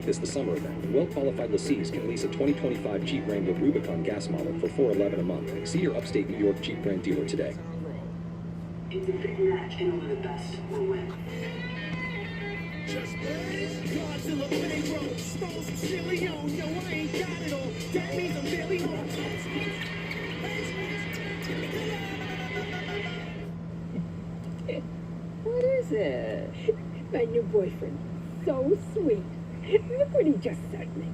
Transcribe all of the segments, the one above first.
This the summer event. Well-qualified lessees can lease a 2025 Jeep Wrangler Rubicon gas model for $411 a month. See your upstate New York Jeep brand dealer today. It's a big match, and only the best will win. Godzilla playroom, stole some chili on, yo, I ain't got it all. That means I'm really on. What is it? My new boyfriend. So sweet. Look what he just sent me.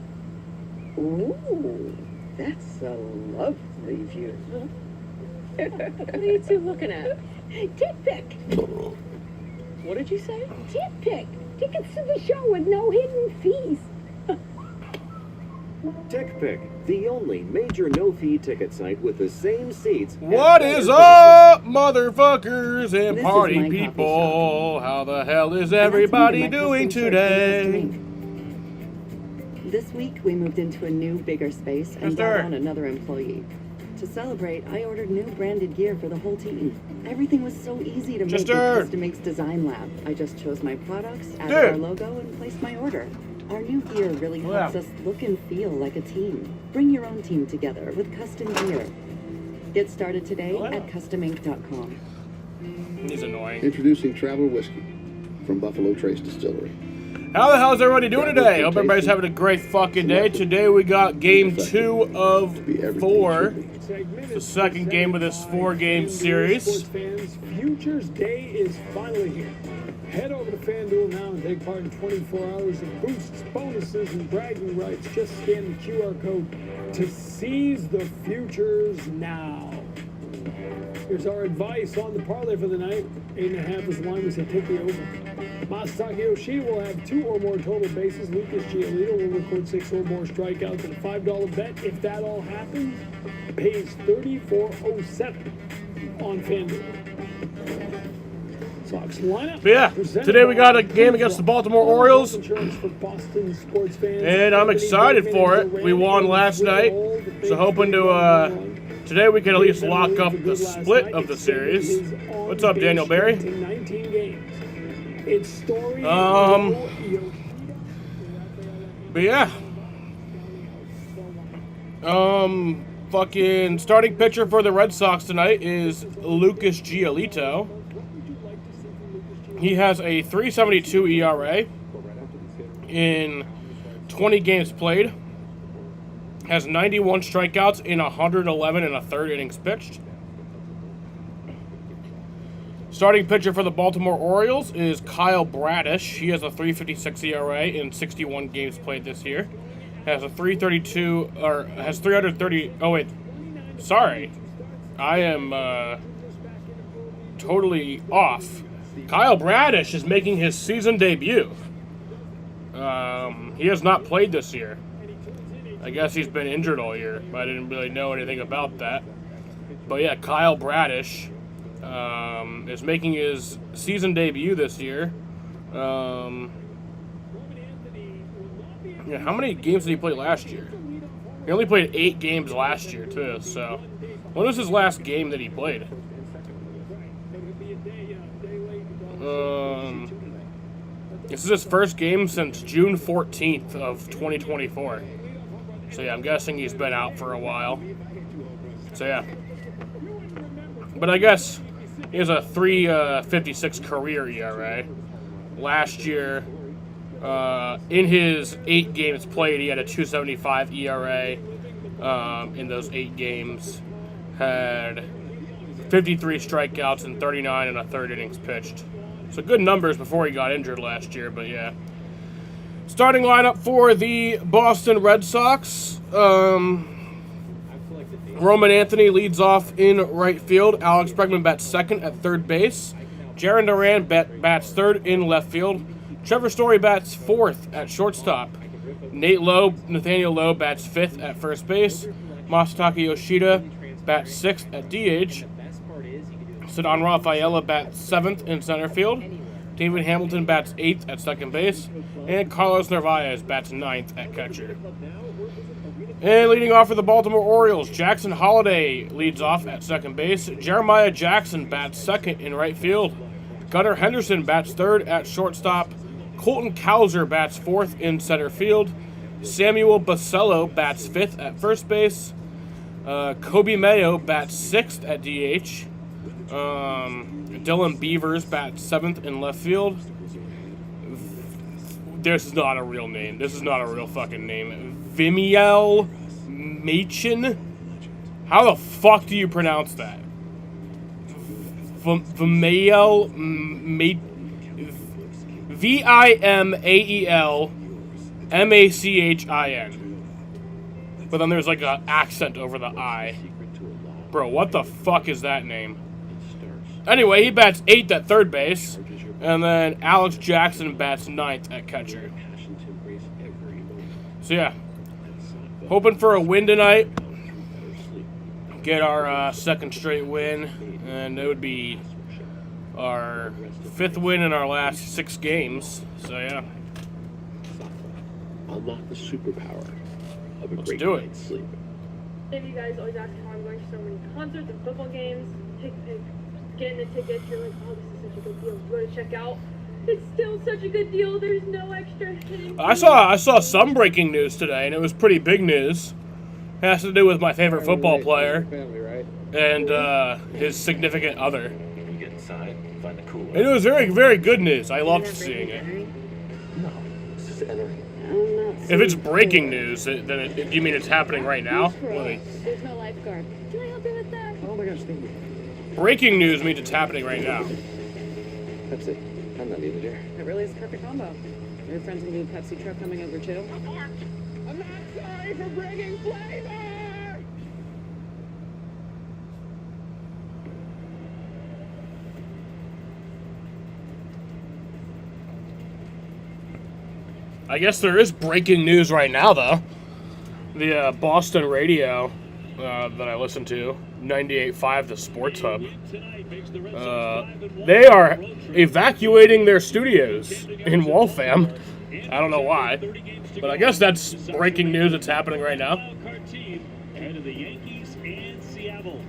Ooh, that's a lovely view. What are you two looking at? Tit pic. What did you say? Tit pic. Tickets to the show with no hidden fees. TickPick, the only major no-fee ticket site with the same seats. What is up, motherfuckers and This is party my coffee people? shop. How the hell is And that's everybody me, my doing custom shirt for this today? drink. This week, we moved into a new, bigger space and Sister. brought on another employee. To celebrate, I ordered new branded gear for the whole team. Everything was so easy to make Sister. with Custom Inks Design Lab. I just chose my products, added Dude. our logo, and placed my order. Our new gear really Wow. helps us look and feel like a team. Bring your own team together with custom gear. Get started today Wow. at customink.com. He's annoying. Introducing Traveler Whiskey from Buffalo Trace Distillery. How the hell is everybody doing today? Hope everybody's having a great fucking day. Today we got game 2 of 4. It's the second game of this 4-game series. Sports fans, Futures Day is finally here. Head over to FanDuel now and take part in 24 hours of boosts, bonuses, and bragging rights. Just scan the QR code to seize the futures now. Here's our advice on the parlay for the night. 8.5 is the line. We say take the over. Masataka Yoshida will have 2 or more total bases. Lucas Giolito will record 6 or more strikeouts. And a $5 bet, if that all happens, pays $34.07 on FanDuel. Sox lineup. But yeah, presented today we by got a game against the Baltimore Orioles. Insurance for Boston sports fans. And I'm excited for it. We won last night, so hoping to, today we can at least lock up the split of the series. What's up, Daniel Barry? 19 games. It's story. But yeah. Fucking starting pitcher for the Red Sox tonight is Lucas Giolito. He has a 3.72 ERA in 20 games played. Has 91 strikeouts in 111 and a third innings pitched. Starting pitcher for the Baltimore Orioles is Kyle Bradish. He has a 3.56 ERA in 61 games played this year. Has a 332 or has 330. Oh wait, sorry, I am totally off. Kyle Bradish is making his season debut. He has not played this year. I guess he's been injured all year, but I didn't really know anything about that. But yeah, Kyle Bradish is making his season debut this year. Yeah, how many games did he play last year? He only played 8 games last year, too, so... When was his last game that he played? This is his first game since June 14th of 2024. So yeah, I'm guessing he's been out for a while. So yeah. But I guess he has a 3.56 career ERA. Last year, in his 8 games played, he had a 2.75 ERA in those 8 games. Had 53 strikeouts and 39 and a third innings pitched. So good numbers before he got injured last year, but yeah. Starting lineup for the Boston Red Sox. Roman Anthony leads off in right field. Alex Bregman bats second at third base. Jarren Duran bats third in left field. Trevor Story bats fourth at shortstop. Nathaniel Lowe bats fifth at first base. Masataka Yoshida bats sixth at DH. Ceddanne Rafaela bats seventh in center field. David Hamilton bats eighth at second base. And Carlos Narvaez bats ninth at catcher. And leading off for the Baltimore Orioles, Jackson Holliday leads off at second base. Jeremiah Jackson bats second in right field. Gunnar Henderson bats third at shortstop. Colton Cowser bats 4th in center field. Samuel Basello bats 5th at first base. Kobe Mayo bats 6th at DH. Dylan Beavers bats 7th in left field. This is not a real name. This is not a real fucking name. Vimiel Machin? How the fuck do you pronounce that? Vimiel Vimael Machin. But then there's like an accent over the I. Bro, what the fuck is that name? Anyway, he bats 8th at third base. And then Alex Jackson bats 9th at catcher. So yeah, hoping for a win tonight. Get our second straight win. And it would be our 5th win in our last 6 games. So yeah. Unlock the superpower of a great do it. night's sleep. If you guys always ask how I'm going to so many concerts and football games, getting the tickets, you're like, oh, this is such a good deal. Go to check out. It's still such a good deal. There's no extra hidden. I saw some breaking news today, and it was pretty big news. It has to do with my favorite football player and his significant other. You get inside, find the cooler. And it was very, very good news. I loved seeing it. No, this is entering. If it's breaking news, then you mean it's happening right now? Wait. There's no lifeguard. Can I help you with that? Oh my gosh, thank you. Breaking news means it's happening right now. Pepsi. I'm not needed here. It really is a perfect combo. Your friends will need a Pepsi truck coming over too. I'm not sorry for bringing flavor! I guess there is breaking news right now, though. The Boston radio that I listen to, 98.5, the Sports Hub, they are evacuating their studios in Waltham. I don't know why, but I guess that's breaking news that's happening right now. Ahead of the Yankees and Seattle.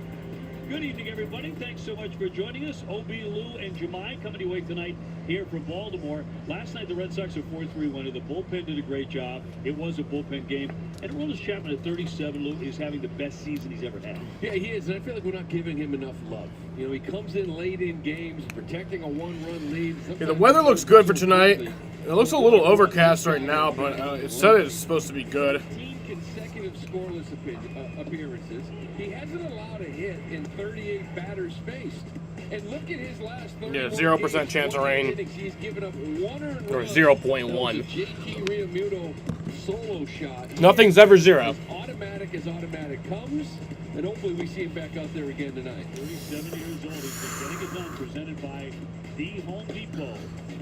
Good evening, everybody. Thanks so much for joining us. Obi, Lou, and Jemai coming your way tonight here from Baltimore. Last night, the Red Sox are 4-3 winning. The bullpen did a great job. It was a bullpen game. And Aroldis Chapman at 37, Lou, is having the best season he's ever had. Yeah, he is. And I feel like we're not giving him enough love. You know, he comes in late in games, protecting a one-run lead. Yeah, the weather looks good for tonight. It looks a little overcast right now, but it said it's supposed to be good. 15 consecutive scoreless appearances. He hasn't allowed a hit in 38 batters faced. And look at his last 31 Yeah, 0% chance of rain. innings. He's given up one earned Or run. 0.1. JT Realmuto solo shot. Nothing's ever zero. As automatic as automatic comes. And hopefully we see him back out there again tonight. 37 years old. He's been getting it done. Presented by The Home Depot.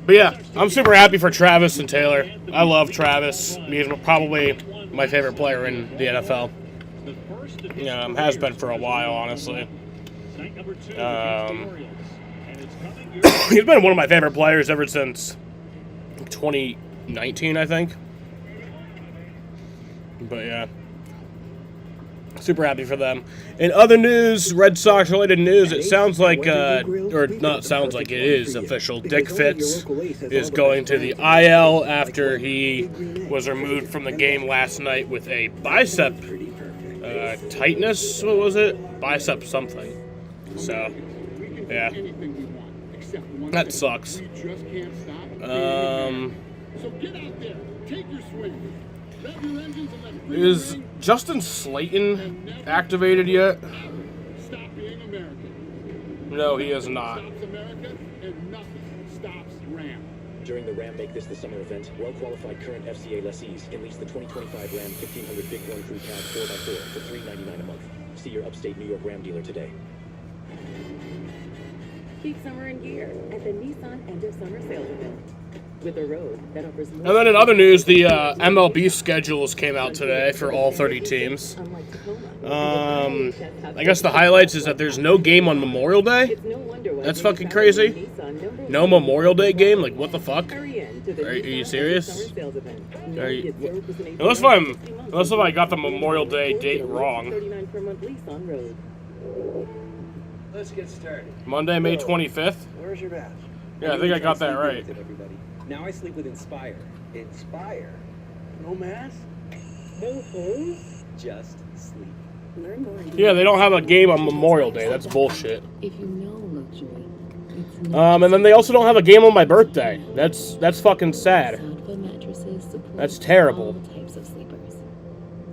But yeah, I'm super happy for Travis and Taylor. I love Travis. He's probably my favorite player in the NFL. Yeah, has been for a while, honestly. He's been one of my favorite players ever since 2019, I think. But yeah, super happy for them. In other news, Red Sox related news, it sounds like, or not sounds like, it is official. Dick Fitz is going to the IL after he was removed from the game last night with a bicep tightness. What was it? Bicep something. So, yeah, that sucks. So get out there, take your swing. Is Justin Slayton activated yet? Stop being American. No, he is not. Stops America and nothing stops Ram. During the Ram Make This the Summer event, well-qualified current FCA lessees can lease the 2025 Ram 1500 Big One Crew Cab 4x4 for $399 a month. See your upstate New York Ram dealer today. Keep summer in gear at the Nissan End of Summer Sales Event. With a road that offers more. And then in other news, the MLB schedules came out today for all 30 teams. I guess the highlights is that there's no game on Memorial Day. That's fucking crazy. No Memorial Day game? Like, what the fuck? Are you serious? Unless if I got the Memorial Day date wrong. Let's get started. Monday, May 25th? Where's your badge? Yeah, I think I got that right. Now I sleep with Inspire. Inspire? No mask? No hose? Just sleep. Learn more. Yeah, they don't have a game on Memorial Day. That's bullshit. If you know luxury, it's not And then they also don't have a game on my birthday. That's fucking sad. Sadva mattresses support That's terrible. all types of sleepers.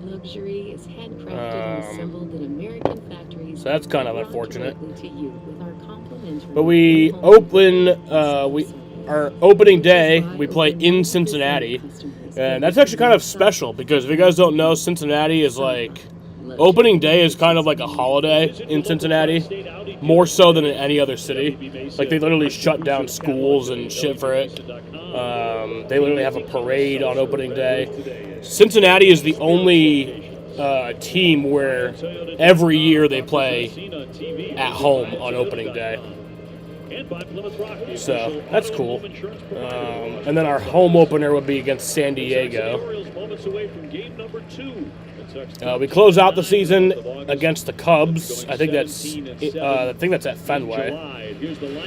Luxury is handcrafted and assembled in American factories. So that's kind of brought unfortunate. directly to you with our complimentary But we open, our opening day, we play in Cincinnati. And that's actually kind of special because if you guys don't know, Cincinnati is like, opening day is kind of like a holiday in Cincinnati, more so than in any other city. Like they literally shut down schools and shit for it. They literally have a parade on opening day. Cincinnati is the only team where every year they play at home on opening day. So that's cool. And then our home opener would be against San Diego. We close out the season against the Cubs. I think that's at Fenway.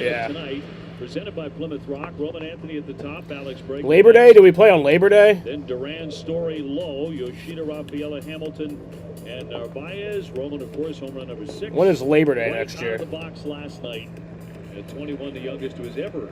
Yeah. Presented by Plymouth Rock, Roman Anthony at the top, Alex Bregman. Labor Day? Do we play on Labor Day? Then Duran, Story, Lowe, Yoshida, Rafaela, Hamilton, and Narvaez. Roman, of course, home run number 6. When is Labor Day Right next year? out of the box last night. At 21, the youngest who has ever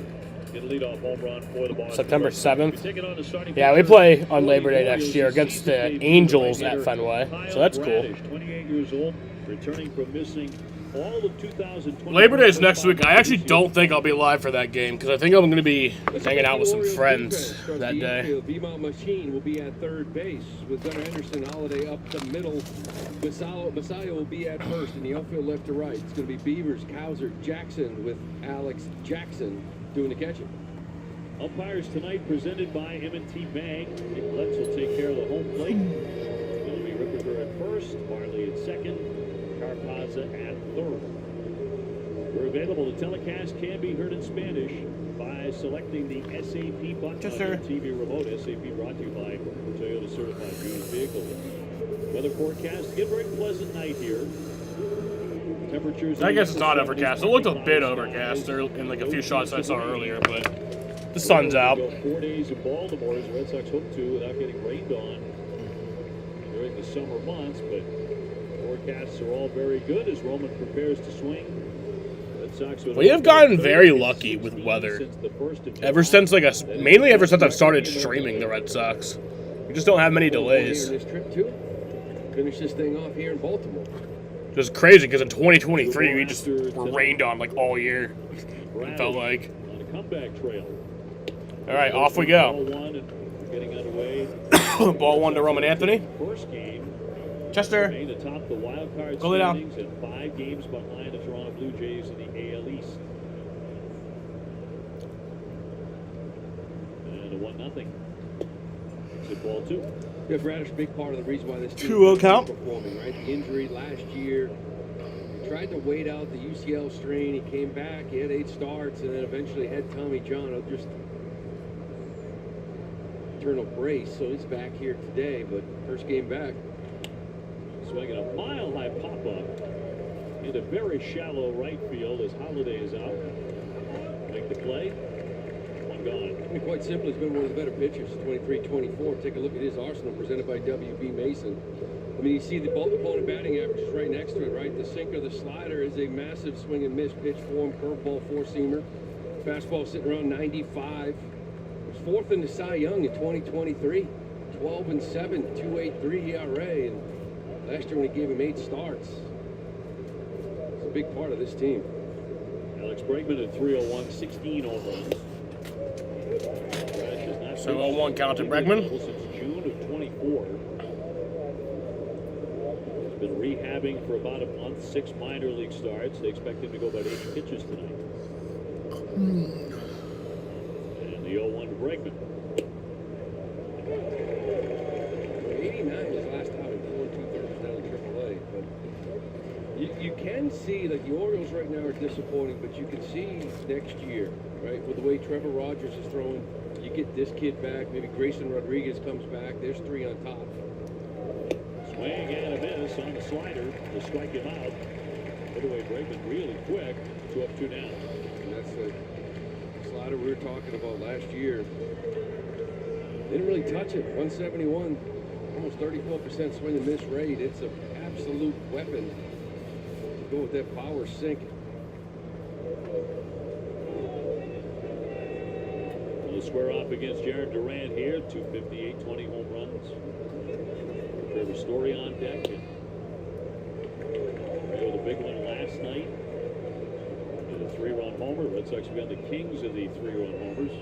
hit a leadoff home run for the Boston September Red Sox. 7th. We take it on the starting Yeah, we pitcher, play on Labor Day Williams, next year who's against the season debut Angels right at here. Fenway. Kyle So that's cool. Bradish, 28 years old, returning from missing all of 2020. Labor Day is next week. I actually don't think I'll be live for that game because I think I'm going to be hanging out with some friends that day. Beamont Machine will be at third base with Gunnar Henderson, Holiday up the middle. Messiah will be at first in the outfield left to right. It's going to be Beavers, Cowser, Jackson with Alex Jackson doing the catching. Umpires tonight presented by M&T Bank. Nick Letts will take care of the home plate. It'll be Ripperger at first, Marley at second, Carpaza at third. We're available. The telecast can be heard in Spanish by selecting the SAP button Yes, on sir. your TV remote. SAP brought to you by Toyota Certified Used Vehicle. Weather forecast. Again, very pleasant night here. Temperatures. I guess it's not overcast. It looked a bit overcast in like a few shots I saw earlier, but the sun's out. 4 days in Baltimore as the Red Sox hope to without getting rained on during the summer months, but forecasts are all very good as Roman prepares to swing. Red Sox We have gotten very lucky with weather. Mainly ever since I've started streaming the Red Sox. We just don't have many delays. This trip too. Finish this thing off here in Baltimore. It was crazy because in 2023 we just were rained on like all year. It felt like. On a comeback trail. All right, off we go. Ball one and getting underway. Ball one to Roman Anthony. First game. Chester. Remain atop the wild card Go lay down. standings and 5 games behind the Toronto Blue Jays in the AL East. And a 1-0. It's ball 2. Yeah, Bradish, a big part of the reason why this team 2-0 is count. performing, right? The injury last year. He tried to wait out the UCL strain. He came back. He had 8 starts, and then eventually had Tommy John just internal brace. So he's back here today, but first game back. Swinging a mile-high pop-up into very shallow right field as Holiday is out. Make the play. One gone. I mean, quite simply, he's been one of the better pitchers, 23-24. Take a look at his arsenal presented by W.B. Mason. I mean, you see the opponent batting average is right next to it, right? The sinker, the slider is a massive swing and miss pitch for him. Curveball, 4-seamer. Fastball sitting around 95. He was 4th in the Cy Young in 2023. 12-7, 2.83 ERA. And last year when he gave him 8 starts, it's a big part of this team. Alex Bregman at 301, 16 home runs. So 0-1 count to Bregman. Since June of 24. He's been rehabbing for about a month, 6 minor league starts. They expect him to go about 8 pitches tonight. And the 0-1 to Bregman. 89 was last time in 4 2/3 down in AAA. But you can see that the Orioles right now are disappointing, but you can see next year, right, with the way Trevor Rogers is throwing, you get this kid back, maybe Grayson Rodriguez comes back, there's 3 on top. Swing and a miss on the slider to strike him out. Put away Bregman really quick. 2 up, 2 down. And that's the slider we were talking about last year. Didn't really touch it. 171, almost 34% swing and miss rate. It's an absolute weapon to go with that power sink. We'll square off against Jared Durant here. 258, 20 home runs. Trevor Story on deck. And they had a big one last night. And a 3-run homer. Red Sox have got the kings of the 3-run homers.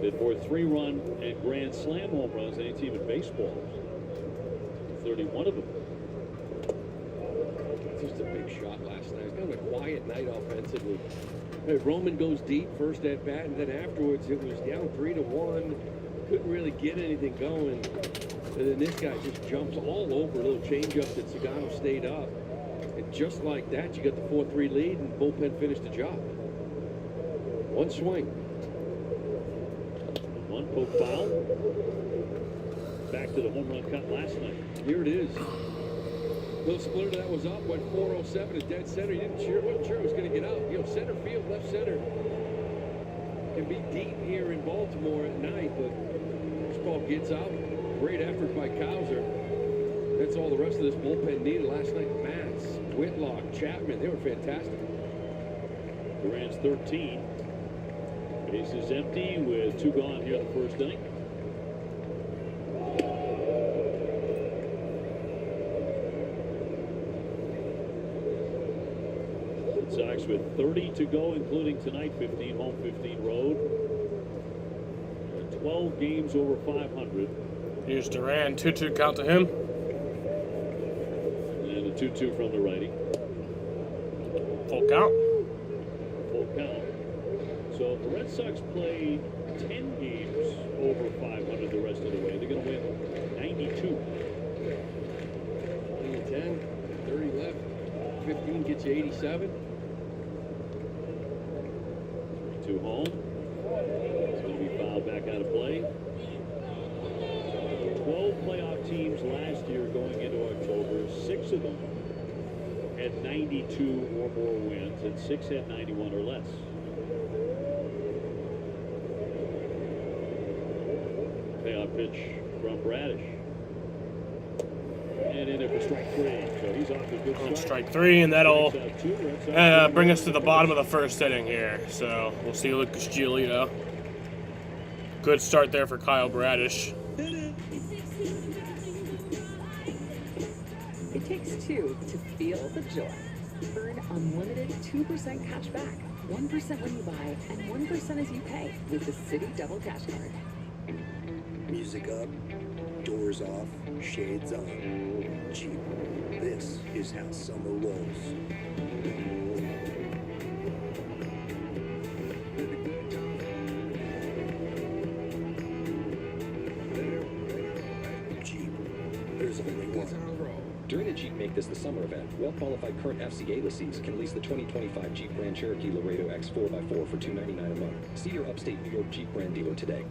Did more 3-run and grand slam home runs than any team in baseball. 31 of them. Just a big shot last night. It's kind of a quiet night offensively. Roman goes deep first at bat, and then afterwards it was down 3-1. Couldn't really get anything going. And then this guy just jumps all over a little changeup that Sagano stayed up. And just like that, you got the 4-3 lead, and bullpen finished the job. One swing. One poke foul. Back to the home run cut last night. Here it is. Little splitter that was up, went 407 to dead center. He wasn't sure it was going to get out. You know, center field, left center can be deep here in Baltimore at night, but this ball gets out. Great effort by Cowser. That's all the rest of this bullpen needed last night. Matz, Whitlock, Chapman, they were fantastic. Durant's 13. Base is empty with 2 gone here in the first inning. Red Sox with 30 to go, including tonight. 15 home, 15 road. 12 games over 500. Here's Duran, 2-2 count to him. And a 2-2 from the righty. Full count. Full count. So the Red Sox play 10 games over 500 the rest of the way. They're going to win 92. 10, 30 left. 15 gets you 87. 2 home. It's going to be fouled back out of play. 12 playoff teams last year going into October. 6 of them had 92 or more wins, and 6 had 91 or less. Payoff pitch from Bradish. And in there for strike 3. So he's off to a good start. Strike 3, and that'll bring us to the bottom of the first inning here. So we'll see Lucas Giolito. Good start there for Kyle Bradish. It takes 2 to feel the joy. Earn unlimited 2% cash back. 1% when you buy and 1% as you pay with the Citi Double Cash Card. Music up, doors off, shades on. Jeep, this is how summer rolls. Jeep, there's only one. During the Jeep Make This the Summer event, well-qualified current FCA lessees can lease the 2025 Jeep Grand Cherokee Laredo X 4x4 for $299 a month. See your upstate New York Jeep brand dealer today.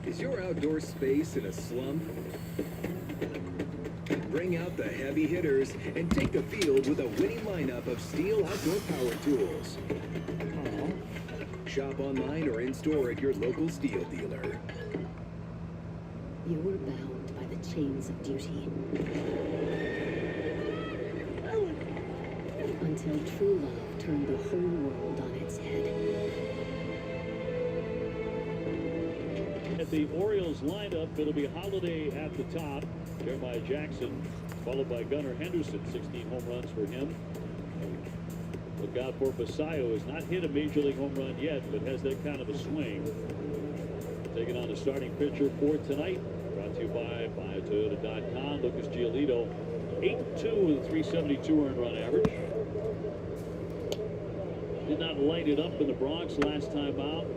Is your outdoor space in a slump? Bring out the heavy hitters and take the field with a winning lineup of Steel outdoor power tools. Shop online or in-store at your local Steel dealer. You were bound by the chains of duty. Until true love turned the whole world on its head. At the Orioles lineup, it'll be Holiday at the top. Jeremiah Jackson, followed by Gunnar Henderson. 16 home runs for him. Look out for Basayo. Has not hit a major league home run yet, but has that kind of a swing. Taking on the starting pitcher for tonight. Brought to you by BuyAToyota.com. Lucas Giolito, 8-2 with a 372 earned run average. did not light it up in the Bronx last time out.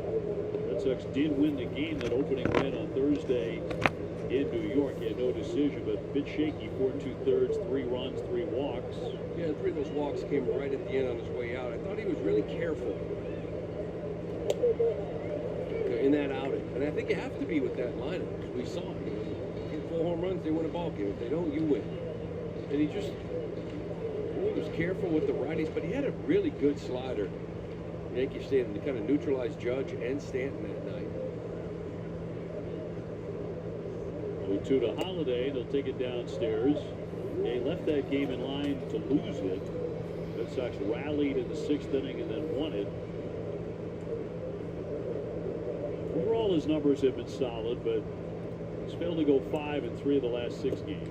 Red Sox did win the game, that opening win on Thursday in New York. He had no decision, but a bit shaky. 4 2/3, 3 runs, 3 walks. Yeah, 3 of those walks came right at the end on his way out. I thought he was really careful in that outing. And I think you have to be with that lineup, because we saw it. Get 4 home runs, they win a ball game. If they don't, you win. And he was careful with the righties, but he had a really good slider. Yankees Stadium to kind of neutralize Judge and Stanton that night. 0-2 to Holiday. They'll take it downstairs. They left that game in line to lose it. Red Sox rallied in the 6th inning and then won it. Overall, his numbers have been solid, but he's failed to go 5 in 3 of the last 6 games.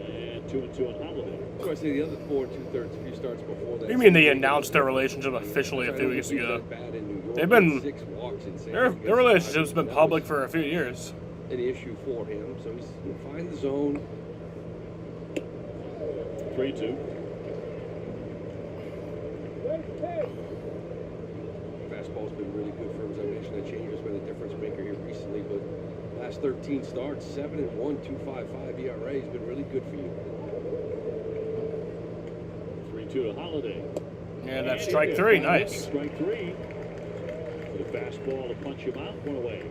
And 2-2 on Holiday. So I say the other 4 2/3, a few starts before that. You mean they announced their relationship officially a few weeks ago? They've been their relationship's been public for a few years. An issue for him, so he's going to find the zone. 3-2. Fastball's been really good for him. As I mentioned, that change has been a difference maker here recently, but last 13 starts, 7-1, 2.55 ERA. He's been really good for you. 3-2 to Holiday. Yeah, that's strike 3. Nice. Strike 3. With a fastball to punch him out. 1 away.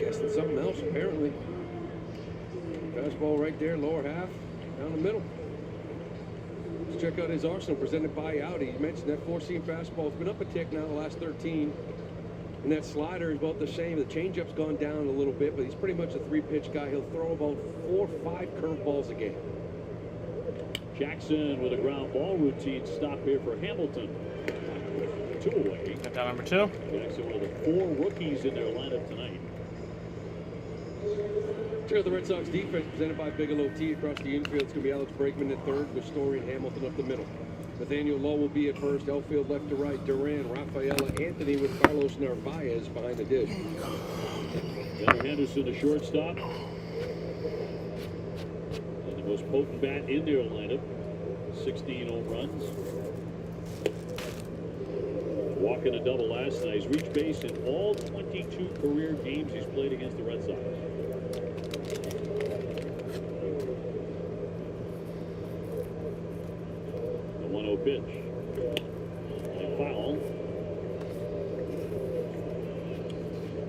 Guessing something else, apparently. Fastball right there, lower half, down the middle. Let's check out his arsenal presented by Audi. You mentioned that 4-seam fastball's been up a tick now the last 13. And that slider is about the same. The changeup's gone down a little bit, but he's pretty much a 3-pitch guy. He'll throw about 4 or 5 curveballs a game. Jackson with a ground ball routine stop here for Hamilton. 2 away. Got down number 2. Jackson, one of the 4 rookies in their lineup tonight. Check out the Red Sox defense presented by Bigelow T across the infield. It's going to be Alex Bregman at third with Story and Hamilton up the middle. Nathaniel Lowe will be at first. Outfield left to right. Duran, Rafaela, Anthony with Carlos Narvaez behind the dish. Gunnar Henderson, the shortstop. And the most potent bat in their lineup. 16 home runs. Walking a double last night. He's reached base in all 22 career games he's played against the Red Sox. The 1-0 pitch. And foul.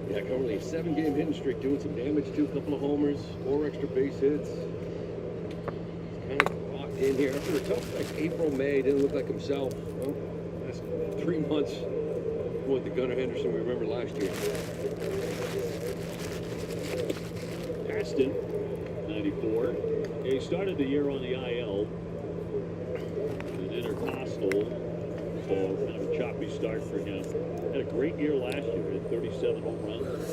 Yeah, currently a 7-game hitting streak, doing some damage to a couple of homers, 4 extra base hits. He's kind of locked in here after a tough like April, May. Didn't look like himself. Well, last 3 months. What the Gunnar Henderson we remember last year. Aston, 94. He started the year on the IL. An intercostal, so kind of a choppy start for him. Had a great year last year. Had 37 home runs.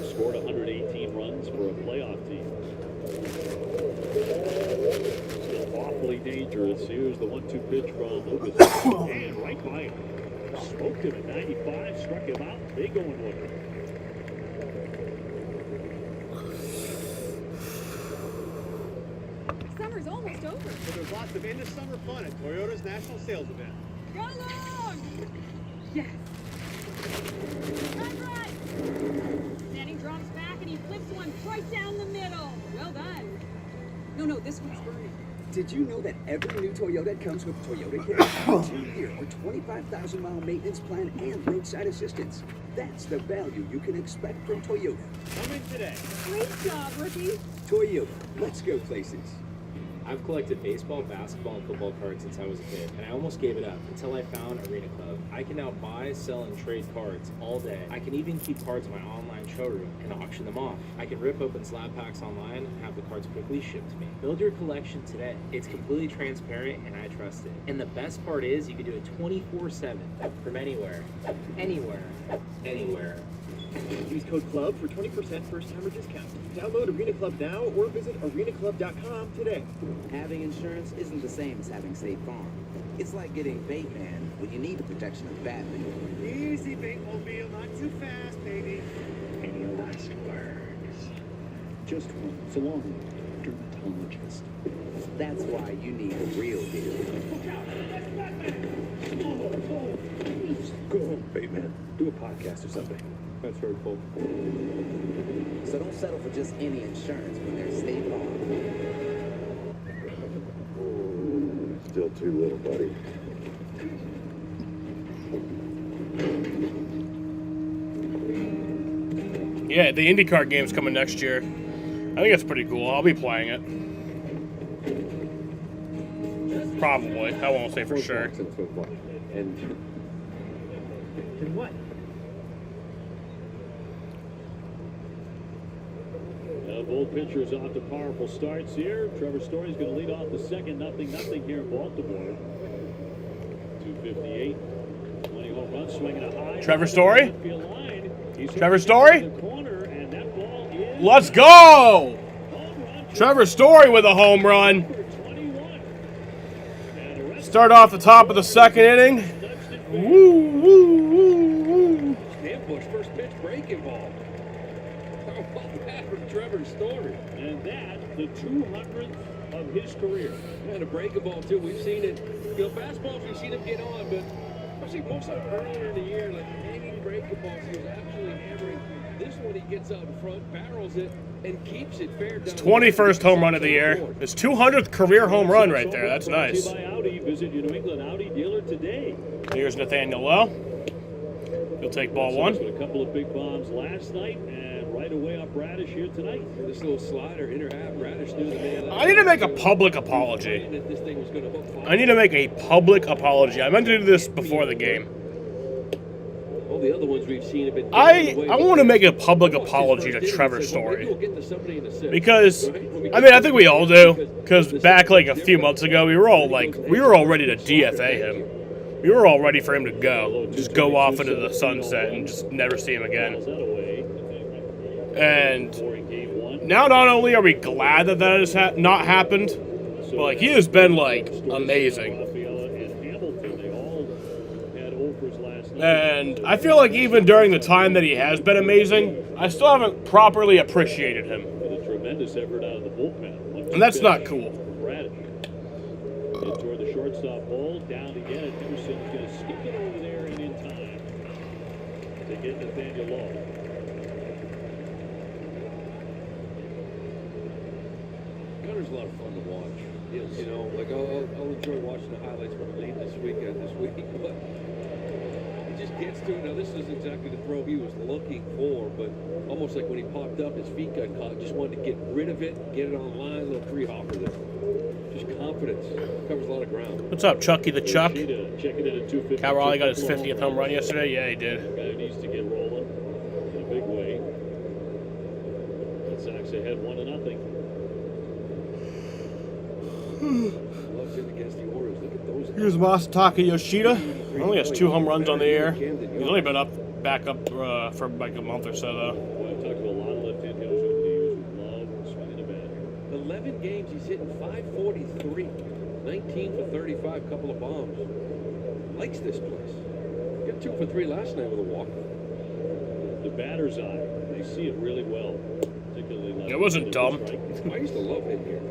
Scored 118 runs for a playoff team. Still awfully dangerous. Here's the 1-2 pitch from Lucas. And right by him. Smoked him at 95, struck him out. They go and look. Summer's almost over. But there's lots of end-of-summer fun at Toyota's National Sales Event. Go long! Yes. Run, run! Danny drops back and he flips one right down the middle. Well done. No, this one's burning. Did you know that every new Toyota comes with Toyota Care, a 2-year or 25,000-mile maintenance plan and roadside assistance? That's the value you can expect from Toyota. Come in today. Great job, rookie. Toyota, let's go places. I've collected baseball, basketball, and football cards since I was a kid, and I almost gave it up until I found Arena Club. I can now buy, sell, and trade cards all day. I can even keep cards in my online showroom and auction them off. I can rip open slab packs online and have the cards quickly shipped to me. Build your collection today. It's completely transparent, and I trust it. And the best part is you can do it 24/7 from anywhere. Anywhere. Anywhere. Use code CLUB for 20% first-timer discount. Download Arena Club now or visit arenaclub.com today. Having insurance isn't the same as having State Farm. It's like getting Bateman when you need the protection of Batman. Easy, Batemobile, not too fast, baby. Any last words? Just one. So long, Dermatologist. homelessness. That's why you need a real deal. Go home, Bateman. Do a podcast or something. That's hurtful. So don't settle for just any insurance when there's State Farm. Still too little, buddy. Yeah, the IndyCar game's coming next year. I think it's pretty cool. I'll be playing it. Probably. I won't say for sure. Then what? Both pitchers off to powerful starts here. Trevor Story's going to lead off the second. 0-0 here in Baltimore. 258. 20 home runs, swinging a high. Trevor Story? He's Trevor Story? in the corner, and that ball is Let's go! Trevor Story with a home run. Start off the top of the second inning. Woo, woo, woo, woo. Ambush, first pitch breaking ball. How about that from Trevor Story? And that, the 200th of his career. And a breaking ball, too. We've seen it. You know, fastballs, we've seen him get on, but especially most of them earlier in the year, like hanging breaking balls, he was absolutely hammering. This one, he gets out in front, barrels it, and keeps it fair down. 21st home run of the year. His 200th career home run right there. That's nice. By Audi. Visit your New England Audi dealer today. Here's Nathaniel Lowe. He'll take ball one. With a couple of big bombs last night, and right away up Bradish here tonight. This little slider, inner half, Bradish knew the man. I need to make a public apology. This thing was going to hook fire. I need to make a public apology. I meant to do this before the game. All the other ones we've seen have been. I want to make a public apology to Trevor Story. Because, I mean, I think we all do. Because back like a few months ago, we were all ready to DFA him. We were all ready for him to go. Just go off into the sunset and just never see him again. And now not only are we glad that has not happened, but like he has been like amazing. And I feel like even during the time that he has been amazing, I still haven't properly appreciated him. A tremendous effort out of the bullpen. And that's not cool. In toward the shortstop hole, down again, and Henderson's going to skip it over there and in time to get Nathaniel Lowe. Gunner's a lot of fun to watch. You know, like I'll enjoy watching the highlights from the lead this week, but he just gets to it. Now this isn't exactly the throw he was looking for, but almost like when he popped up, his feet got caught. Just wanted to get rid of it, get it on the line, a little free hopper there. Just confidence. Covers a lot of ground. What's up, Chucky the Chuck? Checking in at 250. Cal Raleigh got his 50th home run yesterday? Yeah, he did. Guy who needs to get rolling in a big way. Red Sox ahead 1-0. Loves it against the Orioles. Look at those. Here's Masataka Yoshida. He only has 2 home runs on the year. He's only been back up for like a month or so, though. Well, I've talked to a lot of left-hand hitters over the years who love swinging the bat. 11 games, he's hitting .543. 19 for 35, couple of bombs. Likes this place. Got 2 for 3 last night with a walk. The batter's eye, they see it really well. Particularly It wasn't dumb. I used to love him here.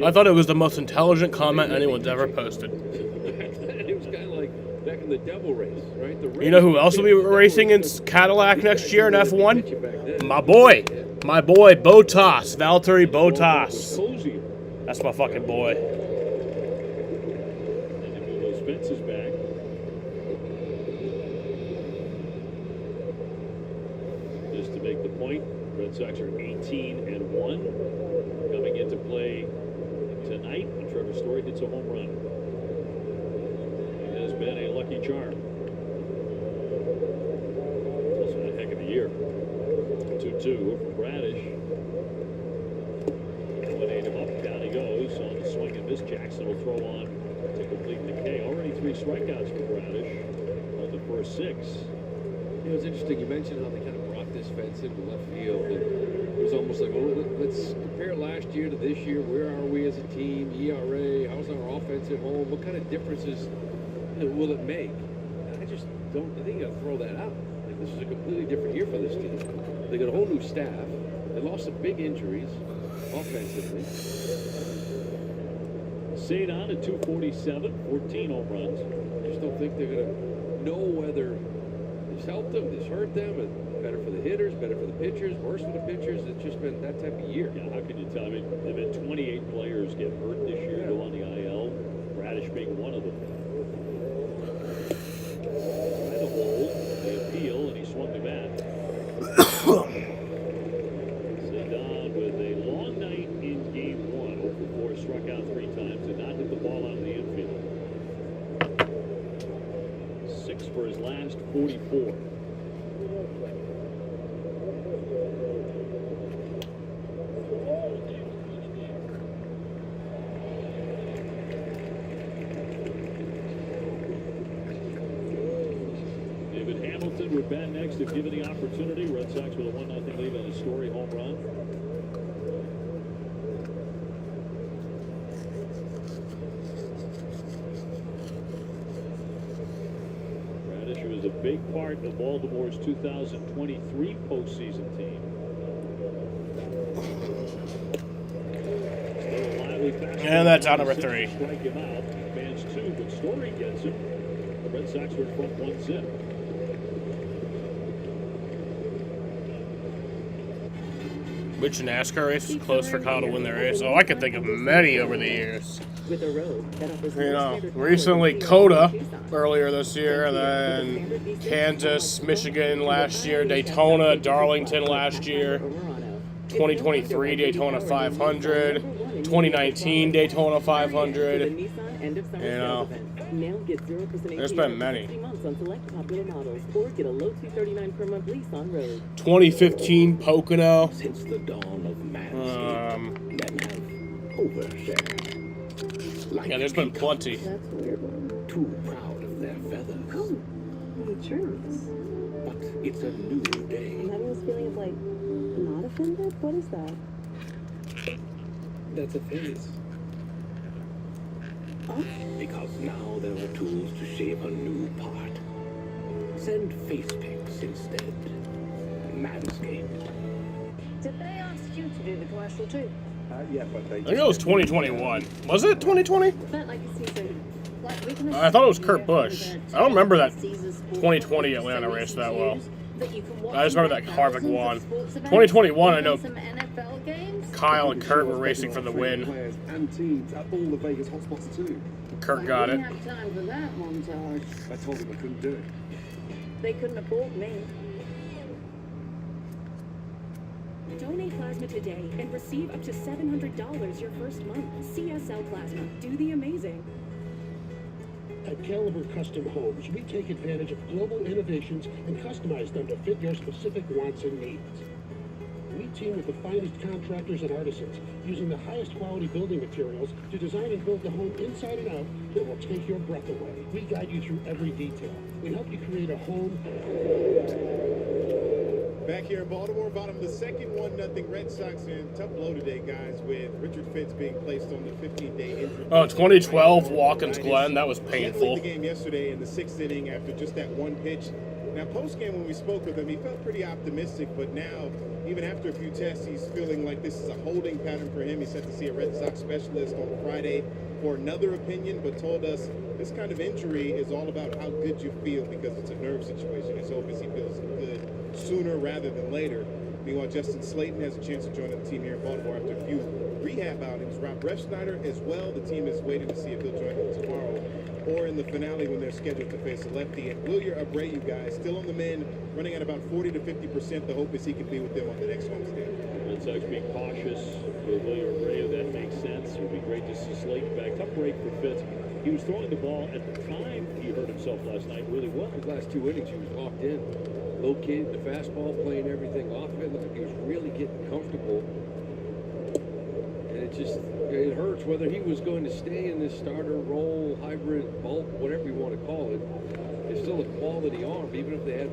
I thought it was the most intelligent comment anyone's ever posted. It was kind of like back in the Devil race, right? You know who else will be racing in Cadillac next year in F1? My boy Bottas, Valtteri Bottas. That's my fucking boy. And they move those fences back. Just to make the point, Red Sox are 18-1 coming into play tonight. And Trevor Story hits a home run. It has been a lucky charm. Also a heck of a year. 2-2 from Bradish. 1-8 him up, down he goes. On the swing and miss, Jackson will throw on to complete the K. Already 3 strikeouts for Bradish on the first 6. You know, it's interesting. You mentioned how they kind of brought this fence into left field. And it was almost like, well, let's compare last year to this year. Where are we as a team? ERA? How's our offense at home? What kind of differences will it make? I just don't. I think you got to throw that out. Like, this is a completely different year for this team. They got a whole new staff. They lost some big injuries. offensively. Cedon at 247, 14 home runs. I just don't think they're going to know whether this helped them, this hurt them. It's better for the hitters, better for the pitchers, worse for the pitchers. It's just been that type of year. Yeah, how can you tell? I mean, they've had 28 players get hurt this year, go on the IL. Radish being one of them. Trying to hold the appeal, and he swung the bat. Cedon with a long night in game 1. 0 for 4, struck out 3 times, did not hit the ball out of the infield. 6 for his last 44. David Hamilton would bat next if given the opportunity. Red Sox with a 1-0 lead on a Story home run. Radish was a big part of Baltimore's 2023 postseason team. And that's out number 3. Strike him out. Advance 2, but Story gets him. The Red Sox were in front 1-0. Which NASCAR race is close for Kyle to win their race? Oh, I could think of many over the years. With a road that offers You know, recently COTA earlier this year, and then Kansas, Michigan last year, Daytona, Darlington last year, 2023 Daytona 500, 2019 Daytona 500. You know, there's been many. 2015 Pocono. Since the dawn of men have overshared. Yeah, there's been plenty. That's a weird one. Too proud of their feathers. Oh, hey, Charles. But it's a new day. I'm having this feeling of, like, not offended? What is that? That's a phase. Oh? Because now there are tools to shape a new part. Send face pics instead. Manscaped. Did they ask you to do the commercial too? Yeah, but they I think it was 2021. Was it 2020? Felt like a season. Like we can I thought it was Kurt Busch. I don't remember that 2020 Atlanta race that well. I just remember that Harvick won. 2021, I know NFL games. Kyle and Kurt were racing for the win. And teams at all the Vegas hotspots too. Kurt got it. We didn't have time for that montage. I told them I couldn't do it. They couldn't afford me. Donate plasma today and receive up to $700 your first month. CSL Plasma. Do the amazing. At Caliber Custom Homes, we take advantage of global innovations and customize them to fit your specific wants and needs. We team with the finest contractors and artisans, using the highest quality building materials to design and build the home inside and out that will take your breath away. We guide you through every detail. We help you create a home. Back here in Baltimore, bottom of the second, 1-0 Red Sox in. Tough blow today, guys, with Richard Fitz being placed on the 15-day injury. Oh, 2012 Watkins Glen, that was painful. The game yesterday in the 6th inning after just that one pitch. Now, post-game when we spoke with him, he felt pretty optimistic, but now, even after a few tests, he's feeling like this is a holding pattern for him. He said to see a Red Sox specialist on Friday for another opinion, but told us this kind of injury is all about how good you feel because it's a nerve situation. His hope is he feels good sooner rather than later. Meanwhile, Justin Slayton has a chance to join the team here in Baltimore after a few rehab outings. Rob Refsnyder as well. The team is waiting to see if he'll join them tomorrow or in the finale when they're scheduled to face a lefty. And Wilyer Abreu, guys, still on the mend, running at about 40 to 50%. The hope is he can be with them on the next homestand. Red Sox being cautious with Wilyer Abreu. That makes sense. It would be great to see Slayton back. Tough break for Fitz. He was throwing the ball at the time he hurt himself last night really well. The last 2 innings, he was locked in. Located the fastball, playing everything off of it. Looked like he was really getting comfortable. And it hurts whether he was going to stay in this starter role, hybrid, bulk, whatever you want to call it. It's still a quality arm, even if they had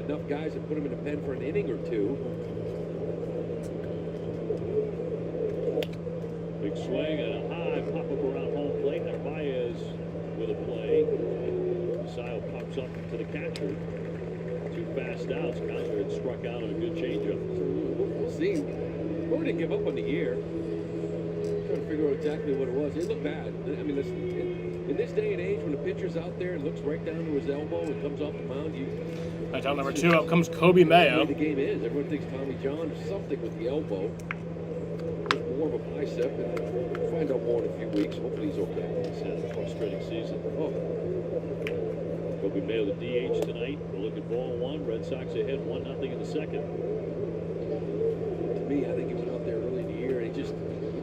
enough guys to put him in a pen for an inning or two. Big swing and a high pop-up around home plate. Narvaez with a play. Sile pops up to the catcher. 2 fast outs. Kaiser had struck out on a good changeup. We'll see. Or didn't give up on the year. Trying to figure out exactly what it was. It looked bad. I mean, listen, in this day and age, when the pitcher's out there and looks right down to his elbow and comes off the mound, Touchdown number 2, up comes Kobe Mayo. the game is. Everyone thinks Tommy John or something with the elbow. It's more of a bicep, and we'll find out more in a few weeks. Hopefully he's okay. He's had a frustrating season. Oh. Kobe Mayo, the DH tonight. We'll look at ball one. Red Sox ahead 1-0 in the second. To me, I think he went out there early in the year, and a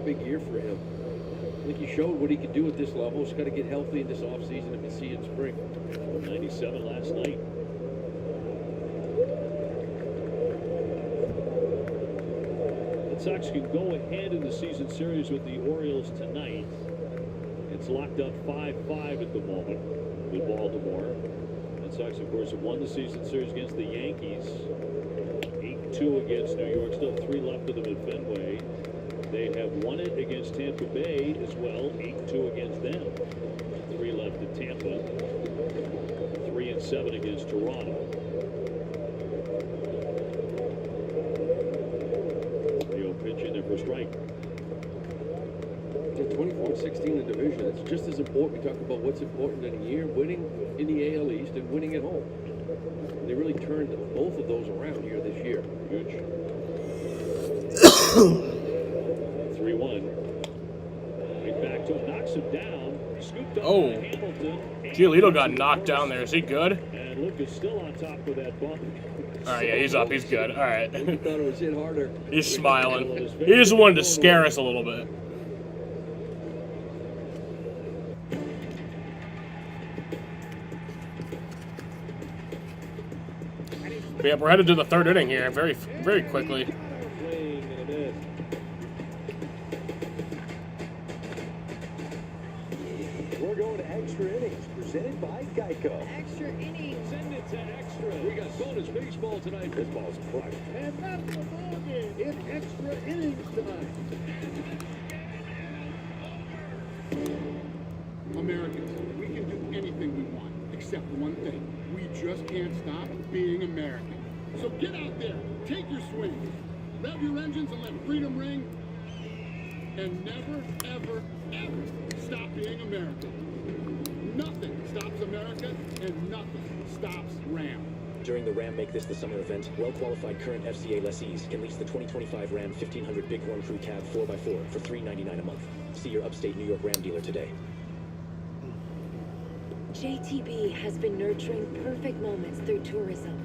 big year for him. I think he showed what he could do at this level. He's got to get healthy in this offseason if you see it in spring. 97 last night. Red Sox can go ahead in the season series with the Orioles tonight. It's locked up 5-5 at the moment with Baltimore. Red Sox, of course, have won the season series against the Yankees. 8-2 against New York. Still 3 left of them at Fenway. They have won it against Tampa Bay as well. 8-2 against them. 3 left at Tampa. 3-7 against Toronto. Rio pitching there for strike. 24-16 in the division. It's just as important. We talk about what's important in a year, winning in the AL East and winning at home. They really turned both of those around here this year. Huge. 3-1. Right back to him. Knocks him down. Scooped up by Hamilton. Giolito got knocked down there. Is he good? And Lucas still on top of that bump. All right, yeah, he's up. He's good. All right. Thought it was hit harder. He's smiling. He just wanted to scare us a little bit. But yeah, we're headed to the 3rd inning here very, very quickly. We're going to extra innings, presented by Geico. Extra innings. Send it to extra. We got bonus baseball tonight. This ball's crushed. And that's the ball game in extra innings tonight. Americans, we can do anything we want, except one thing. We just can't stop being American. So get out there, take your swing, rev your engines and let freedom ring, and never, ever, ever stop being American. Nothing stops America, and nothing stops Ram. During the Ram Make This the Summer event, well-qualified current FCA lessees can lease the 2025 Ram 1500 Bighorn Crew Cab 4x4 for $399 a month. See your upstate New York Ram dealer today. JTB has been nurturing perfect moments through tourism.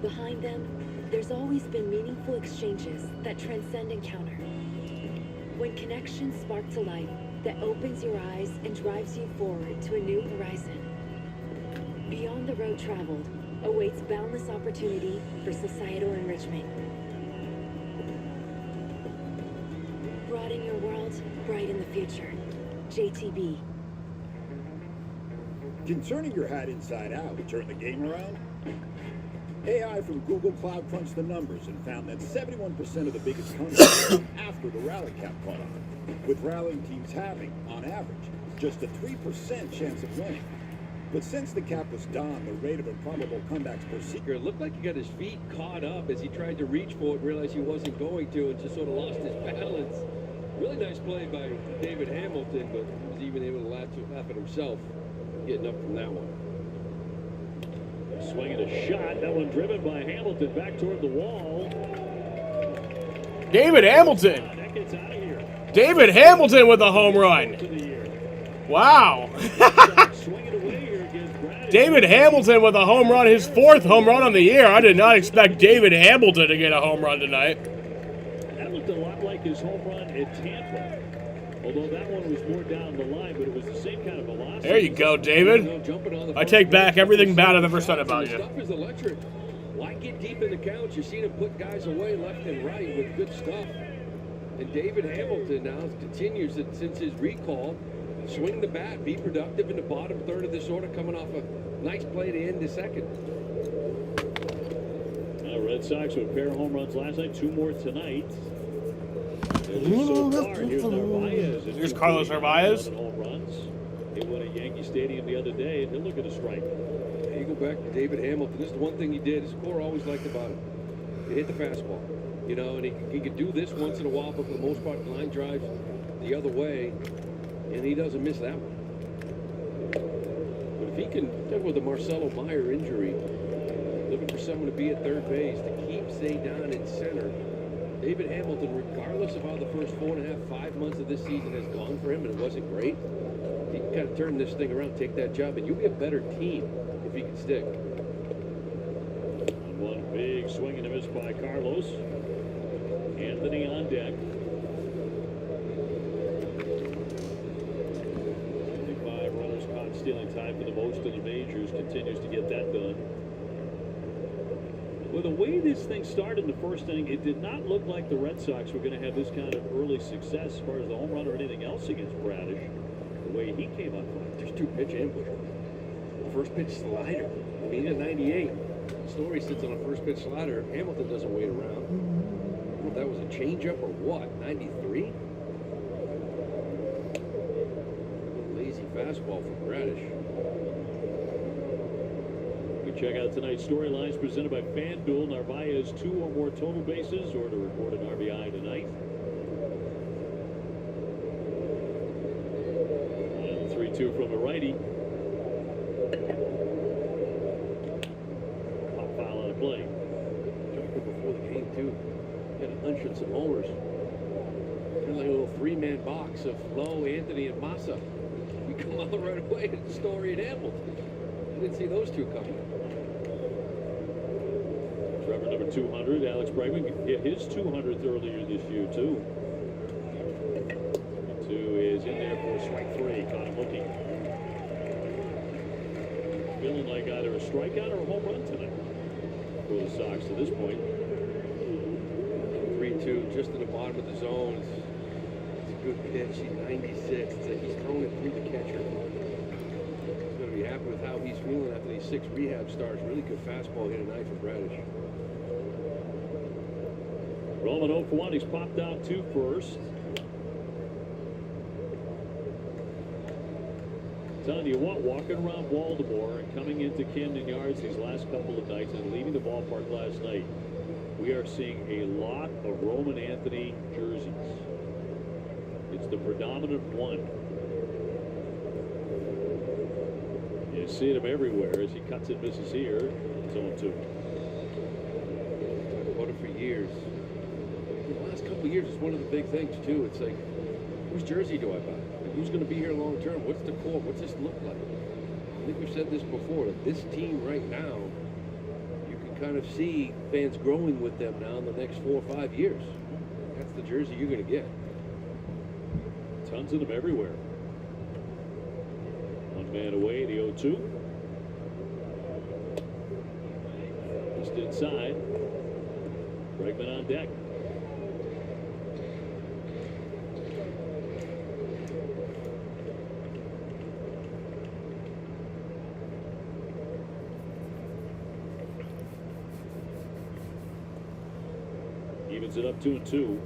Behind them, there's always been meaningful exchanges that transcend encounter. When connections spark to life that opens your eyes and drives you forward to a new horizon. Beyond the road traveled awaits boundless opportunity for societal enrichment. Broaden your world, bright in the future. JTB. Can turning your hat inside out turn the game around? AI from Google Cloud crunched the numbers and found that 71% of the biggest comebacks come after the rally cap caught up, with rallying teams having, on average, just a 3% chance of winning. But since the cap was donned, the rate of improbable comebacks per season... It looked like he got his feet caught up as he tried to reach for it, realized he wasn't going to, and just sort of lost his balance. Really nice play by David Hamilton, but he was even able to laugh at himself, getting up from that one. Swinging a shot. That one driven by Hamilton back toward the wall. David Hamilton. That gets out of here. David Hamilton with a home run. Wow. David Hamilton with a home run, his 4th home run on the year. I did not expect David Hamilton to get a home run tonight. That looked a lot like his home run at Tampa. Although that one was more down the line, but it was the same kind of velocity. There you go, David. I take back everything bad I've ever said about you. Stuff is electric. Why get deep in the counts? You've seen him put guys away left and right with good stuff. And David Hamilton now continues it since his recall. Swing the bat, be productive in the bottom third of this order, coming off a nice play to end the second. Red Sox with a pair of home runs last night, 2 more tonight. So far, here's Narvaez. Here's Carlos Narvaez. Home runs. He won at Yankee Stadium the other day, and he'll look at a strike. You go back to David Hamilton. This is the one thing he did. His core always liked about him. He hit the fastball. You know, and he could do this once in a while, but for the most part, line drives the other way, and he doesn't miss that one. But if he can, with the Marcelo Meyer injury, looking for someone to be at third base to keep Zaydan in center, David Hamilton, regardless of how the first 4.5, 5 months of this season has gone for him, and it wasn't great, he can kind of turn this thing around, take that job, and you'll be a better team if he can stick. And one big swing and a miss by Carlos. Anthony on deck. 55 runners caught stealing time for the most in the majors. Continues to get that done. Well, the way this thing started in the first inning, it did not look like the Red Sox were going to have this kind of early success as far as the home run or anything else against Bradish. The way he came on fire. There's 2 pitch ambush. First pitch slider. I mean, at 98. Story sits on a first pitch slider. Hamilton doesn't wait around. If that was a changeup or what? 93? Lazy fastball from Bradish. We check out tonight's storylines presented by FanDuel. Narvaez 2 or more total bases or to record an RBI tonight. And 3-2 from the righty. Pop foul on the play. Before the game, too. Got a hunch at some homers. Kind of like a little 3-man box of Lowe, Anthony, and Massa. We come out right away to Story and Hamilton. I didn't see those two coming. Trevor number 200. Alex Bregman hit his 200th earlier this year, too. 2 is in there for strike 3. Caught him looking. Feeling like either a strikeout or a home run tonight for the Sox to this point. 3-2, just in the bottom of the zone. It's a good pitch. He's 96. It's like he's throwing it through the catcher. He's going to be happy with how he's feeling after these 6 rehab starts. Really good fastball hit tonight for Bradish. Roman 0 for 1. He's popped out 2 first. Telling you what, walking around Baltimore and coming into Camden Yards these last couple of nights and leaving the ballpark last night, we are seeing a lot of Roman Anthony jerseys. It's the predominant one. You see him everywhere as he cuts and misses here. It's 0-2. About it for years. The last couple of years is one of the big things, too. It's like, whose jersey do I buy? Who's going to be here long term? What's the core? What's this look like? I think we've said this before. This team right now, you can kind of see fans growing with them now in the next 4 or 5 years. That's the jersey you're going to get. Tons of them everywhere. 1 man away, the 0-2. Just inside. Bregman on deck. Evens it up 2-2.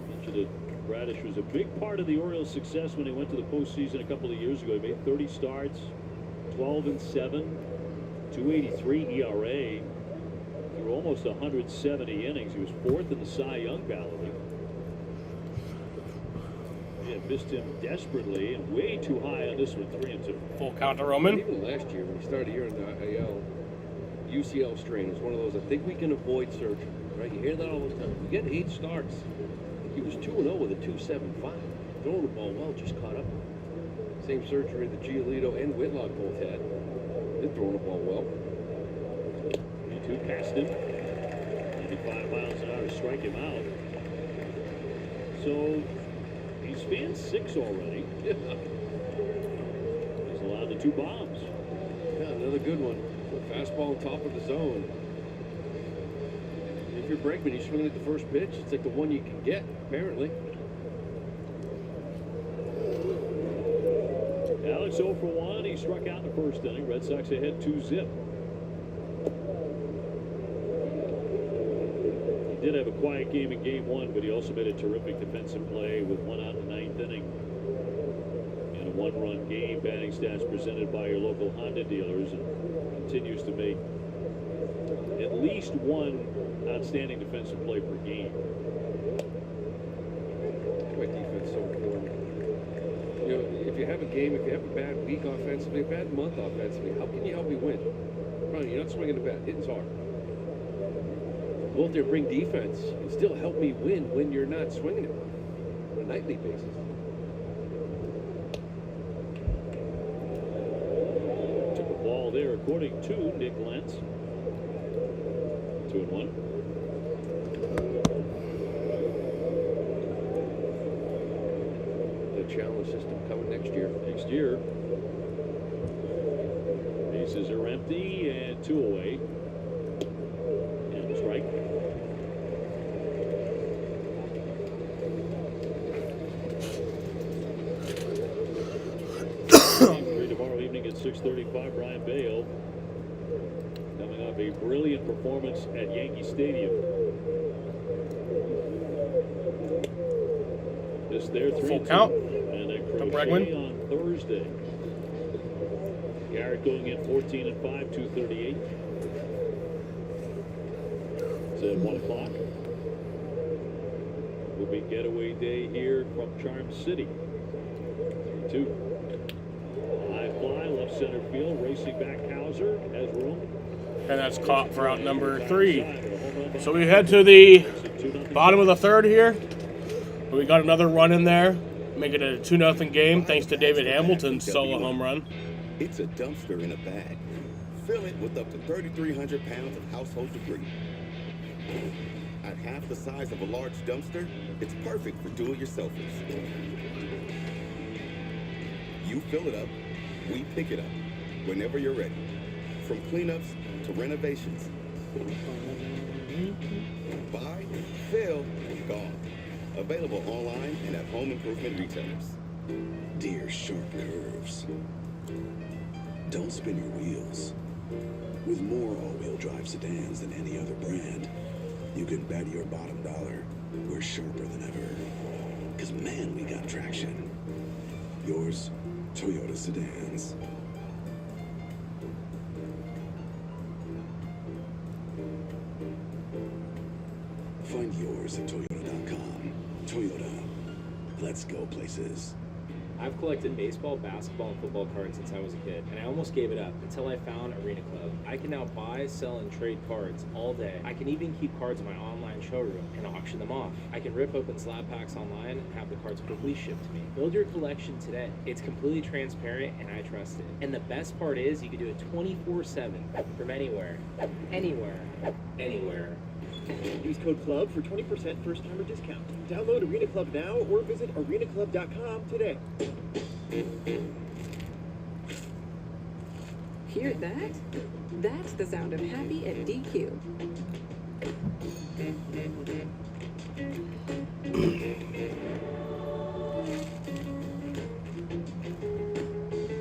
Mentioned that Bradish was a big part of the Orioles' success when they went to the postseason a couple of years ago. He made 30 starts, 12-7, 2.83 ERA, through almost 170 innings. He was 4th in the Cy Young balloting. They had missed him desperately and way too high on this one, 3-2. Full count to Roman. Even last year when he started here in the IL, UCL strain is one of those I think we can avoid surgery. Right? You hear that all the time. You get 8 starts. He was 2-0 with a 2.75. Throwing the ball well, just caught up. Same surgery that Giolito and Whitlock both had. They're throwing the ball well. 2 past him. 95 miles an hour to strike him out. So he's fanned 6 already. Yeah. He's allowed the 2 bombs. Yeah, another good one. Fastball on top of the zone. If you're Bregman, you're swinging at the first pitch. It's like the one you can get, apparently. Alex 0 for 1. He struck out in the first inning. Red Sox ahead 2-0. He did have a quiet game in Game 1, but he also made a terrific defensive play with 1 out in the 9th inning. In a 1-run game, batting stats presented by your local Honda dealers, and continues to make at least one outstanding defensive play per game. Why defense is so important. You know, if you have a game, if you have a bad week offensively, a bad month offensively, how can you help me win? Ronnie, you're not swinging the bat. Hitting's hard. Go out there, bring defense, and still help me win when you're not swinging it on a nightly basis. Took a ball there, according to Nick Lentz. 2-1. The challenge system coming next year. Next year. Bases are empty and 2 away. And a strike. Tomorrow evening at 6:35, Brian Bayo coming off a brilliant performance at Yankee Stadium. This there 3-2. Full count. And then From Crochet Bregman. on Thursday. Garrett going in 14-5, 238. It's at 1 o'clock. Will be getaway day here from Charm City. 2. High fly, left center field, racing back Hauser, has room. And that's caught for out number 3. So we head to the bottom of the third here. We got another run in there, make it a 2-0 game thanks to David Hamilton's solo home run. It's a dumpster in a bag. Fill it with up to 3,300 pounds of household debris. At half the size of a large dumpster, it's perfect for do-it-yourselfers. You fill it up, we pick it up, whenever you're ready. From cleanups to renovations. Buy, fill, gone. Available online and at home improvement retailers. Dear sharp curves. Don't spin your wheels. With more all-wheel drive sedans than any other brand, you can bet your bottom dollar we're sharper than ever. Because man, we got traction. Yours, Toyota Sedans. Find yours at Toyota.com. Toyota. Let's go places. I've collected baseball, basketball, and football cards since I was a kid, and I almost gave it up until I found Arena Club. I can now buy, sell, and trade cards all day. I can even keep cards in my online showroom and auction them off. I can rip open slab packs online and have the cards quickly shipped to me. Build your collection today. It's completely transparent, and I trust it. And the best part is you can do it 24/7 from anywhere. Anywhere. Anywhere. Use code CLUB for 20% first-timer discount. Download Arena Club now or visit arenaclub.com today. Hear that? That's the sound of happy at DQ.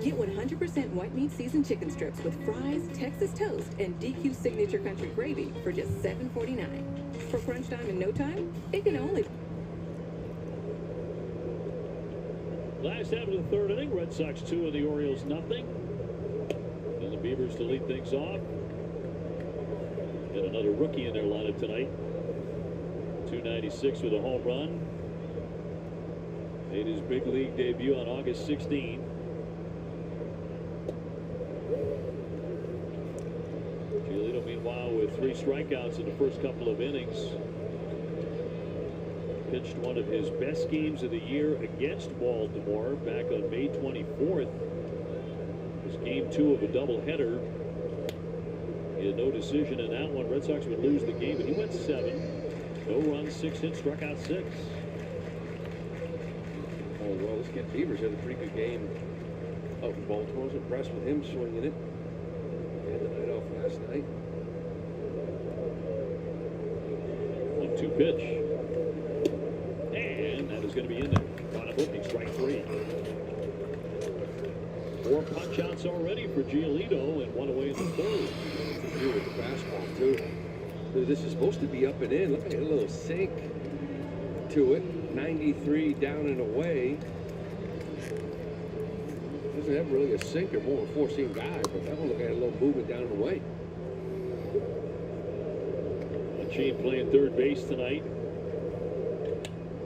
Get 100% white meat seasoned chicken strips with fries, Texas toast, and DQ signature country gravy for just $7.49. For crunch time in no time, it can only... Last half of the third inning, Red Sox 2 and the Orioles nothing. And the Beavers to lead things off. And another rookie in their lineup tonight. 296 with a home run. Made his big league debut on August 16. Giolito, meanwhile, with 3 strikeouts in the first couple of innings. Pitched one of his best games of the year against Baltimore back on May 24th. It was game 2 of a doubleheader. He had no decision in that one. Red Sox would lose the game, but he went 7. No runs, 6 hits, struck out 6. Oh, well, this kid Beavers had a pretty good game out in Baltimore. I was impressed with him swinging it. He had the night off last night. 1-2 pitch. And that is going to be in there. Bottom opening, strike 3. 4 punch-outs already for Giolito and 1 away in the third. Here with the fastball, too. This is supposed to be up and in. Look at a little sink to it. 93 down and away. Doesn't have really a sinker, more a four-seam guy, but that one looked at a little movement down and away. Sheen playing third base tonight.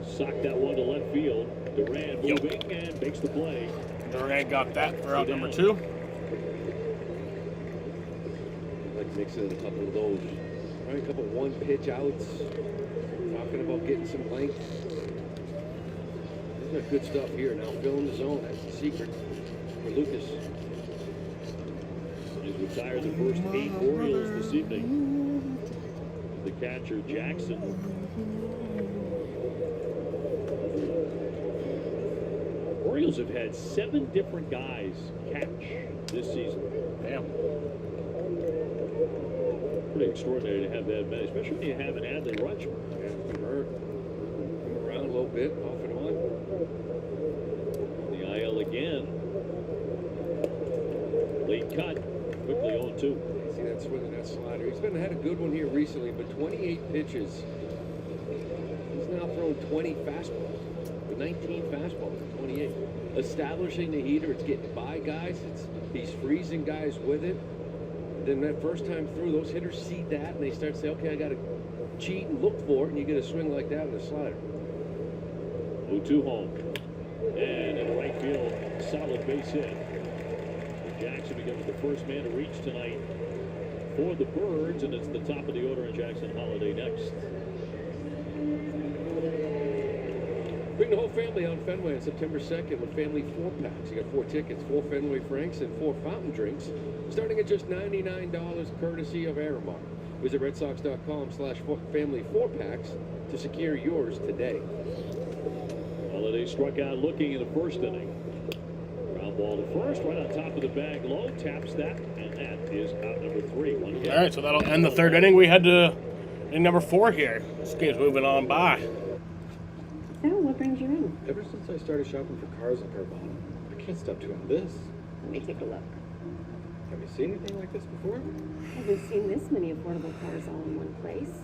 Socked that one to left field. Duran moving and makes the play. Duran got that for out number 2. Like mixing in a couple of those. Right, a couple of one-pitch outs. Talking about getting some length. He's got good stuff here. Now filling the zone. That's the secret for Lucas. He's retired the first 8 Orioles this evening. The catcher, Jackson. Orioles have had 7 different guys catch this season. Damn. Pretty extraordinary to have that many, especially when you have an Adley Rutschman. Yeah, been hurt. Come around a little bit, off and on. The IL again. Late cut. Quickly 0-2. See that swing of that slider. He's had a good one here recently, but 28 pitches. He's now thrown 20 fastballs. With 19 fastballs, 28. Establishing the heater, it's getting by guys. He's freezing guys with it. Then that first time through, those hitters see that and they start to say, okay, I got to cheat and look for it, and you get a swing like that with a slider. 0-2 home. And in right field, solid base hit. Jackson becomes the first man to reach tonight for the Birds, and it's the top of the order in Jackson Holiday next. Bring the whole family out in Fenway on September 2nd with family 4-packs. You got 4 tickets, 4 Fenway Franks, and 4 fountain drinks, starting at just $99 courtesy of Aramark. Visit redsox.com/family 4-packs to secure yours today. Holiday struck out looking in the first inning. Ground ball to first, right on top of the bag low, taps that, and that is out number 3. One All right, so that'll end the 3rd inning. We head to inning number 4 here. This game's moving on by. So, what brings you in? Ever since I started shopping for cars in Carvana, I can't stop doing this. Let me take a look. Have you seen anything like this before? I haven't seen this many affordable cars all in one place.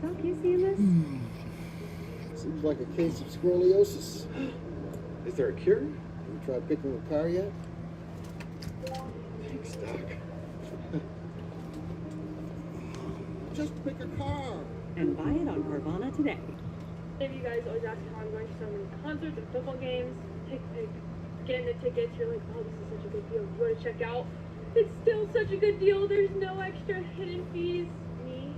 Doc, you seeing this? Seems like a case of scoliosis. Is there a cure? Have you tried picking a car yet? Thanks, Doc. Just pick a car. And buy it on Carvana today. If you guys always ask how I'm going to so many concerts and football games, getting the tickets, you're like, oh, this is such a good deal. You want to check out? It's still such a good deal. There's no extra hidden fees. Me?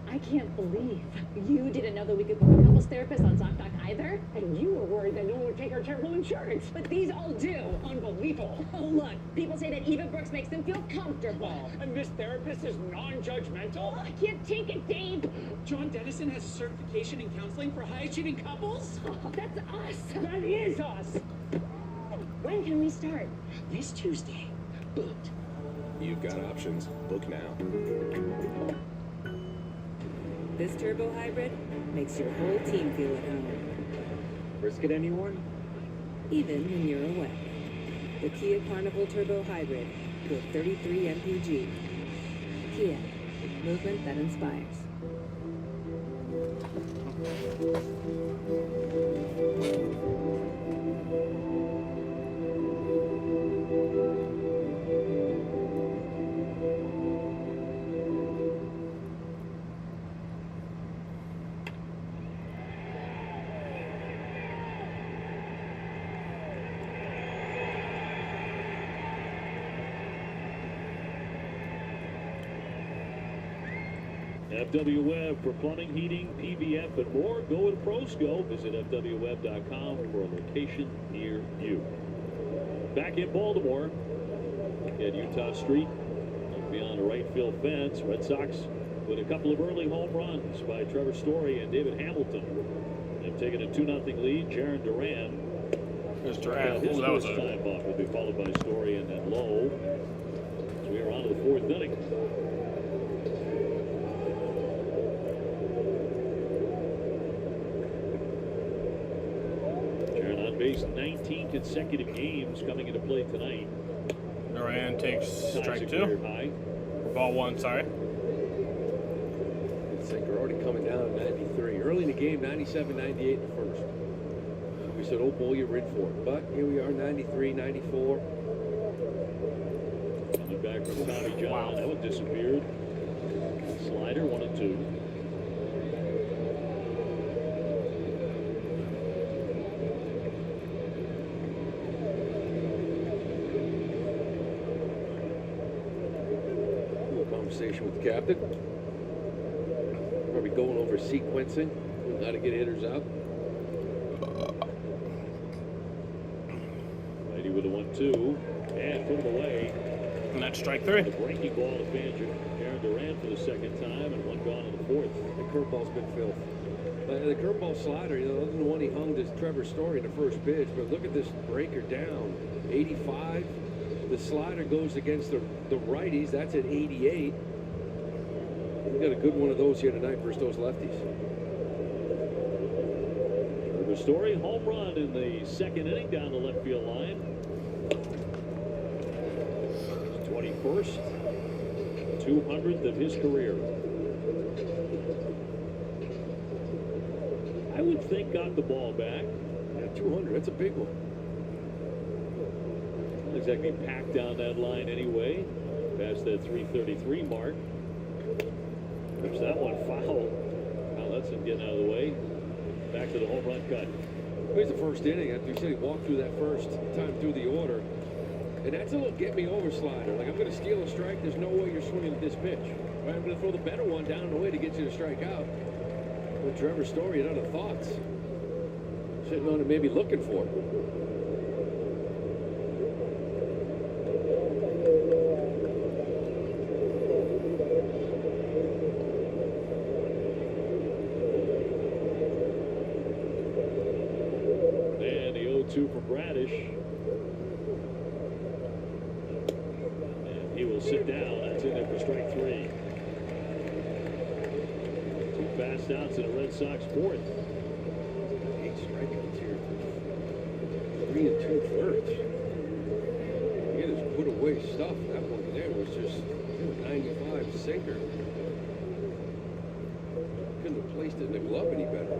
I can't believe you didn't know that we could book a couples therapist on ZocDoc either. And you were worried that no one would take our terrible insurance. But these all do. Unbelievable. Oh, look, people say that Eva Brooks makes them feel comfortable. And this therapist is non-judgmental? I can't take it, Dave. John Dennison has a certification in counseling for high-achieving couples? Oh, that's us. That is us. When can we start? This Tuesday. Booked. You've got options. Book now. This turbo hybrid makes your whole team feel at home, Risk it, anyone? even when you're away. The Kia Carnival Turbo Hybrid with 33 mpg. Kia, movement that inspires. FW Web for plumbing, heating, PVF, and more. Go with ProSco. Visit FWWeb.com for a location near you. Back in Baltimore, at Utah Street, beyond the right field fence, Red Sox with a couple of early home runs by Trevor Story and David Hamilton. They've taken a 2-0 lead. Jaron Duran. There's Duran. His That was first a... time off will be followed by Story and then Lowe. So we are on to the 4th inning. Base 19 consecutive games coming into play tonight. Duran takes strike 2. High. Ball 1, sorry. Sinker already coming down at 93. Early in the game, 97, 98 in the first. We said, oh boy, you're in for it. But here we are, 93, 94. Coming back back from Tommy John. That one disappeared. Slider, 1-2. Conversation with the captain. Probably going over sequencing, how to get hitters out. Lady with a 1-2 and put him away. And that's strike three. The breaking ball to Karen Durant for the second time, and one gone in the fourth. The curveball's been filth. The curveball slider, you know, other than the one he hung to Trevor Story in the first pitch, but look at this breaker down. 85. The slider goes against the righties. That's at 88. We got a good one of those here tonight versus those lefties. Trevor Story, home run in the second inning down the left field line. 21st, 200th of his career. I would think got the ball back. Yeah, 200. That's a big one. Not exactly packed down that line anyway. Past that 333 mark. There's that one foul. Now Hudson getting out of the way. Back to the home run cut. Here's the first inning. After you said he walked through that first time through the order. And that's a little get me over slider. Like, I'm going to steal a strike. There's no way you're swinging at this pitch. Right? I'm going to throw the better one down the way to get you to strike out. With Trevor Story, you had other thoughts. Sitting on it, maybe looking for it. And the 0-2 from Bradish. And he will sit down. That's in there for strike three. Two fast outs in the Red Sox fourth. 8 strikeouts here. 3 2/3. He just put away stuff. That one there was just 95 sinker. Couldn't have placed it in the glove any better.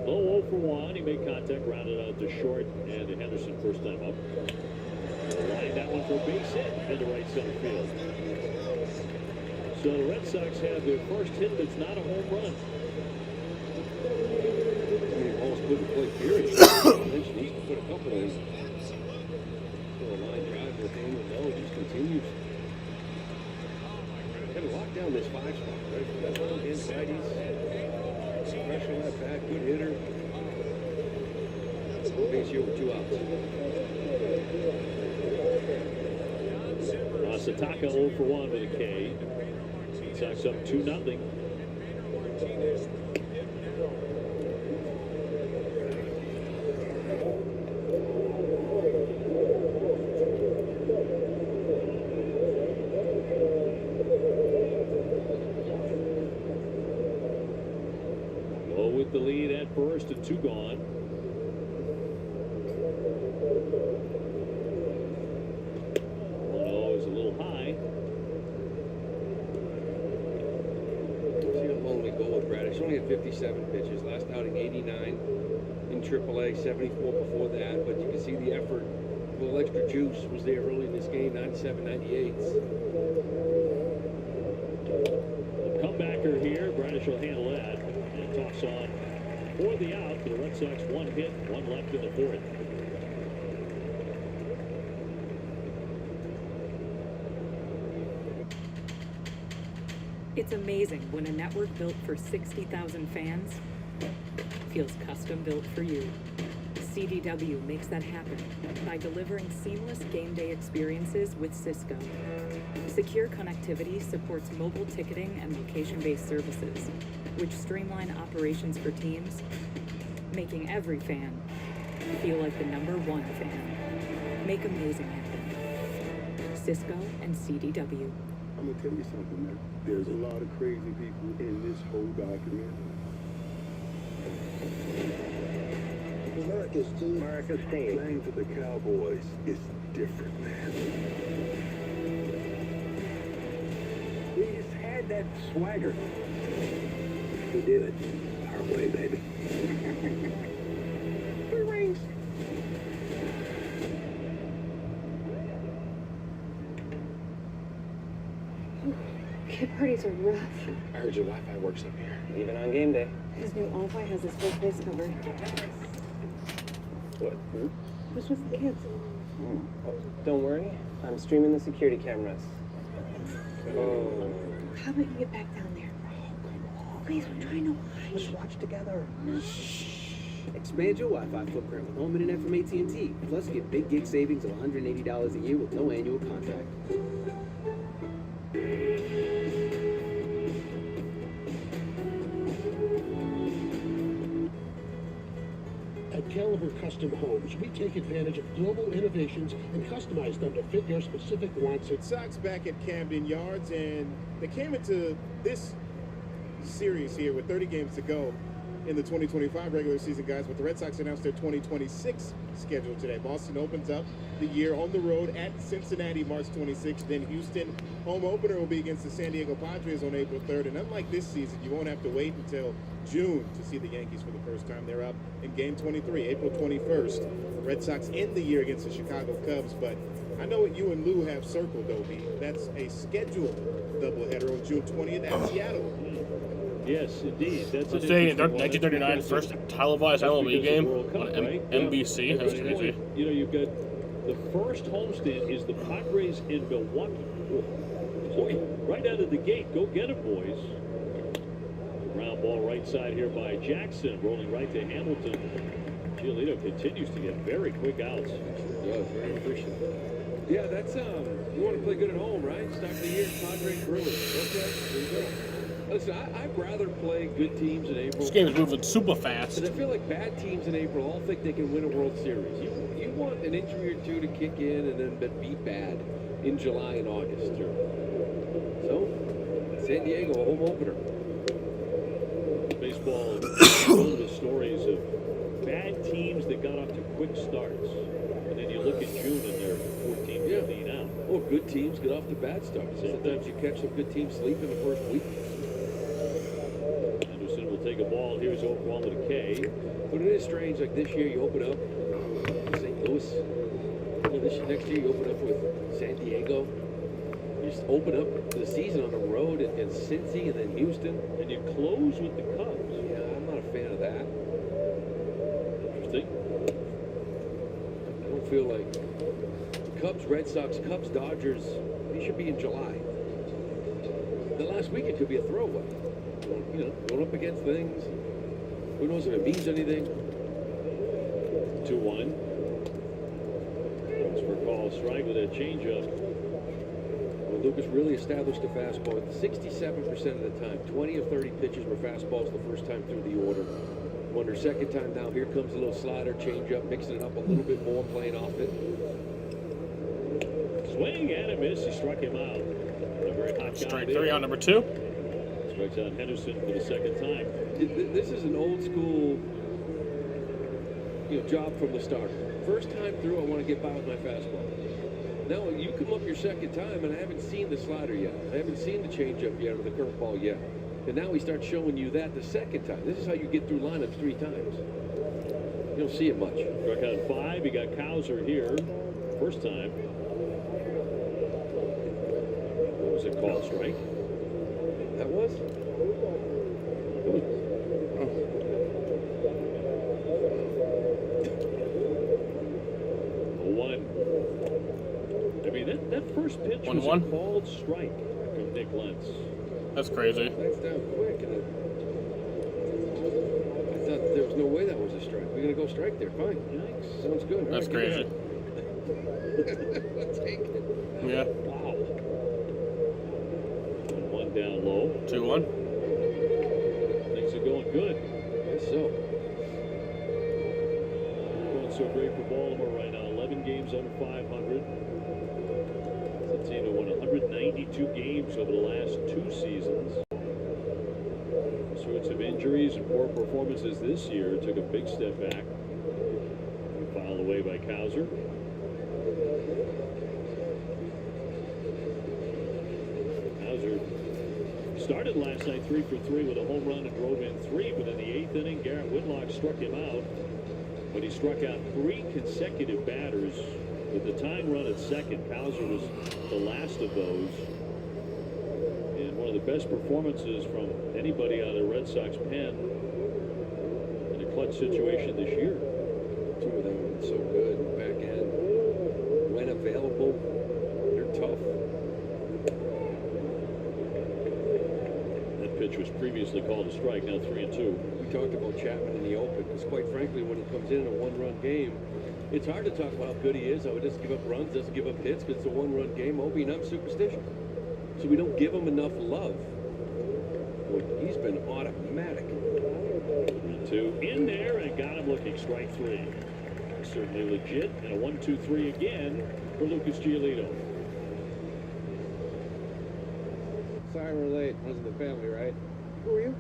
Low 0 for 1. He made contact, rounded out to short, and Henderson first time up. Line that one for a base hit into right center field. So the Red Sox have their first hit that's not a home run. I mean, balls put in play, period. Lynch needs to put a couple in. Still a line drive with him, and no, it just continues. Got to lock down this 5 spot, right? For that one against righties. Pressure on that back, good hitter. Base here with 2 outs. Masataka 0 for 1 with a K. Sox up 2-0. Low with the lead at first and 2 gone. Is a little high. See how long we go with Bradish. Only had 57 pitches. Last outing 89 in AAA, 74 before that. But you can see the effort. A little extra juice was there early in this game, 97, 98s. A comebacker here. Bradish will handle that. And toss on for the out for the Red Sox. 1 hit, 1 left in the fourth. It's amazing when a network built for 60,000 fans feels custom built for you. CDW makes that happen by delivering seamless game day experiences with Cisco. Secure connectivity supports mobile ticketing and location-based services, which streamline operations for teams, making every fan feel like the #1 fan. Make amazing happen. Cisco and CDW. I'm gonna tell you something, man. There's a lot of crazy people in this whole document. America's team. America's team. Playing for the Cowboys is different, man. We just had that swagger. We did it our way, baby. 3 rings. Kid parties are rough. I heard your Wi-Fi works up here, even on game day. His new Wi-Fi has his full face covered. What? Who's with the kids? Don't worry, I'm streaming the security cameras. Oh. How about you get back down there? Please, we're trying to watch. Let's watch together. Expand your Wi-Fi footprint with home internet from AT&T. Plus, get big gig savings of $180 a year with no annual contract. At Caliber Custom Homes, we take advantage of global innovations and customize them to fit your specific wants. Red Sox back at Camden Yards, and they came into this series here with 30 games to go in the 2025 regular season, guys. But the Red Sox announced their 2026 schedule today. Boston opens up the year on the road at Cincinnati March 26th. Then Houston home opener will be against the San Diego Padres on April 3rd. And unlike this season, you won't have to wait until June to see the Yankees for the first time. They're up in Game 23, April 21st. Red Sox end the year against the Chicago Cubs. But I know what you and Lou have circled, Dobie. That's a scheduled doubleheader on June 20th at Seattle. Yes, indeed. That's Let's say 1939 first televised MLB game on NBC. That's crazy. You know, you've got the first homestand is the Padres in Milwaukee. Boy, right out of the gate, go get it, boys. Ground ball right side here by Jackson, rolling right to Hamilton. Giolito continues to get very quick outs. Yeah, very efficient. Yeah, that's you want to play good at home, right? Start the year, Padres Brewers. Okay, there you go. Listen, I'd rather play good teams in April. This game is moving super fast. And I feel like bad teams in April all think they can win a World Series. You want an injury or two to kick in and then be bad in July and August. So, San Diego, a home opener. Baseball is full of stories of bad teams that got off to quick starts. And then you look at June and they're 14, 15 out. Oh, good teams get off to bad starts. Sometimes you catch some good teams sleep in the first week. Take a ball. Here's Oklahoma to K. But it is strange. Like this year, you open up St. Louis. Next year, you open up with San Diego. You just open up the season on the road in Cincy and then Houston, and you close with the Cubs. Yeah, I'm not a fan of that. Interesting. I don't feel like Cubs, Red Sox, Cubs, Dodgers. They should be in July. The last week it could be a throwaway. You know, going up against things. Who knows if it means anything? 2-1. Thanks for a call. Strike with a changeup. Well, Lucas really established a fastball 67% of the time. 20 of 30 pitches were fastballs the first time through the order. Wonder second time now, here comes a little slider, changeup, mixing it up a little bit more, playing off it. Swing and a miss. He struck him out. A very hot guy. Strike three on number 2. Strikes out Henderson for the second time. This is an old school, job from the start. First time through, I want to get by with my fastball. Now you come up your second time, and I haven't seen the slider yet. I haven't seen the changeup yet or the curveball yet. And now he starts showing you that the second time. This is how you get through lineups 3 times. You don't see it much. Struck out 5. You got Kowser here. First time. What was it called? Strike? That was? I mean, that first pitch was a called strike from Nick Lentz. That's crazy. That's down quick. And I thought there was no way that was a strike. We're going to go strike there. Fine. Yikes. Sounds good. That's crazy. Take it. Yeah. Wow. 1 down low. 2-1. Things are going good. Yes, so. Going so great for Baltimore right now. 11 games under 500. It's a team that won 192 games over the last 2 seasons. Sorts of injuries and poor performances this year. Took a big step back. Filed away by Kowser. Started last night 3 for 3 with a home run and drove in 3, but in the 8th inning, Garrett Whitlock struck him out. But he struck out 3 consecutive batters with the tying run at second. Kowser was the last of those. And one of the best performances from anybody out of the Red Sox pen in a clutch situation this year. Two of them have been so good. Back end, when available, they're tough. That pitch was previously called a strike, now 3-2. We talked about Chapman in the open because, quite frankly, when he comes in a one-run game, it's hard to talk about how good he is, how he doesn't give up runs, doesn't give up hits, because it's a one-run game. Obi and I'm superstitious. So we don't give him enough love. Boy, he's been automatic. 3-2 in there and got him looking, strike 3. Certainly legit, and a 1-2-3 again for Lucas Giolito. Sorry we're late. Runs in the family, right? Who are you?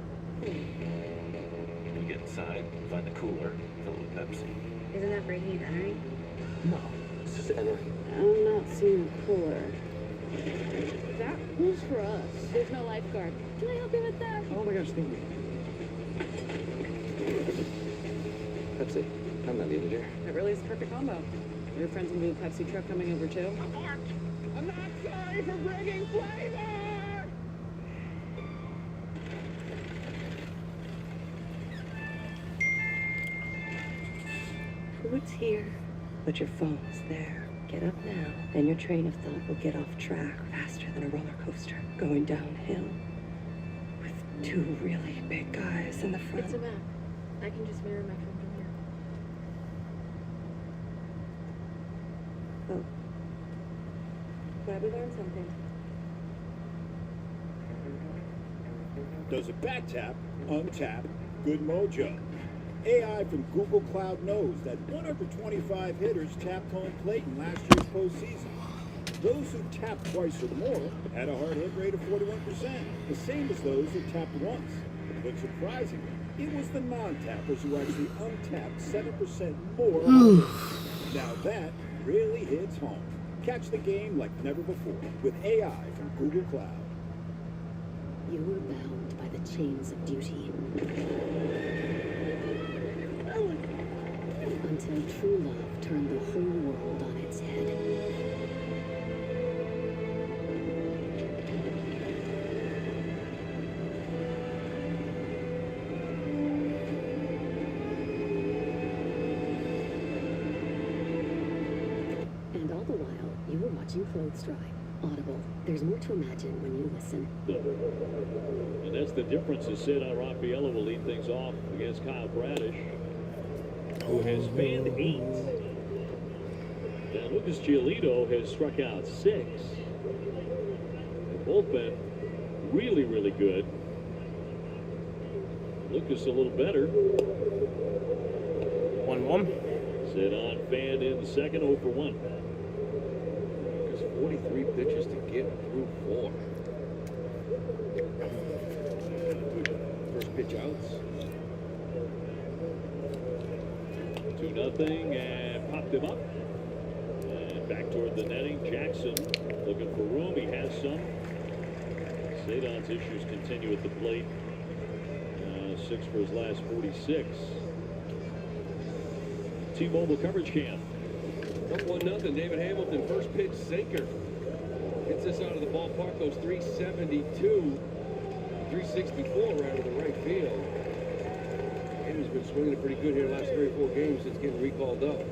You get inside, find the cooler, fill it with Pepsi. Isn't that breaking and entering? No, it's just entering. I'm not seeing cooler. That who's for us? There's no lifeguard. Can I help you with that? Oh my gosh, thank you. Pepsi. I'm not needed here. That really is a perfect combo. Your friend's gonna be a Pepsi truck coming over too. I'm not sorry for bringing flavor! Food's here, but your phone's there. Get up now, and your train of thought will get off track faster than a roller coaster going downhill with two really big guys in the front. It's a map. I can just mirror my phone from here. Oh. Glad we learned something. Does a bat tap, untap, good mojo. AI from Google Cloud knows that 125 hitters tapped home plate in last year's postseason. Those who tapped twice or more had a hard hit rate of 41%, the same as those who tapped once. But surprisingly, it was the non-tappers who actually untapped 7% more. Now that really hits home. Catch the game like never before with AI from Google Cloud. You were bound by the chains of duty. Until true love turned the whole world on its head. And all the while, you were watching Clothes Dry. Audible. There's more to imagine when you listen. And that's the difference. Cesar Raffaello will lead things off against Kyle Bradish, who has fanned 8. And Lucas Giolito has struck out 6. They've both been really, really good. Lucas a little better. 1-1. Sit on fanned in the second, 0 for 1. 43 pitches to get through 4. First pitch outs. 2-0 and popped him up. And back toward the netting. Jackson looking for room. He has some. Cedon's issues continue at the plate. 6 for his last 46. T-Mobile coverage cam. Up 1-0. David Hamilton, first pitch sinker. Gets this out of the ballpark, goes 372, 364 right to the right field. Hamilton's been swinging it pretty good here the last 3 or 4 games since getting recalled up.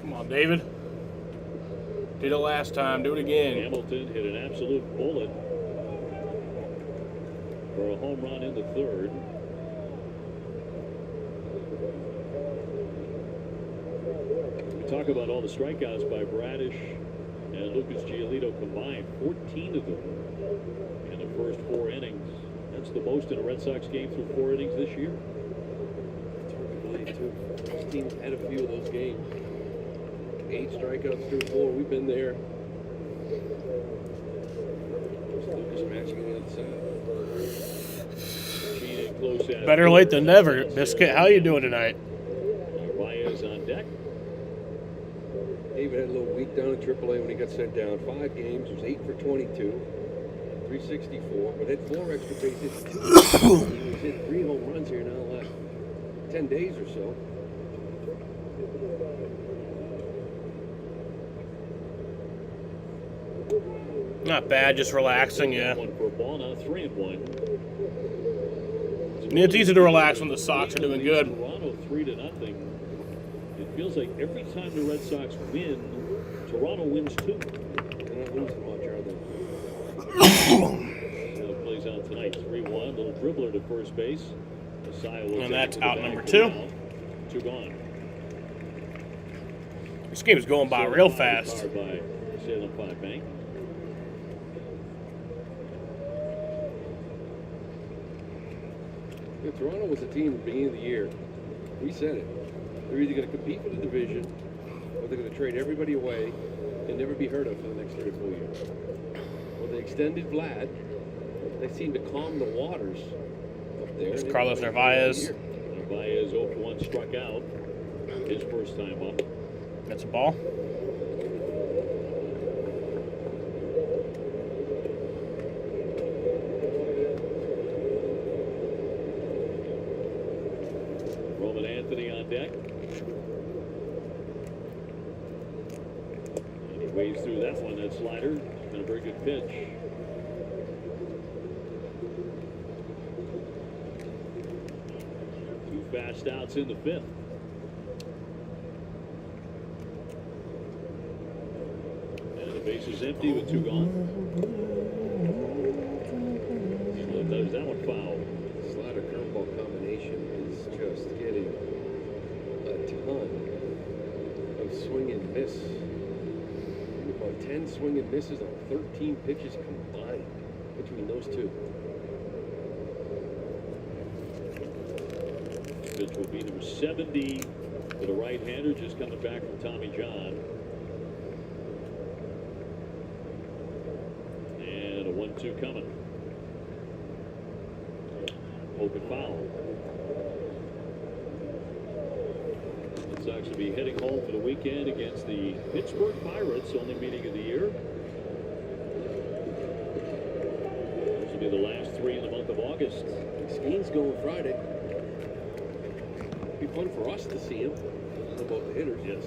Come on, David. Did it last time. Do it again. Hamilton hit an absolute bullet for a home run in the 3rd. Talk about all the strikeouts by Bradish and Lucas Giolito combined, 14 of them in the first 4 innings. That's the most in a Red Sox game through 4 innings this year. It's hard to believe, too. This team's had a few of those games. 8 strikeouts through 4. We've been there. Lucas matching it inside. Better late than never. Biscuit, how you doing tonight? Baez on deck. David had a little week down in AAA when he got sent down. 5 games, was 8 for 22, 364, but had 4 extra bases. He's hit 3 home runs here now in the last 10 days or so. Not bad, just relaxing, yeah. One for a ball, now 3-1. It's easy to relax when the Sox are doing good. Toronto 3-0. It feels like every time the Red Sox win, Toronto wins too. They're not losing much, are they? So it plays out tonight, 3-1. Little dribbler to first base. Messiah will And take that's it to the out bag number for 2. now. 2 gone. This game is going by real fast. Powered by Salem 5 Bank. Yeah, Toronto was a team at the beginning of the year. We said it. They're either going to compete for the division or they're going to trade everybody away and never be heard of for the next 3 or 4 years. When they extended Vlad, they seemed to calm the waters up there. There's Carlos Narvaez. Narvaez 0-1 struck out. His first time up. That's a ball. Roman Anthony on deck. And he waves through that one, that slider. Been a very good pitch. Two fast outs in the 5th. And the base is empty with 2 gone. So there's that one foul. Slider curveball combination is just getting a ton of swing and miss. About 10 swing and misses on 13 pitches combined between those two. Pitch will be number 70 for the right-hander, just coming back from Tommy John. And a 1-2 coming. Open foul. Red Sox will be heading home for the weekend against the Pittsburgh Pirates, only meeting of the year. Those will be the last 3 in the month of August. Skeen's going Friday. Be fun for us to see him. How about the hitters? Yes.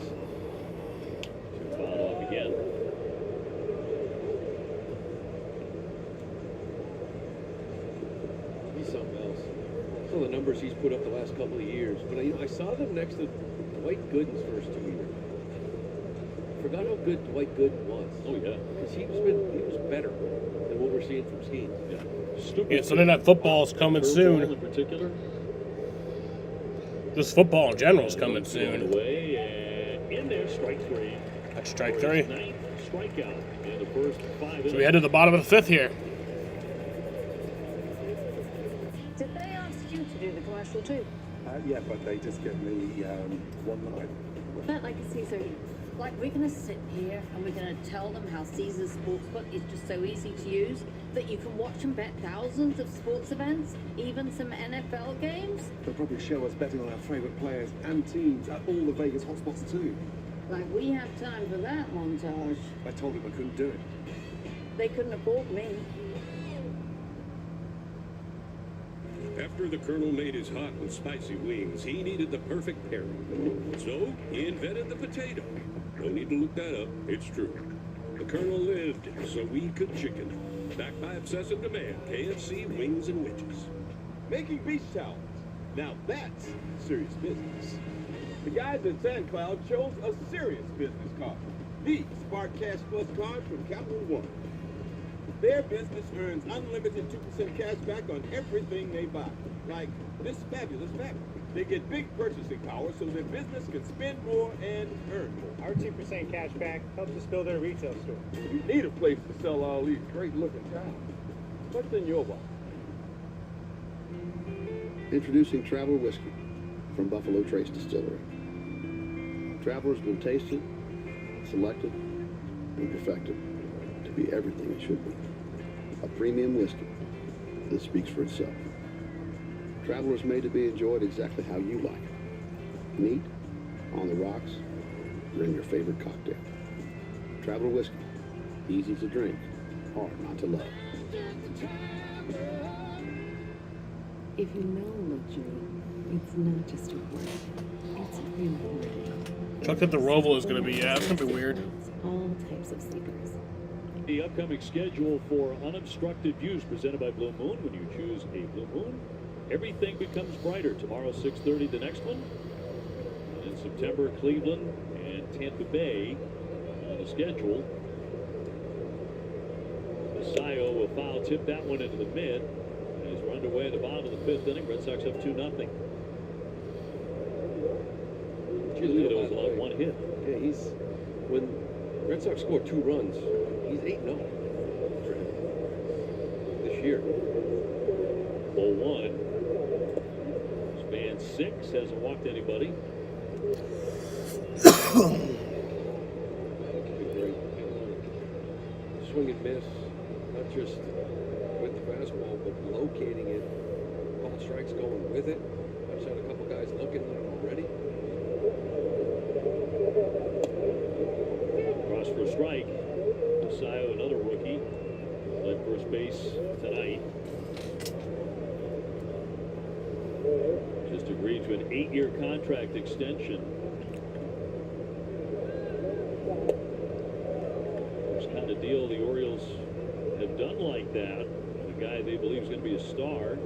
Fouled off again. He's something else. Some of the numbers he's put up the last couple of years, but I saw them next to Dwight Gooden's first 2 years. Forgot how good Dwight Gooden was. Oh yeah, because he was better than what we're seeing from Skeen. Yeah. Stupid. Yeah, Sunday Night Football is coming soon. In particular. This football in general is coming soon. Away and in there, strike 3. That's strike 3. 9th strikeout in the first 5 So we head to the bottom of the 5th here. Did they ask you to do the commercial too? Yeah, but they just give me one line. Bet like a Caesar. Like, we're going to sit here and we're going to tell them how Caesar's Sportsbook is just so easy to use that you can watch and bet thousands of sports events, even some NFL games. They'll probably show us betting on our favourite players and teams at all the Vegas hotspots too. Like, we have time for that montage. I told them I couldn't do it. They couldn't afford me. After the Colonel made his hot and spicy wings, he needed the perfect pairing. So he invented the potato. No need to look that up. It's true. The Colonel lived so we could chicken. Backed by obsessive demand, KFC wings and witches. Making beach towels. Now that's serious business. The guys at SandCloud chose a serious business card. The Spark Cash Plus card from Capital One. Their business earns unlimited 2% cash back on everything they buy. Like this fabulous fabric. They get big purchasing power so their business can spend more and earn more. Our 2% cash back helps us build our retail store. You need a place to sell all these great looking towels. What's in your wallet? Introducing Traveler Whiskey from Buffalo Trace Distillery. Traveler's been tasted, selected, and perfected to be everything it should be. A premium whiskey that speaks for itself. Traveler's made to be enjoyed exactly how you like it. Neat, on the rocks, or in your favorite cocktail. Traveler Whiskey. Easy to drink, hard not to love. If you know luxury, it's not just a word. It's a real word. Look at the Roval is going to be, yeah, it's going to be weird. All types of sleepers. The upcoming schedule for unobstructed views presented by Blue Moon. When you choose a Blue Moon, everything becomes brighter. Tomorrow, 6:30, the next one. In September, Cleveland and Tampa Bay on the schedule. Sayo will foul tip that one into the mid. As we're underway at the bottom of the 5th inning, Red Sox up 2-0. Giolito's allowed one hit. Yeah, when Red Sox score 2 runs, he's 8-0 this year. 0-1. Span 6, hasn't walked anybody. Swing and miss, not just with the fastball, but locating it. Ball strikes going with it. I've seen a couple guys looking at it already. Cross for a strike. Sayo, another rookie, led first base tonight. Just agreed to an 8-year contract extension. First kind of deal the Orioles have done like that. A guy they believe is going to be a star.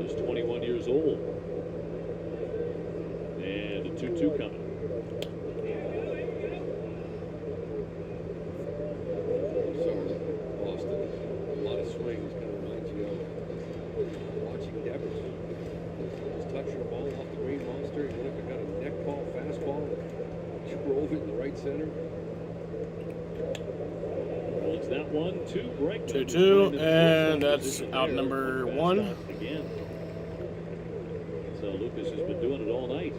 He's 21 years old. And a 2-2 coming. Sorry, Boston. A lot of swings kind of reminds you of watching Devers. Just touching the ball off the Green Monster. He went up and got a neck ball, fastball, drove it in the right center. Well, it's that one, 2 Bregman. 2-2, and that's out number 1. Again. So Lucas has been doing it all night.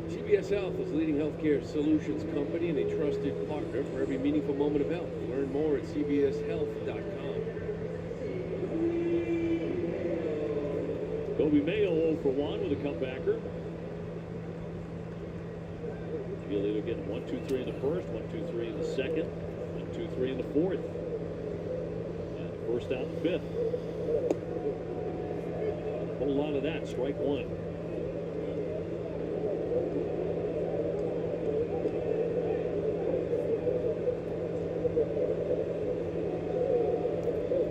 CBS Health is a leading healthcare solutions company and a trusted partner for every meaningful moment of health. Learn more at cbshealth.com. Kobe Mayo 0 for 1 with a comebacker. Giolito getting 1-2-3 in the first, 1-2-3 in the second, 1-2-3 in the fourth. And first out in the 5th. A whole lot of that, strike 1.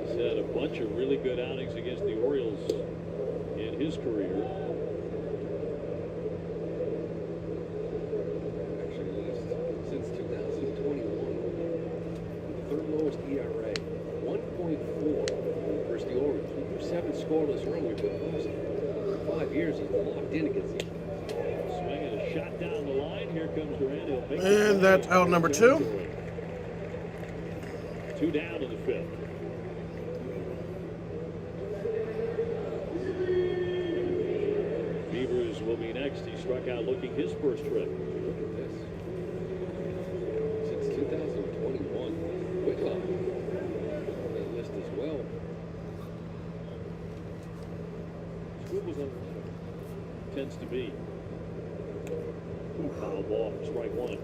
He's had a bunch of really good outings against the Orioles in his career. Since 2021, the third lowest ERA, 1.4 versus the Orioles. We threw 7 scoreless earlier, but the last 5 years he's locked in against these. Swinging a shot down the line. Here comes Durant. He'll make And that's out number 2. 2 down in the 5th. Beavers will be next. He struck out looking his first trip. Look at this. Since 2021, Whitlock on that list as well. Squibble's on tends to be. Foul ball for strike 1.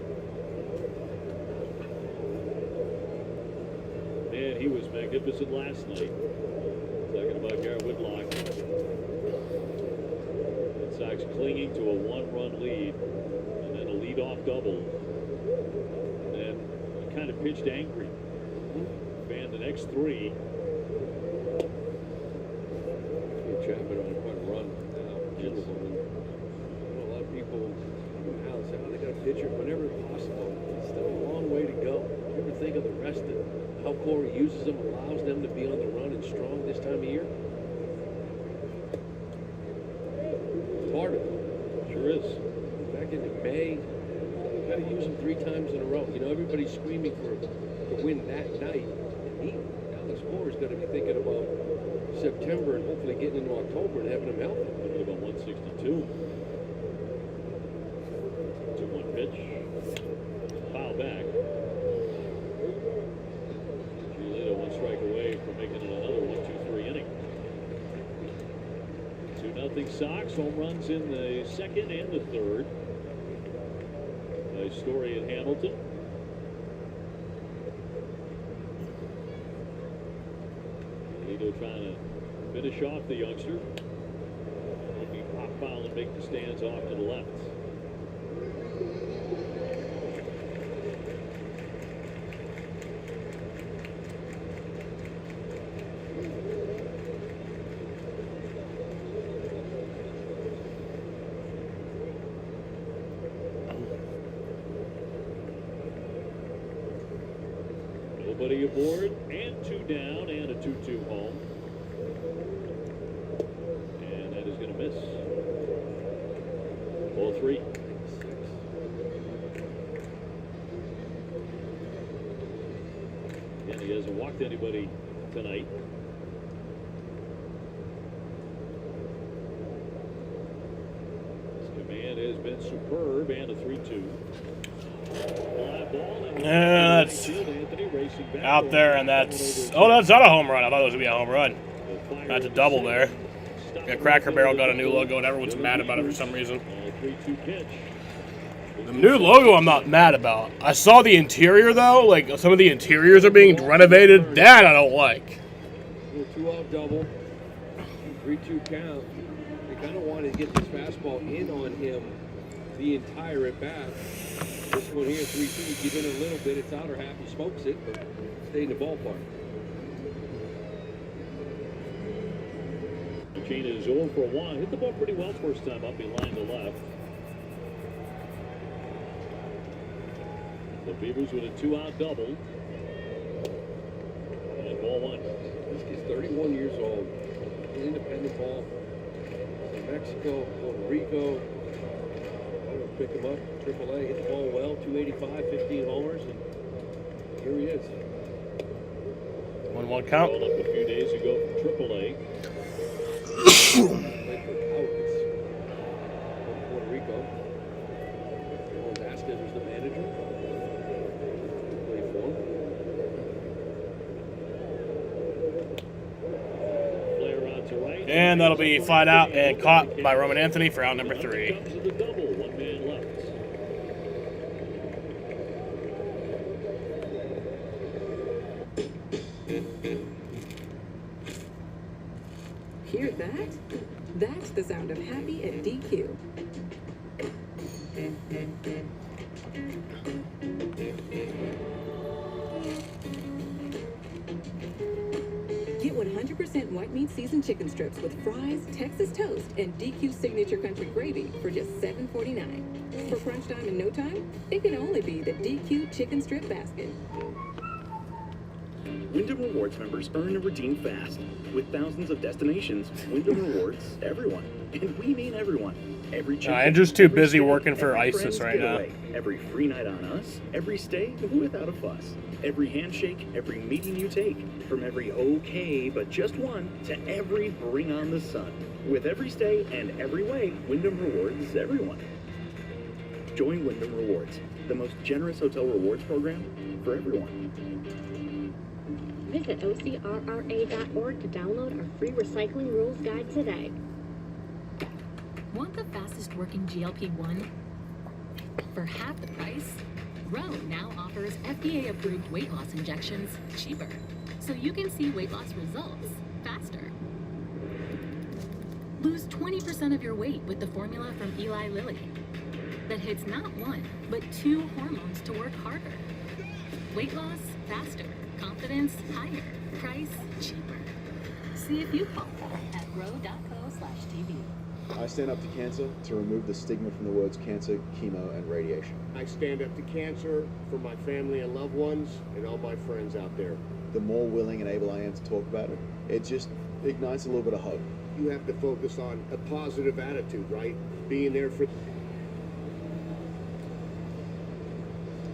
Man, he was magnificent last night. Talking about Garrett Whitlock. Red Sox clinging to a 1-run lead, and then a leadoff double. And then he kind of pitched angry. Fanned the next 3. Chapman on quite a run now. Yes. A lot of people now say, oh, they got a pitcher whenever possible. It's still a long way to go. You ever think of the rest of how Corey uses them, allows them to be on the run and strong this time of year? It's part of it. Sure is. Back into May, you got to use them 3 times in a row. You know, everybody's screaming for to win that night. And Alex Cora's got to be thinking about September and hopefully getting into October and having him healthy. Looking about 162. 2-1 pitch. Foul back. Giolito 1 strike away from making it another 1-2-3 inning. 2-0 Sox. Home runs in the 2nd and the 3rd. Nice story at Hamilton. Giolito trying to finish off the youngster. Looking pop foul and make the stands off to the left. Nobody aboard, and 2 down, and a 2-2 home. And that is going to miss. Ball 3. And he hasn't walked anybody tonight. His command has been superb, and a 3-2. Yeah, that's out there, and that's... Oh, that's not a home run. I thought it was going to be a home run. That's a double there. Yeah, Cracker Barrel got a new logo, and everyone's mad about it for some reason. The new logo I'm not mad about. I saw the interior, though. Like, some of the interiors are being renovated. That I don't like. 2-off double. 3-2 count. They kind of wanted to get this fastball in on him the entire at bat. This one here, 3-2, give in a little bit. It's outer half. He smokes it, but stay in the ballpark. Chain is 0 for 1. Hit the ball pretty well first time up. He lined to left. The Beavers with a 2-out double. And ball 1. This kid's 31 years old. An independent ball. New Mexico, Puerto Rico. I'm going to pick him up. AAA, hit the ball well. 285, 15 homers. And here he is. 1-1 count. Called up a few days ago from AAA. Played for Cowards from Puerto Rico. Vasquez was the manager. Played for him. Flare out to right. And that'll be flied out and caught by Roman Anthony for out number 3. Comes to the double. 1 man left. Hear that? That's the sound of happy at DQ. Get 100% white meat seasoned chicken strips with fries, Texas toast, and DQ signature country gravy for just $7.49. For crunch time in no time, it can only be the DQ chicken strip basket. Wyndham Rewards members earn and redeem fast. With thousands of destinations, Wyndham Rewards everyone. And we mean everyone. Every Andrew's too busy working for ISIS right now. Every free night on us, every stay without a fuss. Every handshake, every meeting you take. From every okay but just one to every bring on the sun. With every stay and every way, Wyndham Rewards everyone. Join Wyndham Rewards, the most generous hotel rewards program for everyone. Visit OCRRA.org to download our free recycling rules guide today. Want the fastest working GLP-1? For half the price, Roe now offers FDA-approved weight loss injections cheaper, so you can see weight loss results faster. Lose 20% of your weight with the formula from Eli Lilly that hits not 1, but 2 hormones to work harder. Weight loss faster. Confidence higher. Price cheaper. See if you qualify at row.co/TV. I stand up to cancer to remove the stigma from the words cancer, chemo, and radiation. I stand up to cancer for my family and loved ones and all my friends out there. The more willing and able I am to talk about it, it just ignites a little bit of hope. You have to focus on a positive attitude, right? Being there for...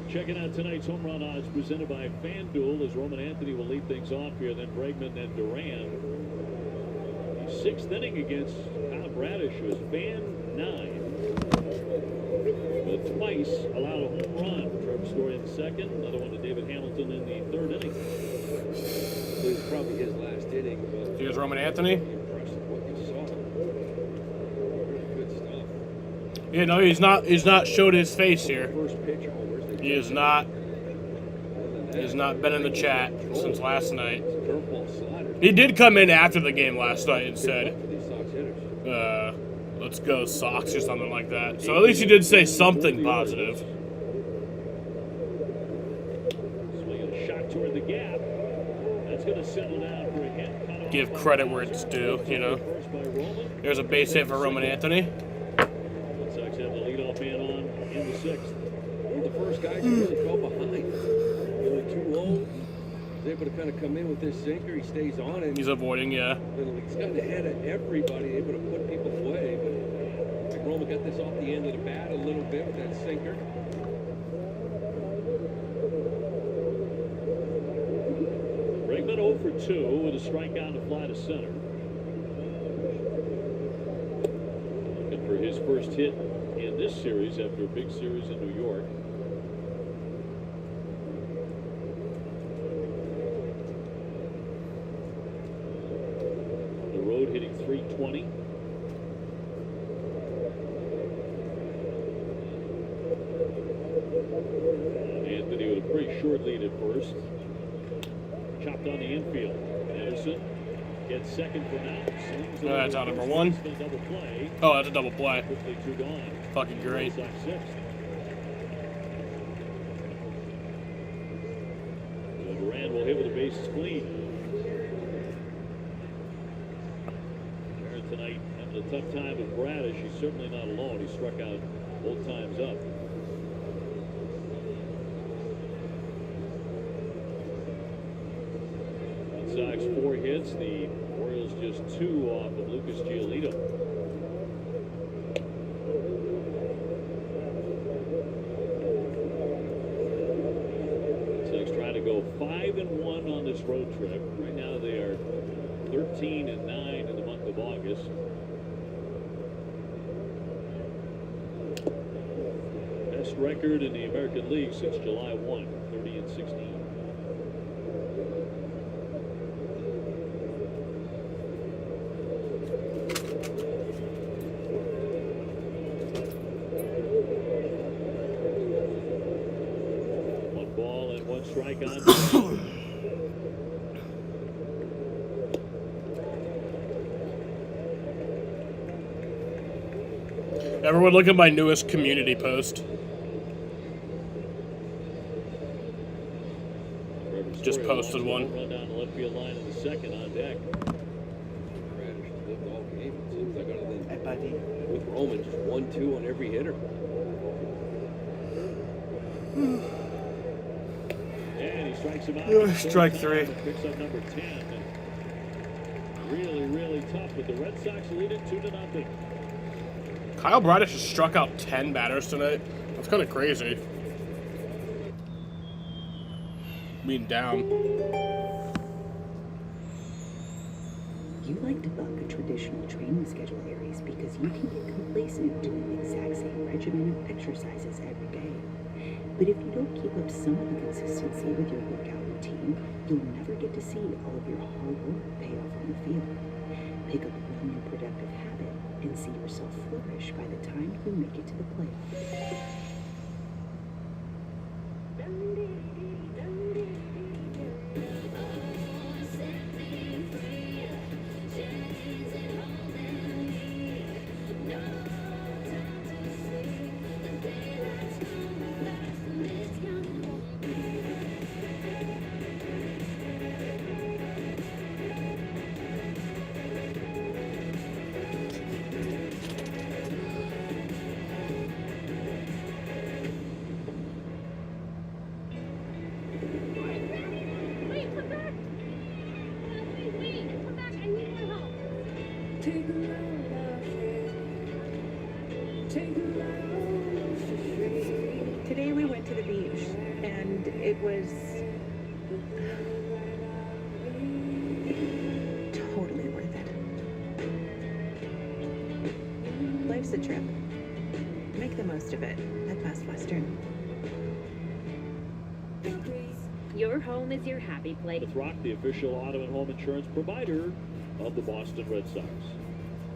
Checking out tonight's home run odds presented by FanDuel as Roman Anthony will lead things off here, then Bregman and Duran. The 6th inning against Kyle Bradish was Fan 9. But twice allowed a home run. Trevor Story in the 2nd, another one to David Hamilton in the 3rd inning. It was probably his last inning. But Here's Roman Anthony. impressive what you saw. Good stuff. Yeah, no, he's not showed his face here. First pitch homers. He has not been in the chat since last night. He did come in after the game last night and said, let's go Sox or something like that. So at least he did say something positive. Swinging a shot toward the gap. That's going to settle down for a hit. Give credit where it's due, you know. There's a base hit for Roman Anthony. Red Sox have the leadoff man on in the 6th. One of the first guys who really fell behind. Really too low. He's able to kind of come in with this sinker. He stays on it. He's avoiding, yeah. He's gotten ahead of everybody, able to put people away. But Rick Roman got this off the end of the bat a little bit with that sinker. Bregman 0 for 2 with a strikeout and a fly to center. Looking for his first hit in this series after a big series in New York. The road hitting .320. Anthony with a pretty short lead at first. Chopped on the infield. Anderson gets second for now. Swings it That's over out number first. one. It's been a double play. Oh, that's a double play. Quickly two gone. Fucking great. Red Sox sixth. So Duran will hit with the bases clean. Aaron tonight having a tough time with Bradish. He's certainly not alone. He struck out both times up. Red Sox 4 hits. The Orioles just 2 off of Lucas Giolito. Red Sox trying to go 5-1 on this road trip. Right now they are 13-9 in the month of August. Best record in the American League since July 1, 30-16. Strike on. Everyone look at my newest community post. Just posted one. Run down the left field line in the second on deck. Bradish lived all game. It seems like other than with Roman, just 1-2 on every hitter. And he strikes him out. Strike 3. Picks up number 10. And really, really tough. But the Red Sox lead it 2-0. Kyle Bradish has struck out 10 batters tonight. That's kind of crazy. Being down. You like to buck a traditional training schedule, Aries, because you can get complacent doing the exact same regimen of exercises every day. But if you don't keep up some of the consistency with your workout routine, you'll never get to see all of your hard work pay off on the field. Pick up one new productive habit and see yourself flourish by the time you make it to the playoffs. Today we went to the beach, and it was totally worth it. Life's a trip. Make the most of it at Best Western. Your home is your happy place. With Rock, the official auto and home insurance provider of the Boston Red Sox.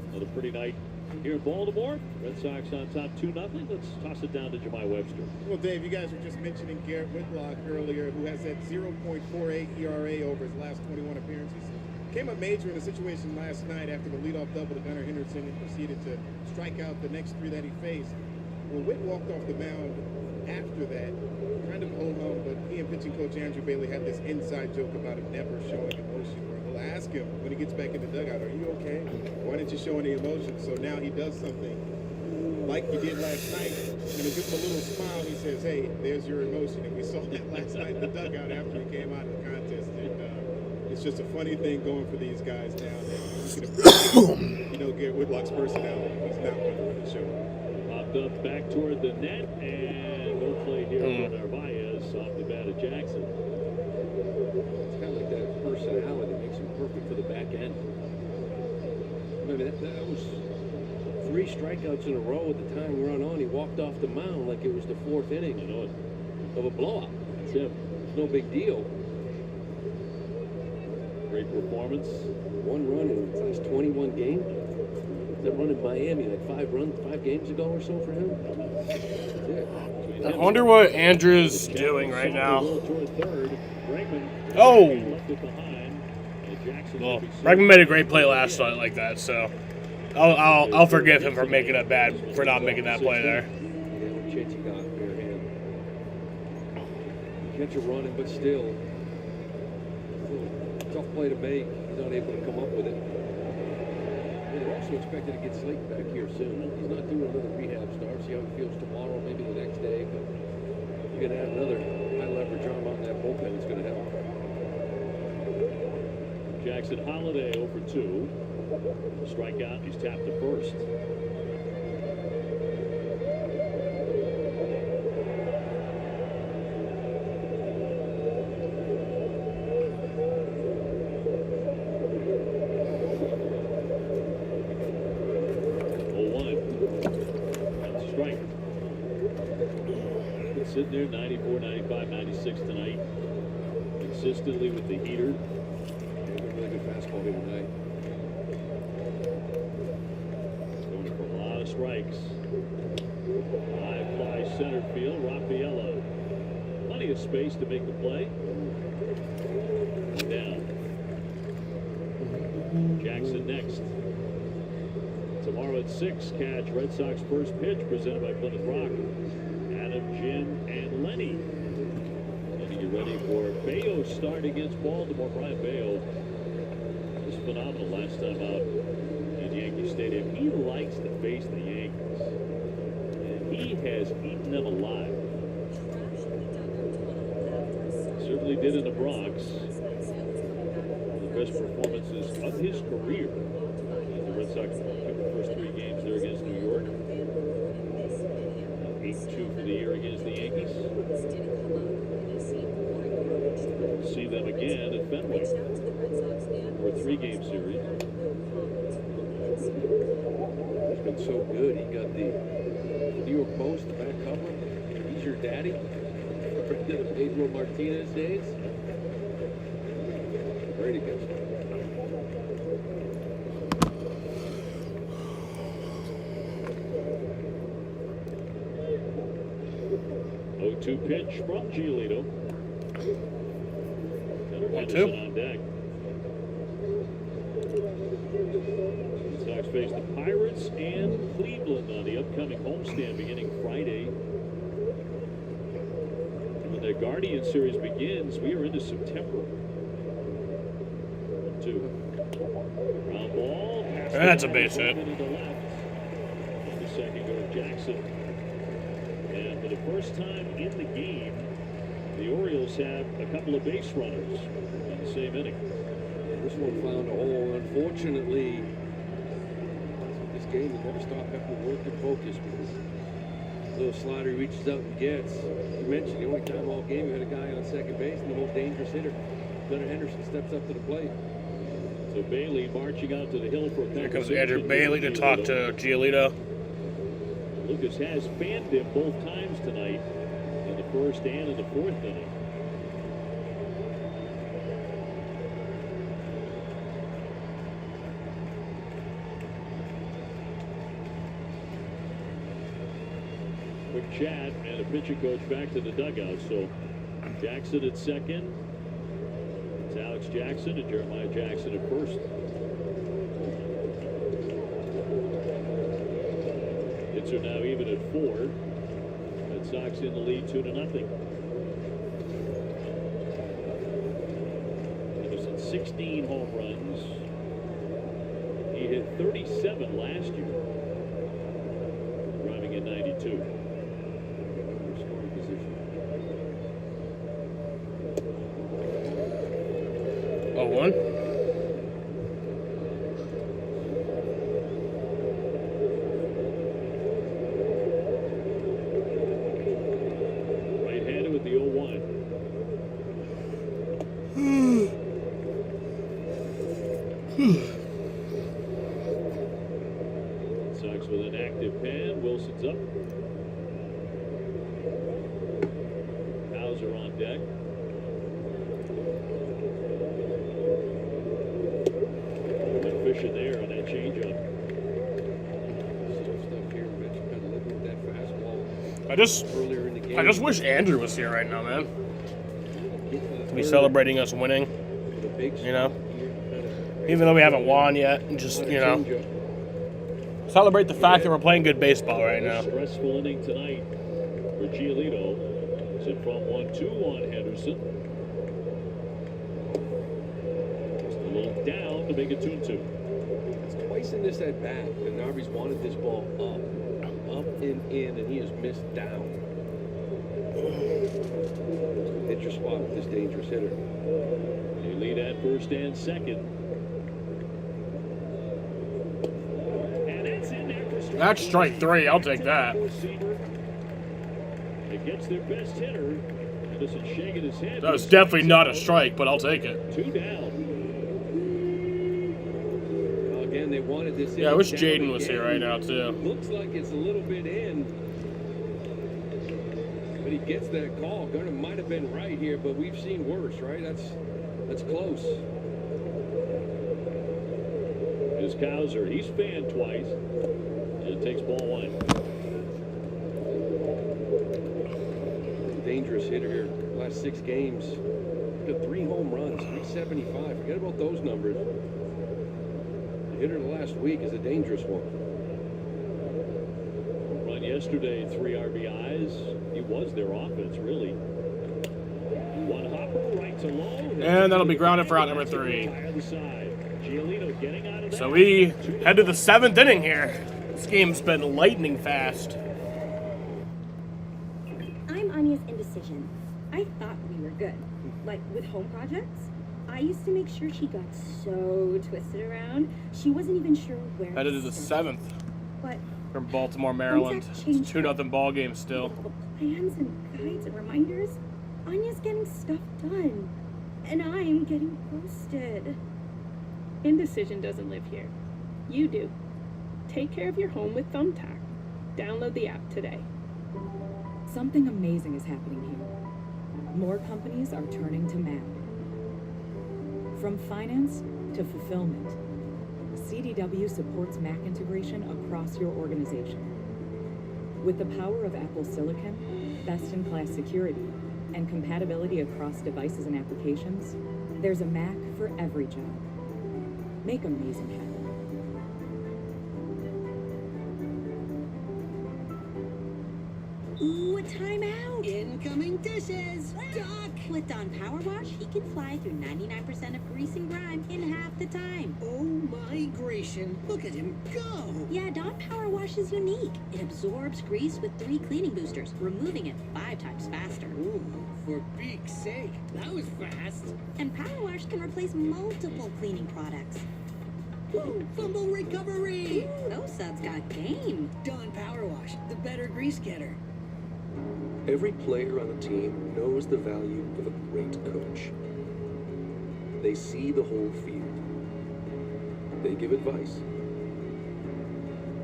Another pretty night here in Baltimore. Red Sox on top 2-0. Let's toss it down to Jemai Webster. Well, Dave, you guys were just mentioning Garrett Whitlock earlier, who has that 0.48 ERA over his last 21 appearances. Came up major in a situation last night after the leadoff double to Gunnar Henderson and proceeded to strike out the next 3 that he faced. Well, Whit walked off the mound after that, kind of ho-hum, but he and pitching coach Andrew Bailey had this inside joke about him never showing emotion. We'll ask him when he gets back in the dugout, are you okay? Why didn't you show any emotion? So now he does something like he did last night, and he gives him a little smile. He says, hey, there's your emotion. And we saw that last night in the dugout after he came out of the contest. And it's just a funny thing going for these guys now. You can appreciate, Garrett Whitlock's personality. He's not one to really show it. Popped up back toward the net, and no play here for Narvaez off the bat of Jackson. It's kind of like that personality that makes him perfect for the back end. I mean, that was 3 strikeouts in a row at the time run on. He walked off the mound like it was the 4th inning of a blowout. That's it. It's no big deal. Great performance. 1 run in his last 21 games. That run in Miami, like 5 games ago or so for him. I wonder what Andrew's doing right now. Oh! Well, Bregman made a great play last night like that, so I'll forgive him for not making that play there. Chance he got bare hand. Catch a running, but still, tough play to make. He's not able to come up with it. And they're also expected to get Slayton back here soon. He's not doing another rehab start. See how he feels tomorrow, maybe the next day. But you're going to have another high leverage arm out in that bullpen. It's going to help. Jackson Holiday 0 for 2. Strikeout. He's tapped to first. Sitting there 94, 95, 96 tonight. Consistently with the heater. Really good fastball here tonight. Going for a lot of strikes. High fly center field. Raffaella. Plenty of space to make the play. Down. Jackson next. Tomorrow at 6, catch Red Sox first pitch presented by Plymouth Rock. Adam, Jim, and Lenny. Getting you ready for Bayo's start against Baltimore. Brian Bayo was phenomenal last time out in Yankee Stadium. He likes to face the Yankees, and he has eaten them alive. Certainly did in the Bronx. The best performances of his career. The Red Sox took the first 3 games there against New York. 8-2 for the year against the Yankees. See them again at Fenway for a 3-game series. He's been so good. He got the New York Post, the back cover. He's your daddy. Right to the Pedro Martinez days. Great against him. 0-2 pitch from Giolito. 1-2 on deck. The Sox face the Pirates and Cleveland on the upcoming homestand beginning Friday. When the Guardian series begins, we are into September. 1-2. Ground ball. That's a base hit. The second goes Jackson. And for the first time in the game, the Orioles have a couple of base runners in the same inning. This one found a hole. Unfortunately, this game has never stopped having to work and focus because the little slider he reaches out and gets. You mentioned the only time all game you had a guy on second base and the most dangerous hitter, Gunnar Henderson, steps up to the plate. So Bailey marching out to the hill for a Here comes Andrew Bailey to talk to Giolito. Lucas has fanned him both times tonight in the first and in the 4th inning. Quick chat and a pitching coach back to the dugout. So Jackson at second. It's Alex Jackson and Jeremiah Jackson at first. Hits are now even at 4. Red Sox in the lead 2-0. Henderson 16 home runs. He hit 37 last year, driving in 92. Scoring position. 0-1. Right-handed with the 0-1. Sox with an active pen. Wilson's up. Hauser on deck. And Fisher there on that changeup. Stuff here, Mitch, kind of living with that fastball. I just wish Andrew was here right now, man. To be celebrating us winning. You know? Even though we haven't won yet, just, you know, celebrate the fact that we're playing good baseball right now. Stressful inning tonight for Giolito. It's in front 1-2 on Henderson. Just a little down to make it 2-2. It's twice in this at bat, and Narvi's wanted this ball up and in, and he has missed down. Hit your spot with this dangerous hitter. They lead at first and second. And that's in there for strike. That's strike 3. I'll take that. It gets their best hitter. Henderson shaking his head. That was definitely not a strike, but I'll take it. 2 down. Well, again, they wanted this. Yeah, I wish Jaden was here right now, too. Looks like it's a little bit in. But he gets that call. Gunnar might have been right here, but we've seen worse, right? That's close. Here's Hauser. He's fanned twice. And it takes ball 1. Dangerous hitter here. Last 6 games, got 3 home runs, 375. Forget about those numbers. The hitter the last week is a dangerous one. Run yesterday, 3 RBIs. He was their offense, really. One hopper right to low. And that'll be grounded for out number 3. Giolito getting out of that. So we head to the 7th inning here. This game's been lightning fast. I'm Anya's indecision. I thought we were good. Like with home projects, I used to make sure she got so twisted around, she wasn't even sure where. Headed to the 7th But from Baltimore, Maryland. Once that It's changed 2-0 ball game still. plans and guides and reminders, Anya's getting stuff done. And I'm getting ghosted. Indecision doesn't live here. You do. Take care of your home with Thumbtack. Download the app today. Something amazing is happening here. More companies are turning to Mac. From finance to fulfillment, CDW supports Mac integration across your organization. With the power of Apple Silicon, best-in-class security, and compatibility across devices and applications, there's a Mac for every job. Make amazing happen. Ooh, a timeout! Incoming dishes! Doc! With Dawn Power Wash, he can fly through 99% of grease and grime in half the time. Oh my Grecian, look at him go! Yeah, Dawn Power Wash is unique. It absorbs grease with 3 cleaning boosters, removing it 5 times faster. Ooh, for beak's sake, that was fast! And Power Wash can replace multiple cleaning products. Ooh, fumble recovery! Ooh, those suds got game. Dawn Power Wash, the better grease getter. Every player on the team knows the value of a great coach. They see the whole field. They give advice.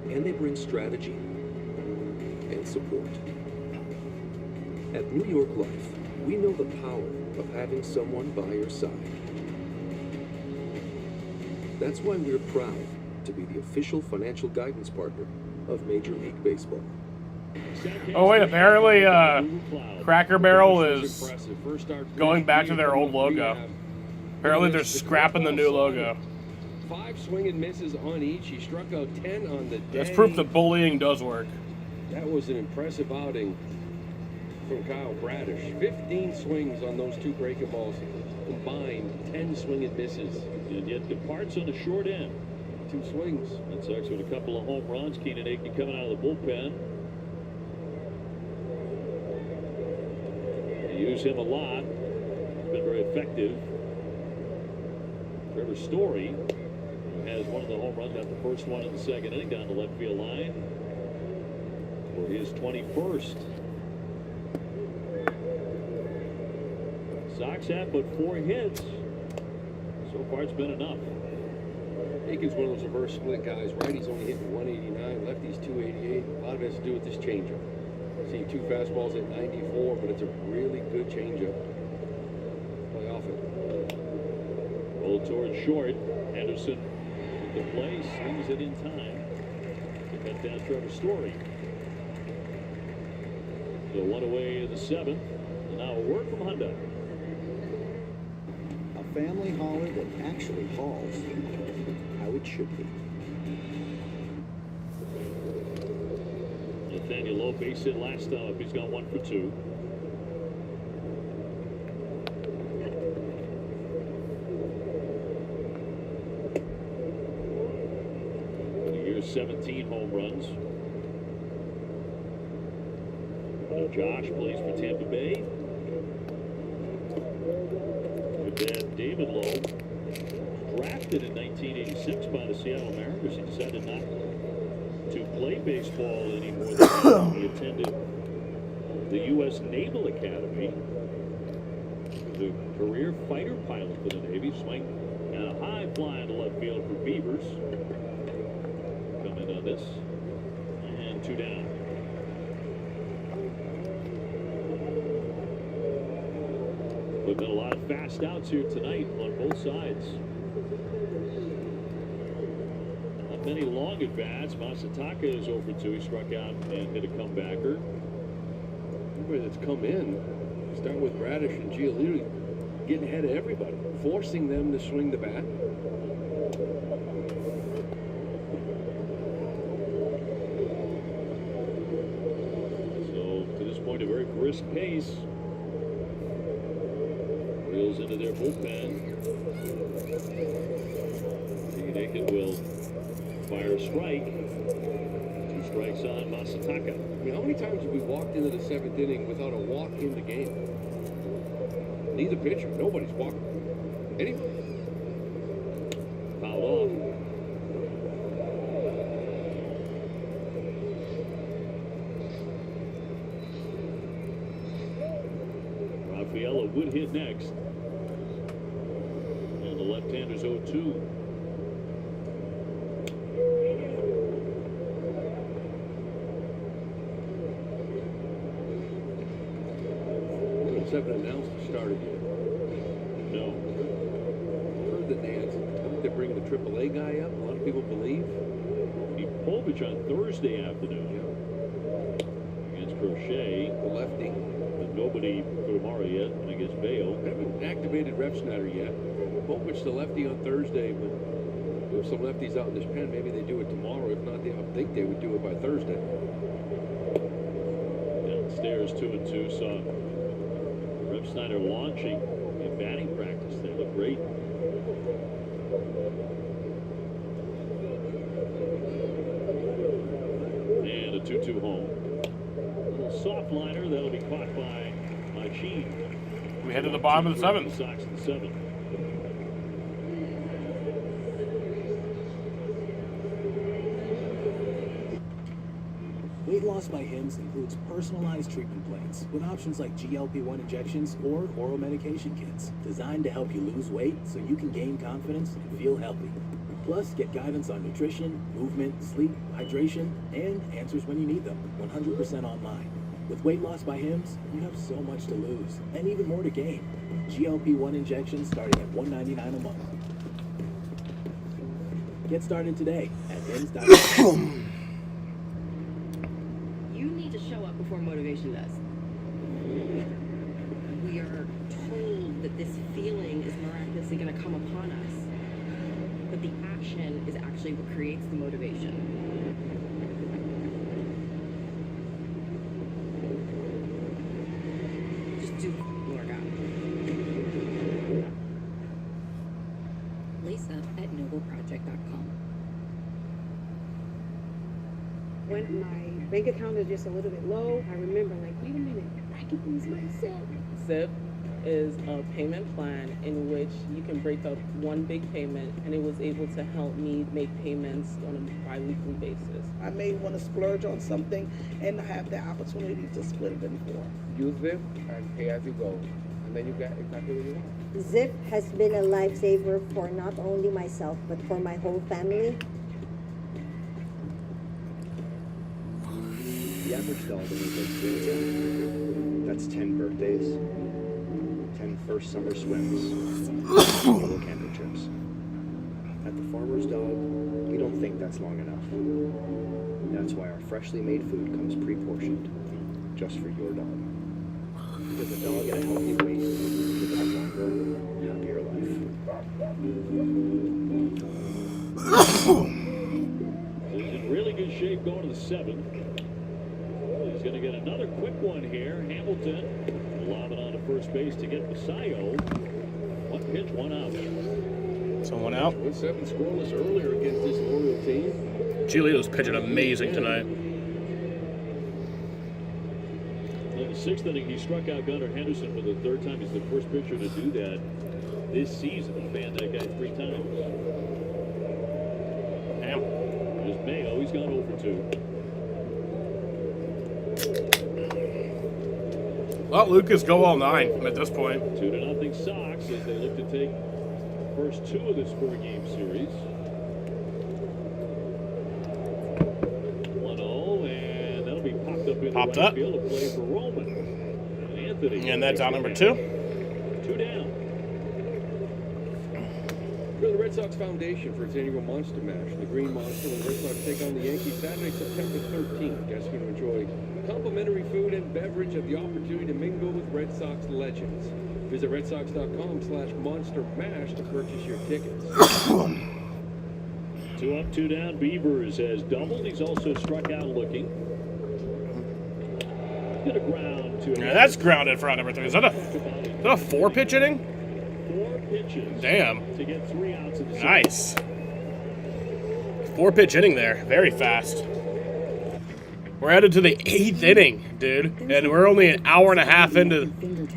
And they bring strategy and support. At New York Life, we know the power of having someone by your side. That's why we're proud to be the official financial guidance partner of Major League Baseball. Oh wait, apparently Cracker Barrel is going back to their old logo. Apparently they're scrapping the new logo. 5 swing and misses on each. He struck out 10 on the day. That's proof that bullying does work. That was an impressive outing from Kyle Bradish. 15 swings on those 2 breaking balls. Combined 10 swing and misses. And yet departs on the short end. 2 swings. Red Sox with a couple of home runs. Keenan Aiken coming out of the bullpen. They use him a lot. Been very effective. Trevor Story has one of the home runs, got the first one in the second inning down the left field line for his 21st. Sox have but 4 hits. So far it's been enough. Aiken's one of those reverse split guys. Righty's only hitting 189, lefty's 288. A lot of it has to do with this changeup. Seeing 2 fastballs at 94, but it's a really good changeup. Play off it. Roll towards short. Henderson with the play, swings it in time to cut down Trevor Story. So 1 away in the 7th. And now a word from Hyundai. A family hauler that actually hauls how it should be. Nathaniel Lowe base hit last time up. He's got 1 for 2. The year's 17 home runs. Josh plays for Tampa Bay. Your dad, David Lowe, drafted in 1986 by the Seattle Mariners. He decided not to play baseball anymore. He attended the U.S. Naval Academy. The career fighter pilot for the Navy. Swing and a high fly to left field for Beavers. Coming on this. And 2 down. We've got a lot of fast outs here tonight on both sides. Not many long at bats. Masataka is 0 for 2. He struck out and hit a comebacker. Everybody that's come in, starting with Bradish and Giolito, getting ahead of everybody, forcing them to swing the bat. So to this point, a very brisk pace. Wheels into their bullpen. Tegan Aiken will fire a strike. 2 strikes on Masataka. I mean, how many times have we walked into the 7th inning without a walk in the game? Neither pitcher. Nobody's walked. Anybody. Fouled off. Rafaela would hit next. And the left-hander's 0-2. Haven't announced the start again. No. Heard that I think they're bringing the AAA guy up. A lot of people believe. Povich on Thursday afternoon against Crochet. The lefty. But nobody for tomorrow yet against Bayo. Haven't activated Refsnyder yet. Povich the lefty on Thursday, but there are some lefties out in this pen. Maybe they do it tomorrow. If not, I think they would do it by Thursday. Downstairs 2-2. Saw Refsnyder launching in batting practice. They look great. And a 2-2 home. A little soft liner that'll be caught by Machine. We head to the bottom of the 7th. Sox in the 7th. Weight loss by Hims includes personalized treatment plans with options like GLP-1 injections or oral medication kits designed to help you lose weight so you can gain confidence and feel healthy. Plus, get guidance on nutrition, movement, sleep, hydration, and answers when you need them 100% online. With Weight Loss by Hims, you have so much to lose and even more to gain. GLP-1 injections starting at $199 a month. Get started today at hims.com. You need to show up before motivation does. We are told that this feeling is miraculously going to come upon us. But the action is actually what creates the motivation. Just do the workout. Lisa at nobleproject.com. When my bank account is just a little bit low, I remember like, wait a minute, I can use my SIP. SIP? is a payment plan in which you can break up one big payment, and it was able to help me make payments on a bi-weekly basis. I may want to splurge on something and have the opportunity to split it in four. Use Zip and pay as you go, and then you get exactly what you want. Zip has been a lifesaver for not only myself, but for my whole family. The average dog in Zip, that's 10 birthdays, 10 first summer swims, yellow camping trips. At the Farmer's Dog, we don't think that's long enough. That's why our freshly made food comes pre-portioned, just for your dog. Because a dog at a healthy weight lives a longer, happier life. He's in really good shape going to the 7th. He's going to get another quick one here. Hamilton lob it on to first base to get Masayo. One pitch, one out. Someone out. 1-7 scoreless earlier against this Oriole team. Giolito's pitching amazing tonight. In the 6th inning, he struck out Gunnar Henderson for the 3rd time. He's the first pitcher to do that this season. Banned that guy 3 times. Damn. There's Mayo. He's gone over 2. Well, Lucas go all 9 at this point. 2-0 Sox as they look to take the first 2 of this 4-game series. 1-0, and that'll be popped up in Popped the right up. field to play for Roman. And Anthony. And that's out number 2. 2 down. For the Red Sox Foundation for its annual Monster Mash, the Green Monster and the Red Sox take on the Yankees Saturday, September 13th. Guests can enjoy complimentary food and beverage and the opportunity to mingle with Red Sox legends. Visit redsox.com/Monster Mash to purchase your tickets. 2 up, 2 down. Beavers has doubled. He's also struck out looking. Hit a ground to. Yeah, that's grounded for out number 3. Is that a 4-pitch inning? 4 pitches. Damn. To get 3 outs in the Nice. 4-pitch inning there. Very fast. We're headed to the 8th inning, dude. And we're only an hour and a half into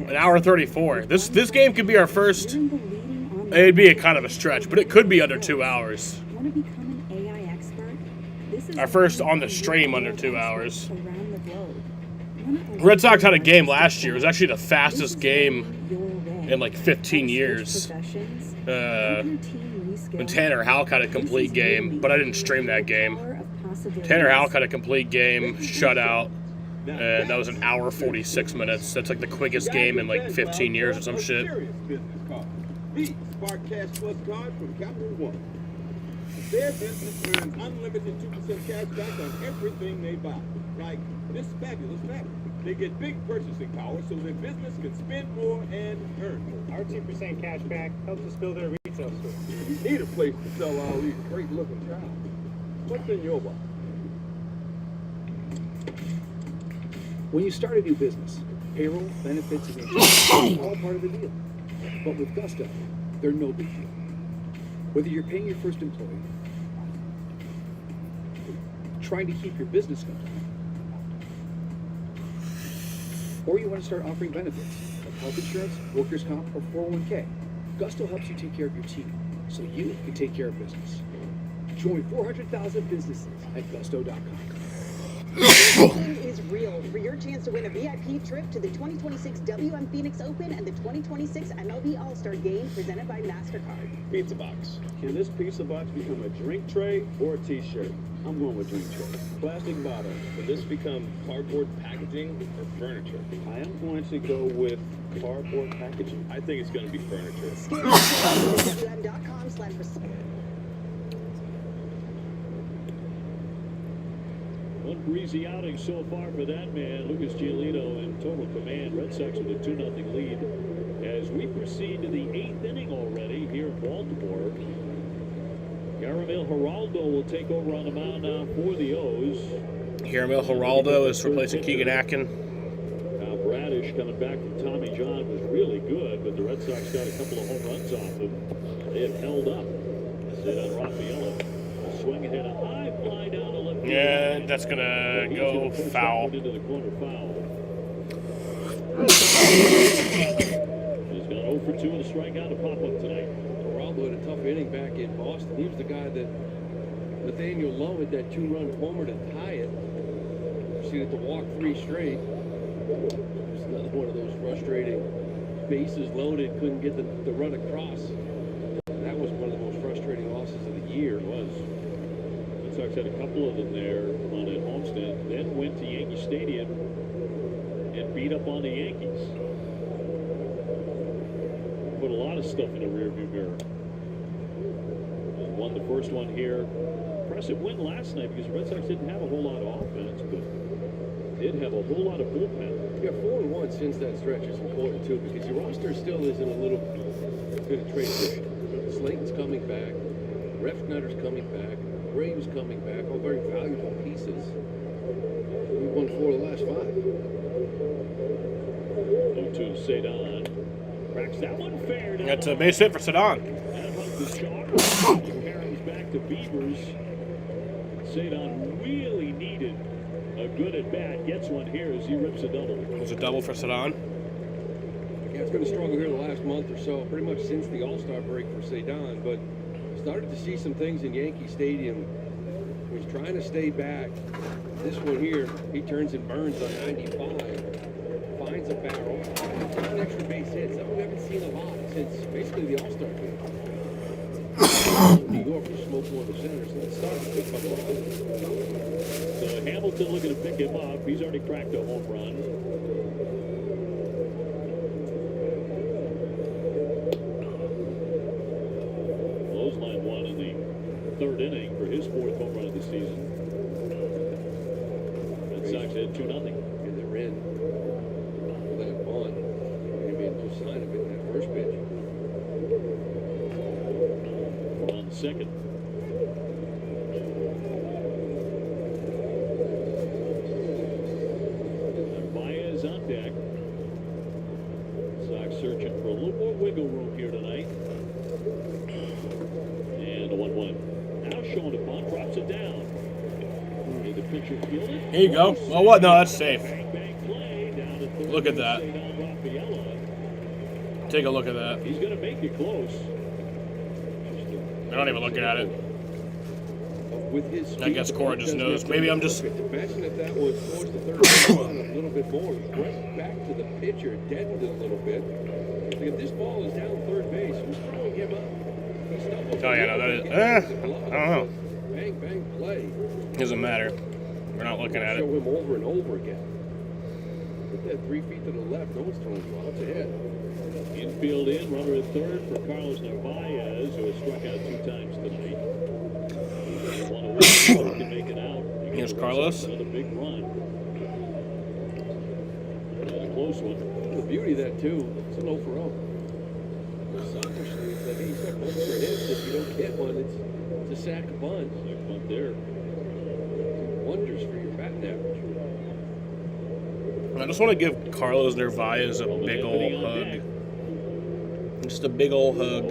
an hour 34. This game could be our first. It'd be a kind of a stretch, but it could be under 2 hours. Want to become an AI expert? This is Our first on the stream under 2 hours. around the globe. Red Sox had a game last year. It was actually the fastest game in like 15 years. When Tanner Houck had a complete game, but I didn't stream that game. Tanner Houck had a complete game, shutout, and that was an hour 46 minutes. That's like the quickest game in like 15 years or some shit. The Spark Cash Plus card from Capital One. Their business earns unlimited 2% cash back on everything they buy. Like this fabulous fabric. They get big purchasing power so their business can spend more and earn more. Our 2% cash back helps us build our retail store. You need a place to sell all these great looking jobs. What's in your box? When you start a new business, payroll, benefits, and insurance are all part of the deal. But with Gusto, they're no big deal. Whether you're paying your first employee, trying to keep your business going, or you want to start offering benefits like health insurance, workers' comp, or 401k, Gusto helps you take care of your team so you can take care of business. Join 400,000 businesses at gusto.com. Game is real for your chance to win a VIP trip to the 2026 WM Phoenix Open and the 2026 MLB All-Star Game presented by MasterCard. Pizza box. Can this pizza box become a drink tray or a t-shirt? I'm going with drink tray. Plastic bottle. Will this become cardboard packaging or furniture? I am going to go with cardboard packaging. I think it's going to be furniture. WM.com/. One breezy outing so far for that man. Lucas Giolito in total command. Red Sox with a 2-0 lead. As we proceed to the 8th inning already here in Baltimore. Yaramil Geraldo will take over on the mound now for the O's. Yaramil Geraldo is replacing Keegan Atkin. Now Bradish coming back from Tommy John was really good, but the Red Sox got a couple of home runs off him. They have held up. Sit on Rafaela. Swing and hit a high fly down the left. Yeah, that's gonna go foul. Into the corner foul. for 2 with a strikeout to pop up tonight. Geraldo had a tough inning back in Boston. He was the guy that Nathaniel Lowe had that 2-run homer to tie it. Proceeded to walk 3 straight. It was another one of those frustrating bases loaded, couldn't get the run across. That was one of the most frustrating losses of the year. It was. Red Sox had a couple of them there on at homestand, then went to Yankee Stadium and beat up on the Yankees. Put a lot of stuff in the rearview mirror. And won the first one here. Impressive win last night because the Red Sox didn't have a whole lot of offense, but did have a whole lot of bullpen. Yeah, 4-1 since that stretch is important too, because your roster still is in a little bit of transition. Slayton's coming back, Refsnyder's coming back, Graves coming back, all very valuable pieces. We won 4 of the last 5. 0-2 Cedon. Cracks that one fair. That's a base hit for Cedon. And about the Sharks. Carries back to Beavers. Cedon really needed a good at bat. Gets one here as he rips a double. It was a double for Cedon. Yeah, it's been a struggle here the last month or so, pretty much since the All-Star break for Cedon, but started to see some things in Yankee Stadium. He's trying to stay back. This one here, he turns and burns on 95. Finds a barrel. An extra base hit. Something we haven't seen a lot since basically the All-Star game. New York was smoking one of the centers, and it started to pick up a run. So Hamilton looking to pick him up. He's already cracked a home run. Lowe's one in the 3rd inning for his 4th home run of the season. Red Sox had 2-0. And they're in for that bunt. Maybe no sign of it in that first pitch. We're on the 2nd. Baez on deck. Sox searching for a little more wiggle room here tonight. And a 1-1. Now showing the bunt, drops it down. And the pitcher fielded. Here you go. Oh, what? No, that's safe. Play down to third. Look at that. Take a look at that. He's going to make it close. I'm not even looking at it. With his I guess Cora just knows. Maybe I'm just. Imagine if that was towards the third base line a little bit more. Right back to the pitcher, deadened it a little bit. Like if this ball is down third base, who's throwing him up? He stumbles. Oh, yeah, no, that is. I don't know. Bang, bang, play. Doesn't matter. We're not looking at Show it. him over and over again. Put that 3 feet to the left. No one's throwing you out. It's a hit. Infield in, runner at third for Carlos Narvaez, who has struck out 2 times tonight. One away, can make it out. Here's Carlos. Another big run. And a close one. The beauty of that too, it's an 0 for 0. Selfishly, it's like, hey, you got bunts or hits. If you don't get one, it's a sack of bunts. You bunt there. Do wonders for your batting average. I just want to give Carlos Narvaez a big old hug. Just a big old hug.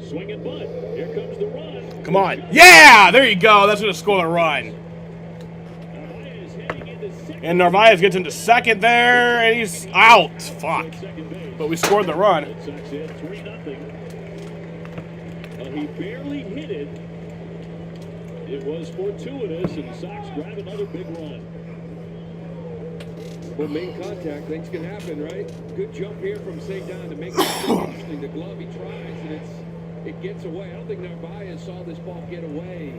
Swing and bunt. Here comes the run. Come on. Yeah! There you go. That's going to score the run. And Narvaez gets into second there, and he's out. Fuck. But we scored the run. Sox had 3-0. He barely hit it. It was fortuitous, and the Sox grab another big run. Well, main contact, things can happen, right? Good jump here from Cedon to make it interesting. The glove he tries, and it gets away. I don't think Narvaez saw this ball get away.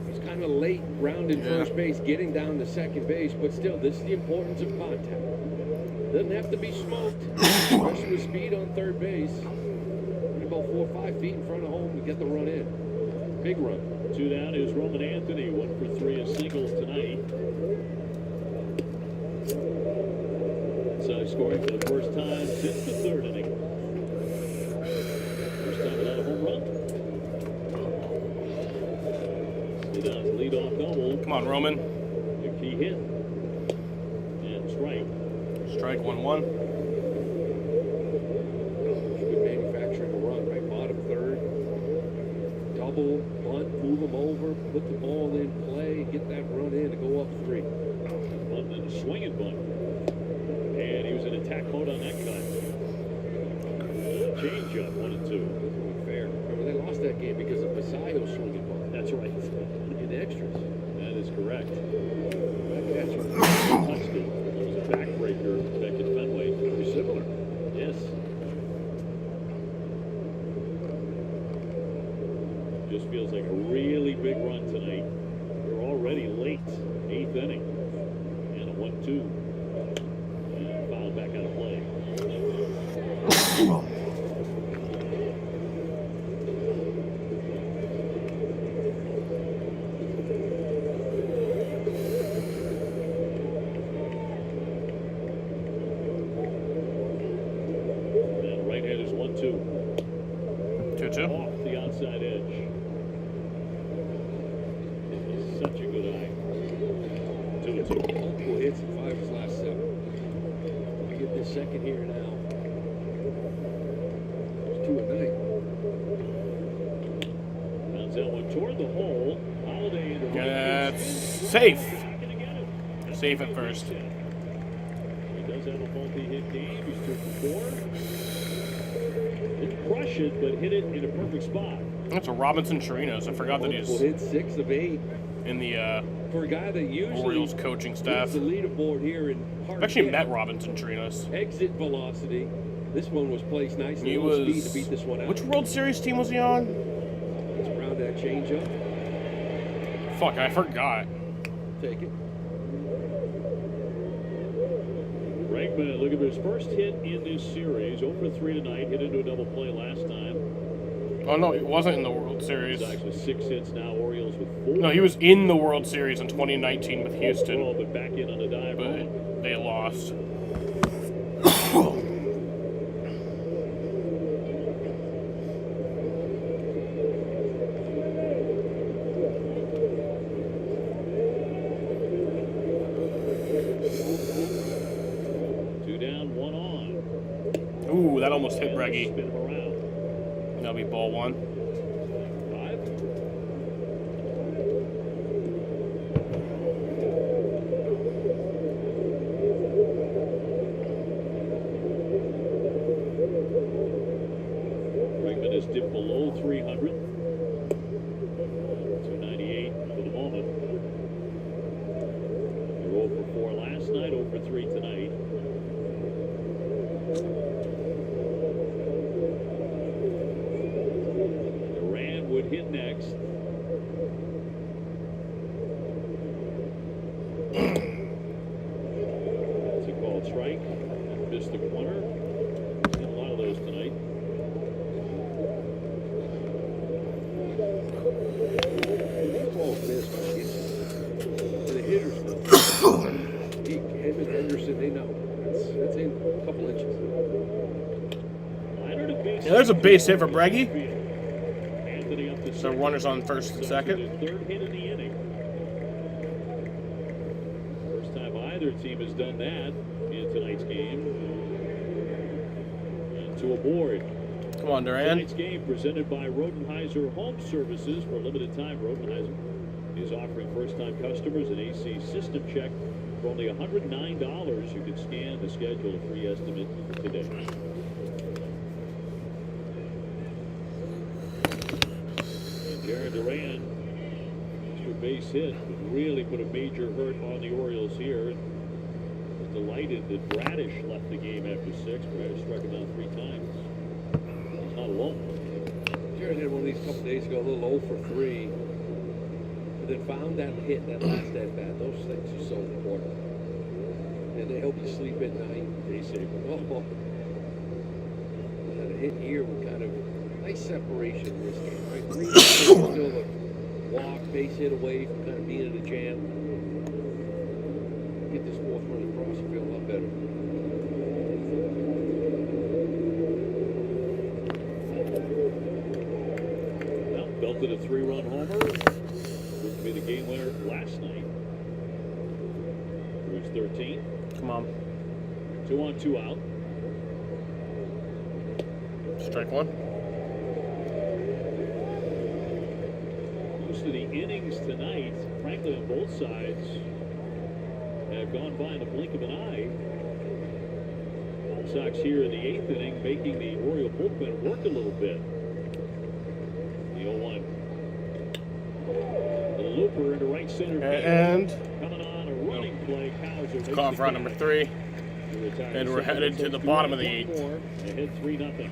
He's kind of late rounding first base, getting down to second base, but still, this is the importance of contact. Doesn't have to be smoked, especially with speed on third base. About 4 or 5 feet in front of home to get the run in. Big run. 2 down is Roman Anthony, 1 for 3 of singles tonight. Sox scoring for the first time since the 3rd inning. First time without a home run. Cedon's leadoff double. Come on, Roman. The key hit. And strike. Strike 1-1. Good manufacturing a run, right? Bottom third. Double, bunt, move them over, put the ball in play, get that run in to go up 3. Bunt and a swing and bunt. And he was in attack mode at 1-2. Fair. Remember, they lost that game because of Basayo swinging ball. That's right. In the extras. That is correct. That's right. Touched it. It was a backbreaker back at Fenway. Very similar. Yes. Just feels like a really big run tonight. We're already late, 8th inning. And a 1-2. And foul back out of play. And right-handers 1-2. 2-2. Off the outside edge. Such a good eye. 2-2. Multiple hits in 5 of his last 7. You get this second here now. It's 2 a night. Bounce that one toward the hole. Holiday into right. That's safe. Safe at first. He does have a multi-hit game. He's 2 for 4. Didn't crush it, but hit it in a perfect spot. That's a Robinson Chirinos. I forgot that Multiple he's hits, 6 of 8. in the For a guy that usually Orioles coaching staff. leads the leaderboard here in I've actually met Robinson Chirinos. Exit velocity. This one was placed nicely. He on was. speed to beat this one out. Which World Series team was he on? It's around that changeup. Fuck, I forgot. Take it. Bregman, look at his first hit in this series. 0 for 3 tonight. Hit into a double play last time. Oh no, he wasn't in the World Series. Sox with 6 hits now. Orioles with 4. No, he was in the World Series in 2019 with Houston. Oh, but back in on a dive. But they lost. Ooh, that almost hit Breggy. Spin him around. That'll be ball 1. 5. Bregman has dipped below 300. 298 for the moment. They were 0 for 4 last night, 0 for 3 tonight. Would hit next. That's a called strike. Missed the corner. Seen a lot of those tonight. Oh, missed. The hitters know. Him and Henderson, they know. That's in a couple inches. Yeah, there's a base hit for Breggy. So runners on first and second. Third hit in the inning. First time either team has done that in tonight's game. And to a board. Come on, Duran. Tonight's game presented by Rodenheiser Home Services. For a limited time, Rodenheiser is offering first-time customers an AC system check for only $109. You can scan to schedule a free estimate today. Jarren Duran, extra base hit, would really put a major hurt on the Orioles here. Was delighted that Bradish left the game after 6. Bradish struck him out 3 times. He's not alone. Jarren had one of these a couple days ago, a little 0 for 3. But then found that hit, that last at-bat. Those things are so important. And they help you sleep at night. They say, oh. And a hit here with kind of nice separation in this game, right? 3 still a walk, base hit away from kind of being in a jam. Get this 4th run across, you feel a lot better. Well, belted a 3-run homer. Would be the game winner last night. Cruz 13. Come on. 2 on, 2 out. Strike 1. Most of the innings tonight, frankly, on both sides, have gone by in the blink of an eye. All Red Sox here in the 8th inning, making the Oriole bullpen work a little bit. The 0-1. The looper into right center field. And coming on a running play. Kowser call for round number 3. And we're headed to the bottom of the 8th. Ahead 3-0.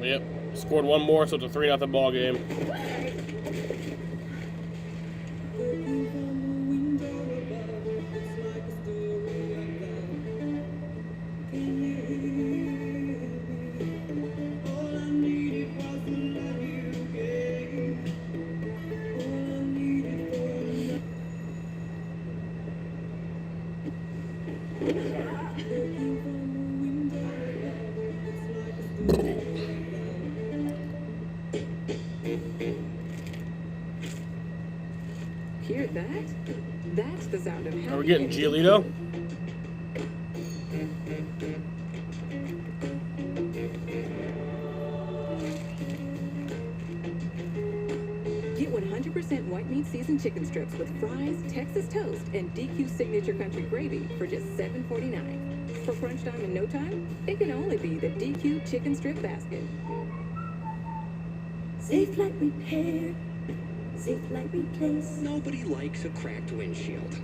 Yep. Scored one more, so it's a 3-0 ball game. Hear that? That's the sound of Are we getting Giolito? Get 100% white meat seasoned chicken strips with fries, Texas toast, and DQ signature country gravy for just $7.49. For crunch time in no time, it can only be the DQ chicken strip basket. Safe like repair, safe like replace. Nobody likes a cracked windshield.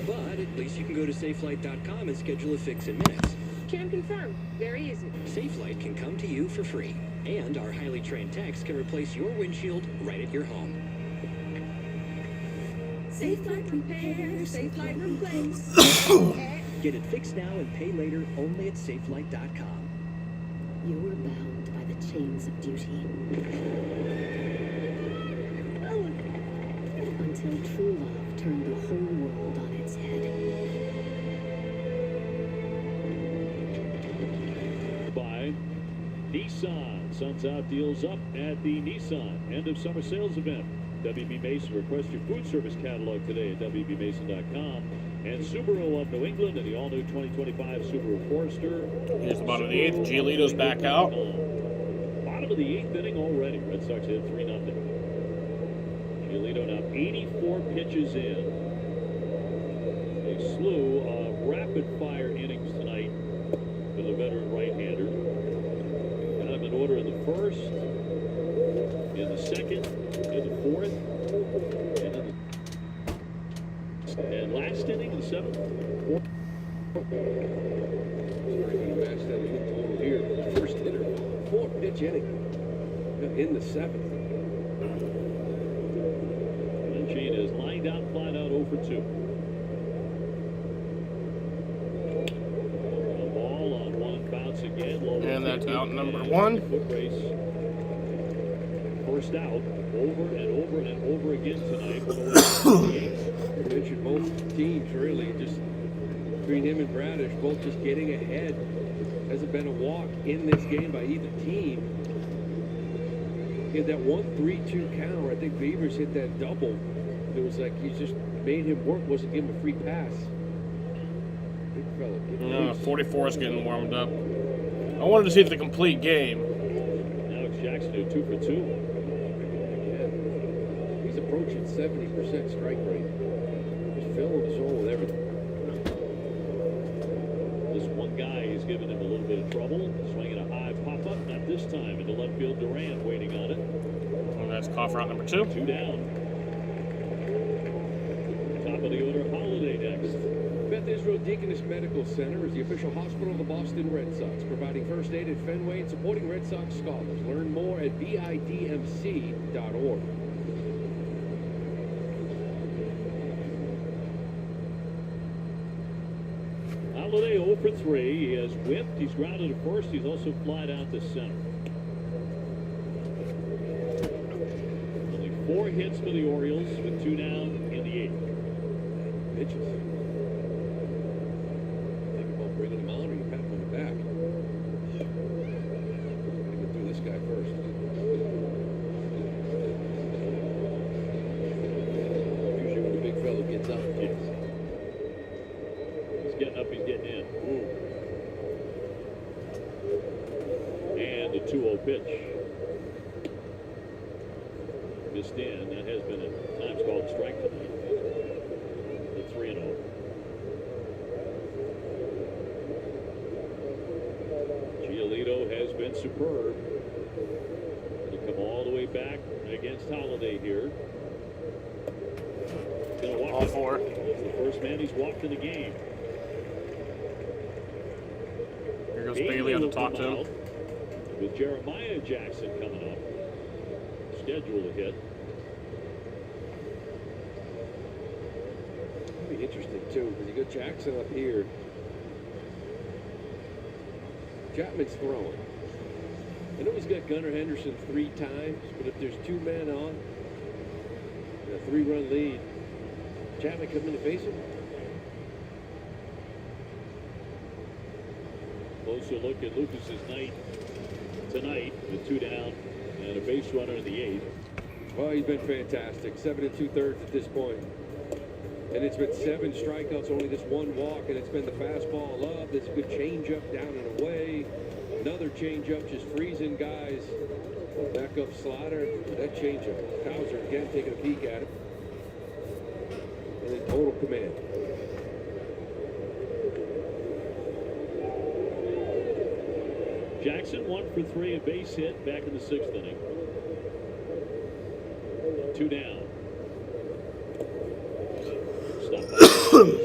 But at least you can go to safelight.com and schedule a fix in minutes. Can confirm. Very easy. SafeLight can come to you for free, and our highly trained techs can replace your windshield right at your home. Safe like repair, safe like replace. Get it fixed now and pay later only at safelight.com. You were bound by the chains of duty. Until true love turned the whole world on its head. By Nissan. Suns Out deals up at the Nissan end of summer sales event. WB Mason, request your food service catalog today at WBMason.com. And Subaru of New England and the all-new 2025 Subaru Forester. Here's the bottom of the 8th. Giolito's back out. Bottom of the 8th inning already. Red Sox hit 3-0. Giolito now 84 pitches in. A slew of rapid-fire innings tonight for the veteran right-hander. Kind of in order in the first, in the second, in the fourth, and in the last inning in the 7th. Starting to match that hit total here. First hitter, 4-pitch inning in the 7th. Lynchine is lined out, flat out 0 for 2. A ball on one bounce again. And that's out number 1. Foot race. First out over and over and over again tonight. You mentioned both teams really, just between him and Bradish, both just getting ahead. Hasn't been a walk in this game by either team. He had that 1-3-2 counter. I think Beavers hit that double. It was like he just made him work, wasn't giving him a free pass. Big fella. No, 44 is getting warmed up. I wanted to see the complete game. Alex Jackson 2 for 2. Yeah. He's approaching 70% strike rate. Just filling his hole with everything. This one guy is giving him a little bit of trouble. Swinging a high pop-up. Not this time. Into left field, Durant waiting on it. And that's call for out number 2. 2 down. Top of the order, Holiday next. Beth Israel Deaconess Medical Center is the official hospital of the Boston Red Sox, providing first aid at Fenway and supporting Red Sox scholars. Learn more at vidmc.org. Holiday 0 for 3. He has whipped. He's grounded at first. He's also flied out to center. Only 4 hits for the Orioles with 2 down in the 8th. Pitches. Think about bringing him on or you pat him on the back. Gotta get through this guy first. Usually when the big fella gets up. Yes. He's getting up, he's getting in. And the 2-0 pitch. Missed in. That has been at times called a strike tonight. The 3-0 been superb. He'll come all the way back against Holiday here. Gonna walk All four. He's the first man he's walked in the game. Here goes Bailey on the top two. With Jeremiah Jackson coming up. Scheduled to hit. It'll be interesting, too, because you got Jackson up here. Chapman's throwing. I know he's got Gunnar Henderson 3 times, but if there's 2 men on, and a 3-run lead, Chapman come in to face him? Closer look at Lucas's night tonight with 2 down and a base runner in the 8th. Oh, he's been fantastic. 7 2/3 at this point. And it's been 7 strikeouts, only this 1 walk, and it's been the fastball up. There's a good changeup down and away. Another changeup just freezing guys. Back up slider. That changeup. Cowser again taking a peek at it. And then total command. Jackson 1 for 3, a base hit back in the 6th inning. 2 down. Stop by 4-1.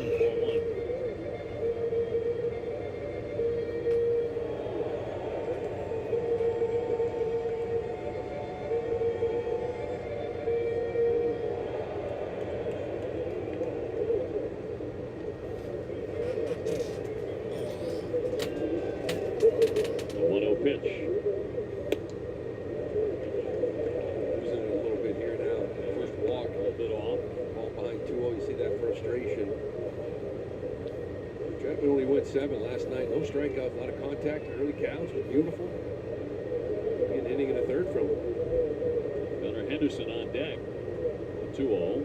Pitch. Losing it a little bit here now. First walk. A little bit off. Ball behind 2-0. You see that frustration. Chapman only went 7 last night. No strikeout. A lot of contact. Early counts were beautiful. Get an inning and a third from him. Gunnar Henderson on deck. 2-0.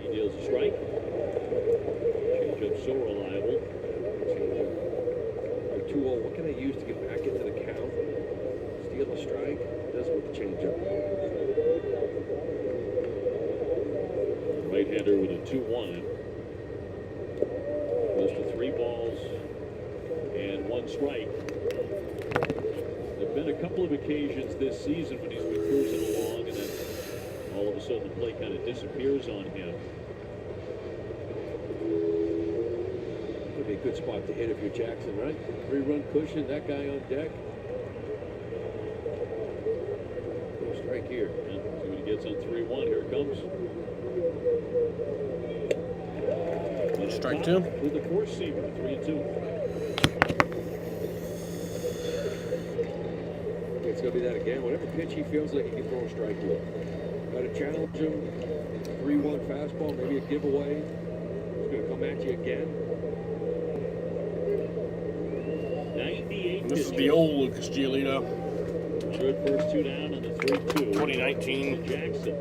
He deals a strike. Changeup so reliable. 2-0. What can I use to get back into the count? Steal a strike. Does with the changeup. Right-hander with a 2-1. Goes to 3 balls and 1 strike. There have been a couple of occasions this season when he's been cruising along and then all of a sudden the play kind of disappears on him. Would be a good spot to hit if you're Jackson, right? 3-run cushion, that guy on deck. No strike here. And see what he gets on 3-1. Here it comes. Strike 2. With the 4-seamer, 3-2. It's going to be that again. Whatever pitch he feels like he can throw a strike with. Got to challenge him. 3-1 fastball, maybe a giveaway. He's going to come at you again. 98. This is the old Lucas Giolito. Good first 2 down on the 3-2. 2019. Jackson.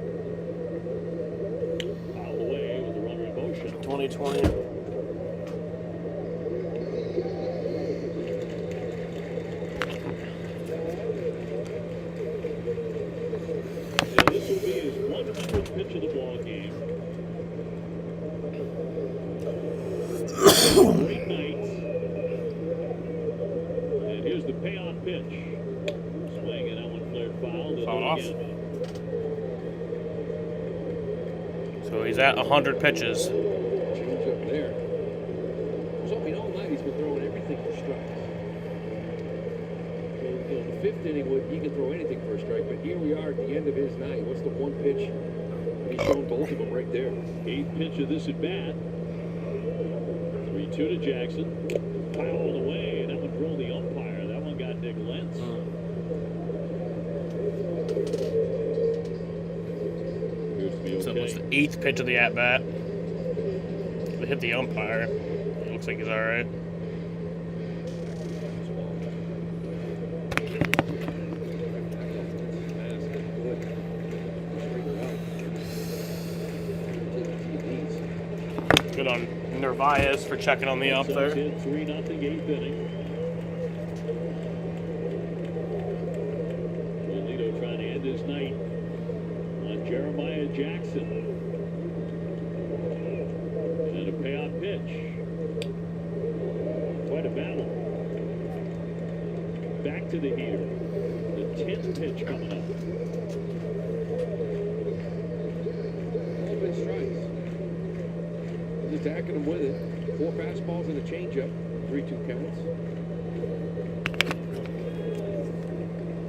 Foul away with the runner in motion. 2020. And this will be his 100th pitch of the ball game. Great night. And here's the payoff pitch. Swing, and that one flared foul. Foul off. So he's at 100 pitches. Change up there. So, I mean, all night he's been throwing everything for strikes. In the 5th inning, he can throw anything for a strike, but here we are at the end of his night. What's the one pitch? He's shown both of them right there. 8th pitch of this at bat. 3-2 to Jackson. Fouled away, and that one drove the umpire. That one got Nick Lentz. So it was the 8th pitch of the at-bat. They hit the umpire. It looks like he's all right. Good on Narvaez for checking on the up there. 3-0 8th inning. Giolito trying to end his night on Jeremiah Jackson. And a payoff pitch. Quite a battle. Back to to the heater. The 10th pitch coming up. Open strikes. He's attacking him with it. 4 fastballs and a changeup. 3-2 counts.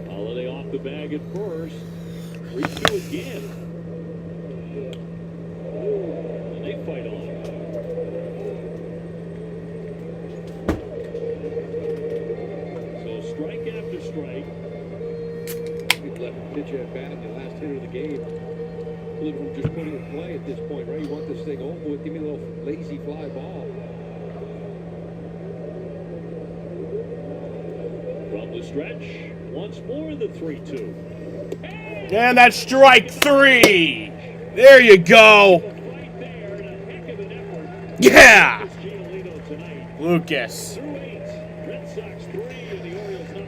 Holiday off the bag at first. 3-2 again. And they fight on. So strike after strike. He'd left pitch at bat in the last hitter of the game. Look from just putting in play at this point, right? You want this thing over with. Give me a little lazy fly ball. From the stretch, once more the 3-2. And that's strike 3. There you go. Yeah. Lucas.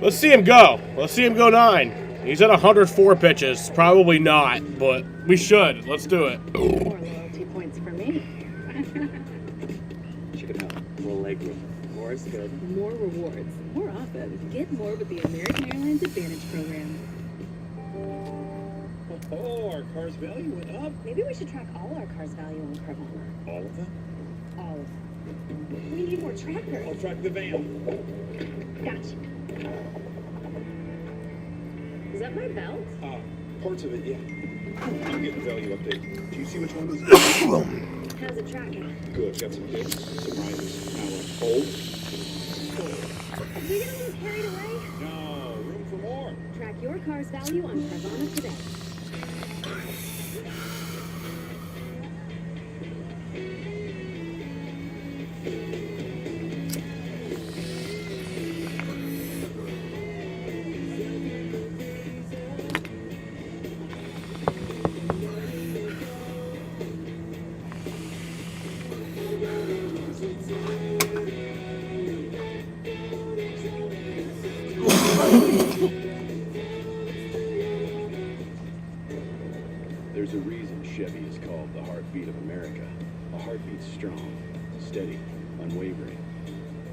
Let's see him go. Let's see him go 9. He's at 104 pitches. Probably not, but we should. Let's do it. More loyalty points for me. Chicken out. More leg room. More is good. More rewards, more often. Get more with the American Airlines Advantage program. Oh, our car's value went up. Maybe we should track all our cars' value on Carvana. All of them? All of them. We need more trackers. I'll track the van. Gotcha. Is that my belt? Parts of it, yeah. I'm getting value update. Do you see which ones? How's it tracking? Good. Got some hits, some rises. Power. Hold. Did we get a little carried away? No, room for more. Track your car's value on Carvana today. There's a reason Chevy is called the heartbeat of America. A heartbeat strong, steady, unwavering.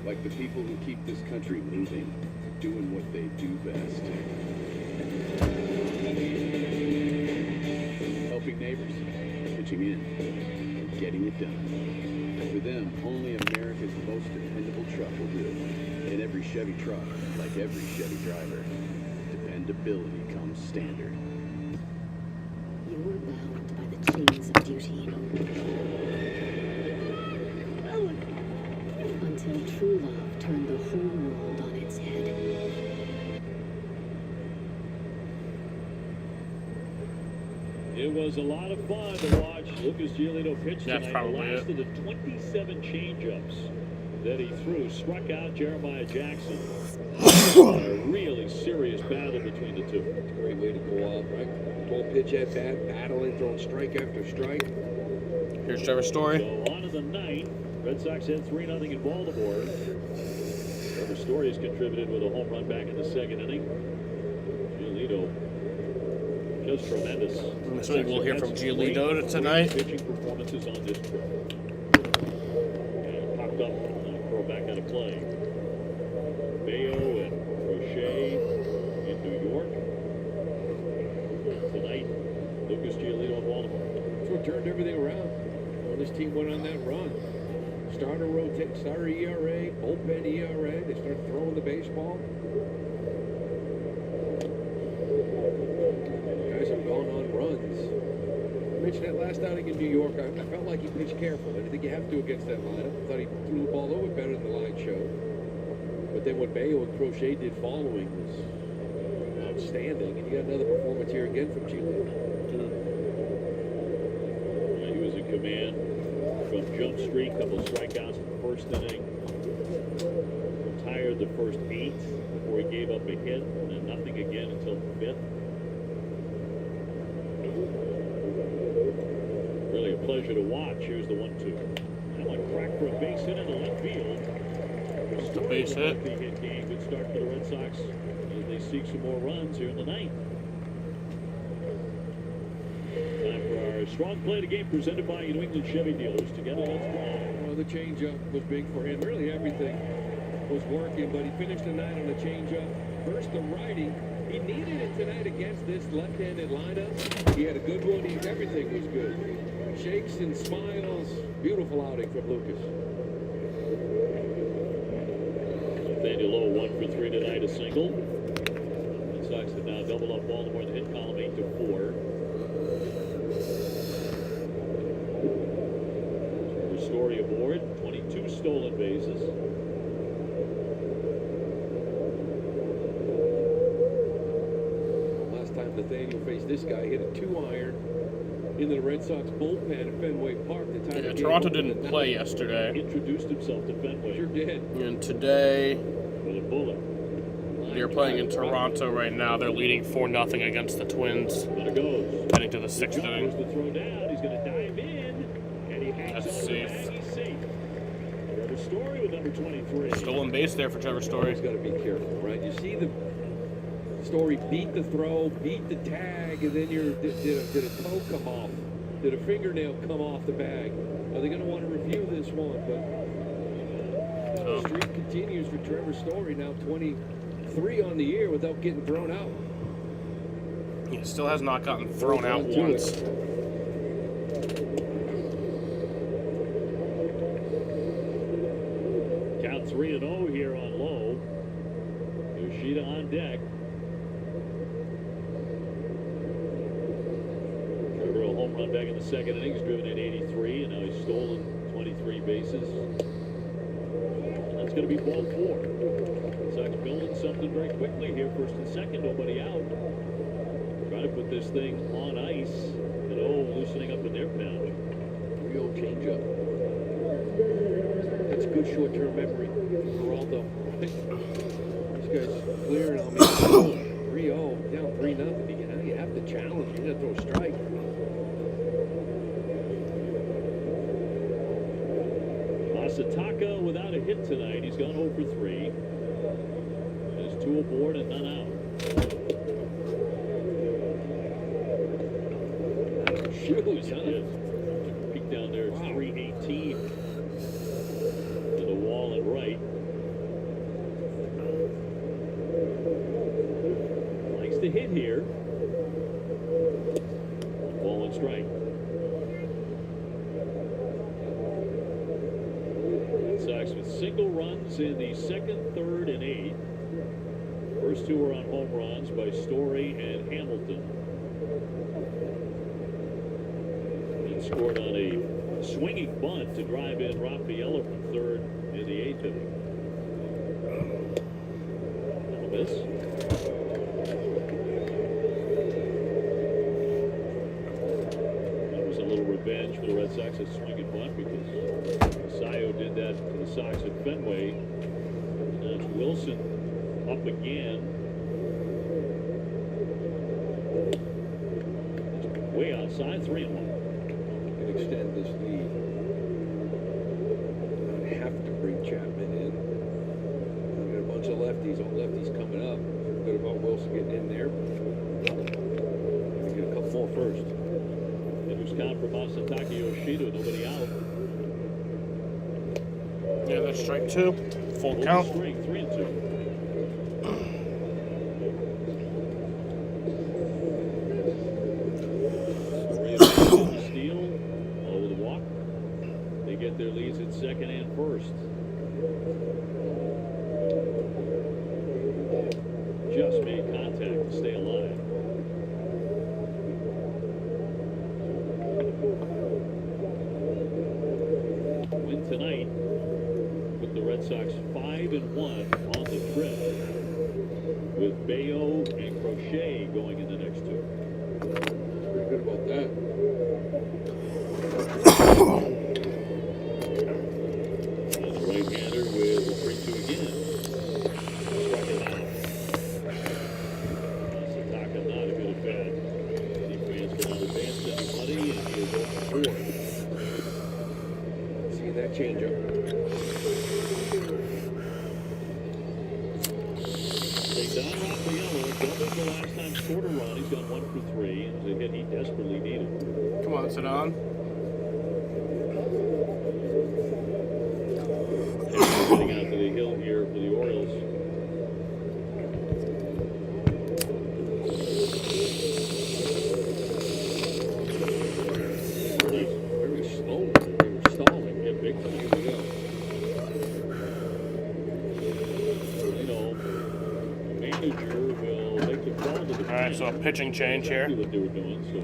Like the people who keep this country moving, doing what they do best. Helping neighbors, pitching in, getting it done. For them, only America's most dependable truck will do. In every Chevy truck, like every Chevy driver, dependability comes standard. You were bound by the chains of duty. Until true love turned the whole world on its head. It was a lot of fun to watch Lucas Giolito pitch That's tonight. The probably last of the 27 changeups that he threw struck out Jeremiah Jackson. A really serious battle between the two. It's a great way to go out, right? 12 pitch at bat, battling, throwing strike after strike. Here's Trevor Story. So on to the ninth. Red Sox had 3-0 in Baltimore. Trevor Story has contributed with a home run back in the second inning. Giolito, just tremendous. Looks like we'll hear from Giolito tonight. Pitching performances on this trip. And popped up, throw back out of play. Mayo and Crochet in New York. Tonight, Lucas Giolito in Baltimore. That's what turned everything around. When this team went on that run. Starter rotate, starter ERA, bullpen ERA. They started throwing the baseball. Guys have gone on runs. I mentioned that last outing in New York. I felt like he pitched careful. I didn't think you have to against that lineup. I thought he threw the ball a little bit better than the line showed. But then what Bayo and Crochet did following was outstanding. And you got another performance here again from Giolito. He was in command from Jump Street, couple of strikeouts in the first inning. Retired the first 8 before he gave up a hit, and then nothing again until the 5th. Really a pleasure to watch. Here's the 1-2. That one cracked for a base hit into left field. Just a base hit. Hit game. Good start for the Red Sox as they seek some more runs here in the ninth. Time for our strong play of the game presented by New England Chevy Dealers. Together, let's go. Well, the changeup was big for him. Really everything was working, but he finished the night on the changeup. First the righty. He needed it tonight against this left-handed lineup. He had a good one. Everything was good. Shakes and smiles. Beautiful outing from Lucas. Nathaniel Lowe 1 for 3 tonight, a single. Red Sox have now doubled up Baltimore in the hit column 8-4. Story aboard, 22 stolen bases. Last time Nathaniel faced this guy, hit a 2-iron into the Red Sox bullpen at Fenway Park. Yeah, Toronto didn't play yesterday. Introduced himself to Fenway. Sure did. And today, with a bullet. they're playing in Toronto right now. They're leading 4-0 against the Twins. There it goes. Heading to the 6th Goes inning. to throw down. He's going to dive in. And he hangs That's on safe. the bag. He's safe. Trevor Story with number 23. Stolen base there for Trevor Story. He's got to be careful, right? You see the Story beat the throw, beat the tag, and then did a toe come off? Did a fingernail come off the bag? Are they going to want to review this one? But the streak continues for Trevor Story, now 23 on the year without getting thrown out. He still has not gotten thrown out once. Count 3-0 here on Lowe. Yoshida on deck. Trevor a home run back in the second inning. He's driven in 83, and now he's stolen 23 bases. And that's going to be ball 4. Sox building something very quickly here. First and second, nobody out. Trying to put this thing on ice. And loosening up in their pouch. Real changeup. That's good short-term memory for Geraldo. This guy's clearing on me. 3-0, down 3-0. You have to challenge. You got to throw a strike. Masataka without a hit tonight. He's gone 0 for 3. There's 2 aboard and none out. Shoes, huh? Peek down there. It's 318 to the wall and right. Likes to hit here. Ball and strike. Red Sox with single runs in the second, third, and eighth. First 2 are on home runs by Story and Hamilton. Scored on a swinging bunt to drive in Raffaello from third in the 8th inning. That'll miss. That was a little revenge for the Red Sox, a swinging bunt, because Sayo did that to the Sox at Fenway. And it's Wilson up again. Way outside, 3-1. Extend this lead. Don't have to bring Chapman in. We've got a bunch of lefties, all lefties coming up. Good about Wilson getting in there. Get a couple more first. Hitters count for Masataka Yoshida, nobody out. Yeah, that's strike 2. Full count. String, 3-2. Get their leads at second and first. Just made contact to stay alive. Win tonight with the Red Sox 5-1 on the trip, with Bayo and Crochet going in the next 2. Pretty good about that. Right-hander with the 3-2 again. Struck it out. Masataka not a good at bat. Defense cannot advance anybody, and he is 0 for 4. See that changeup. They Don Raffaello doubled the last time, scored a run. He's gone 1 for 3. It was a hit he desperately needed. Come on, Sadan. Getting out to the hill here for the Orioles. right, so a pitching change here. What they were doing, so.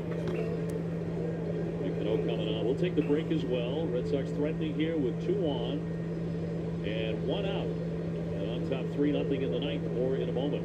Big Cano coming on. We'll take the break as well. Red Sox threatening here with 2 on and 1 out. And on top 3-0 in the ninth. More in a moment.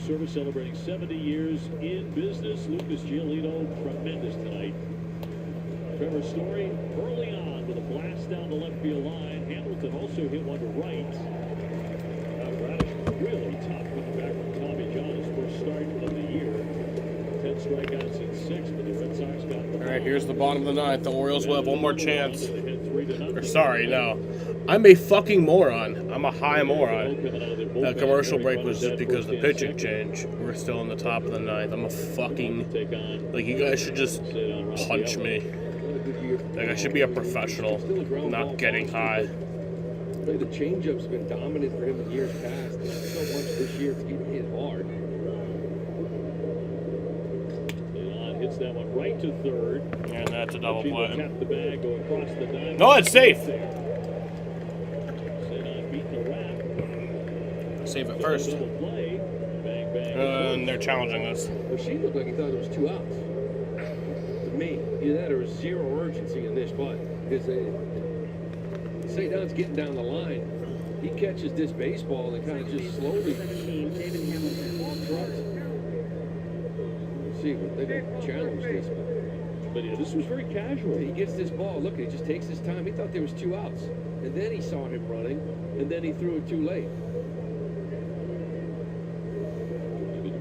Service celebrating 70 years in business. Lucas Giolito, tremendous tonight. Trevor Story early on with a blast down the left field line. Hamilton also hit one to right. Radish really tough coming back from Tommy John, his first start of the year. 10 strikeouts in 6, but the Red Sox got the. All right, here's the bottom of the ninth. The Orioles will have one more chance. Or sorry, no. I'm a fucking moron. I'm a high moron. That commercial break was just because of the pitching change. We're still in the top of the ninth. I'm a fucking... Like, you guys should just punch me. Like, I should be a professional, not getting high. The changeup's been dominant for him in years past. Not so much this year. It's getting hit hard. Hits that one right to third. And that's a double play. Tap the bag, go across the diamond. No, it's safe. Save it first. And they're challenging us. Well, she looked like he thought it was 2 outs. To me, either that or was zero urgency in this play. Because Saydon's getting down the line. He catches this baseball and kind of just slowly. See, but they don't challenge this. But yeah, this was very casual. He gets this ball. Look, he just takes his time. He thought there was 2 outs. And then he saw him running. And then he threw it too late.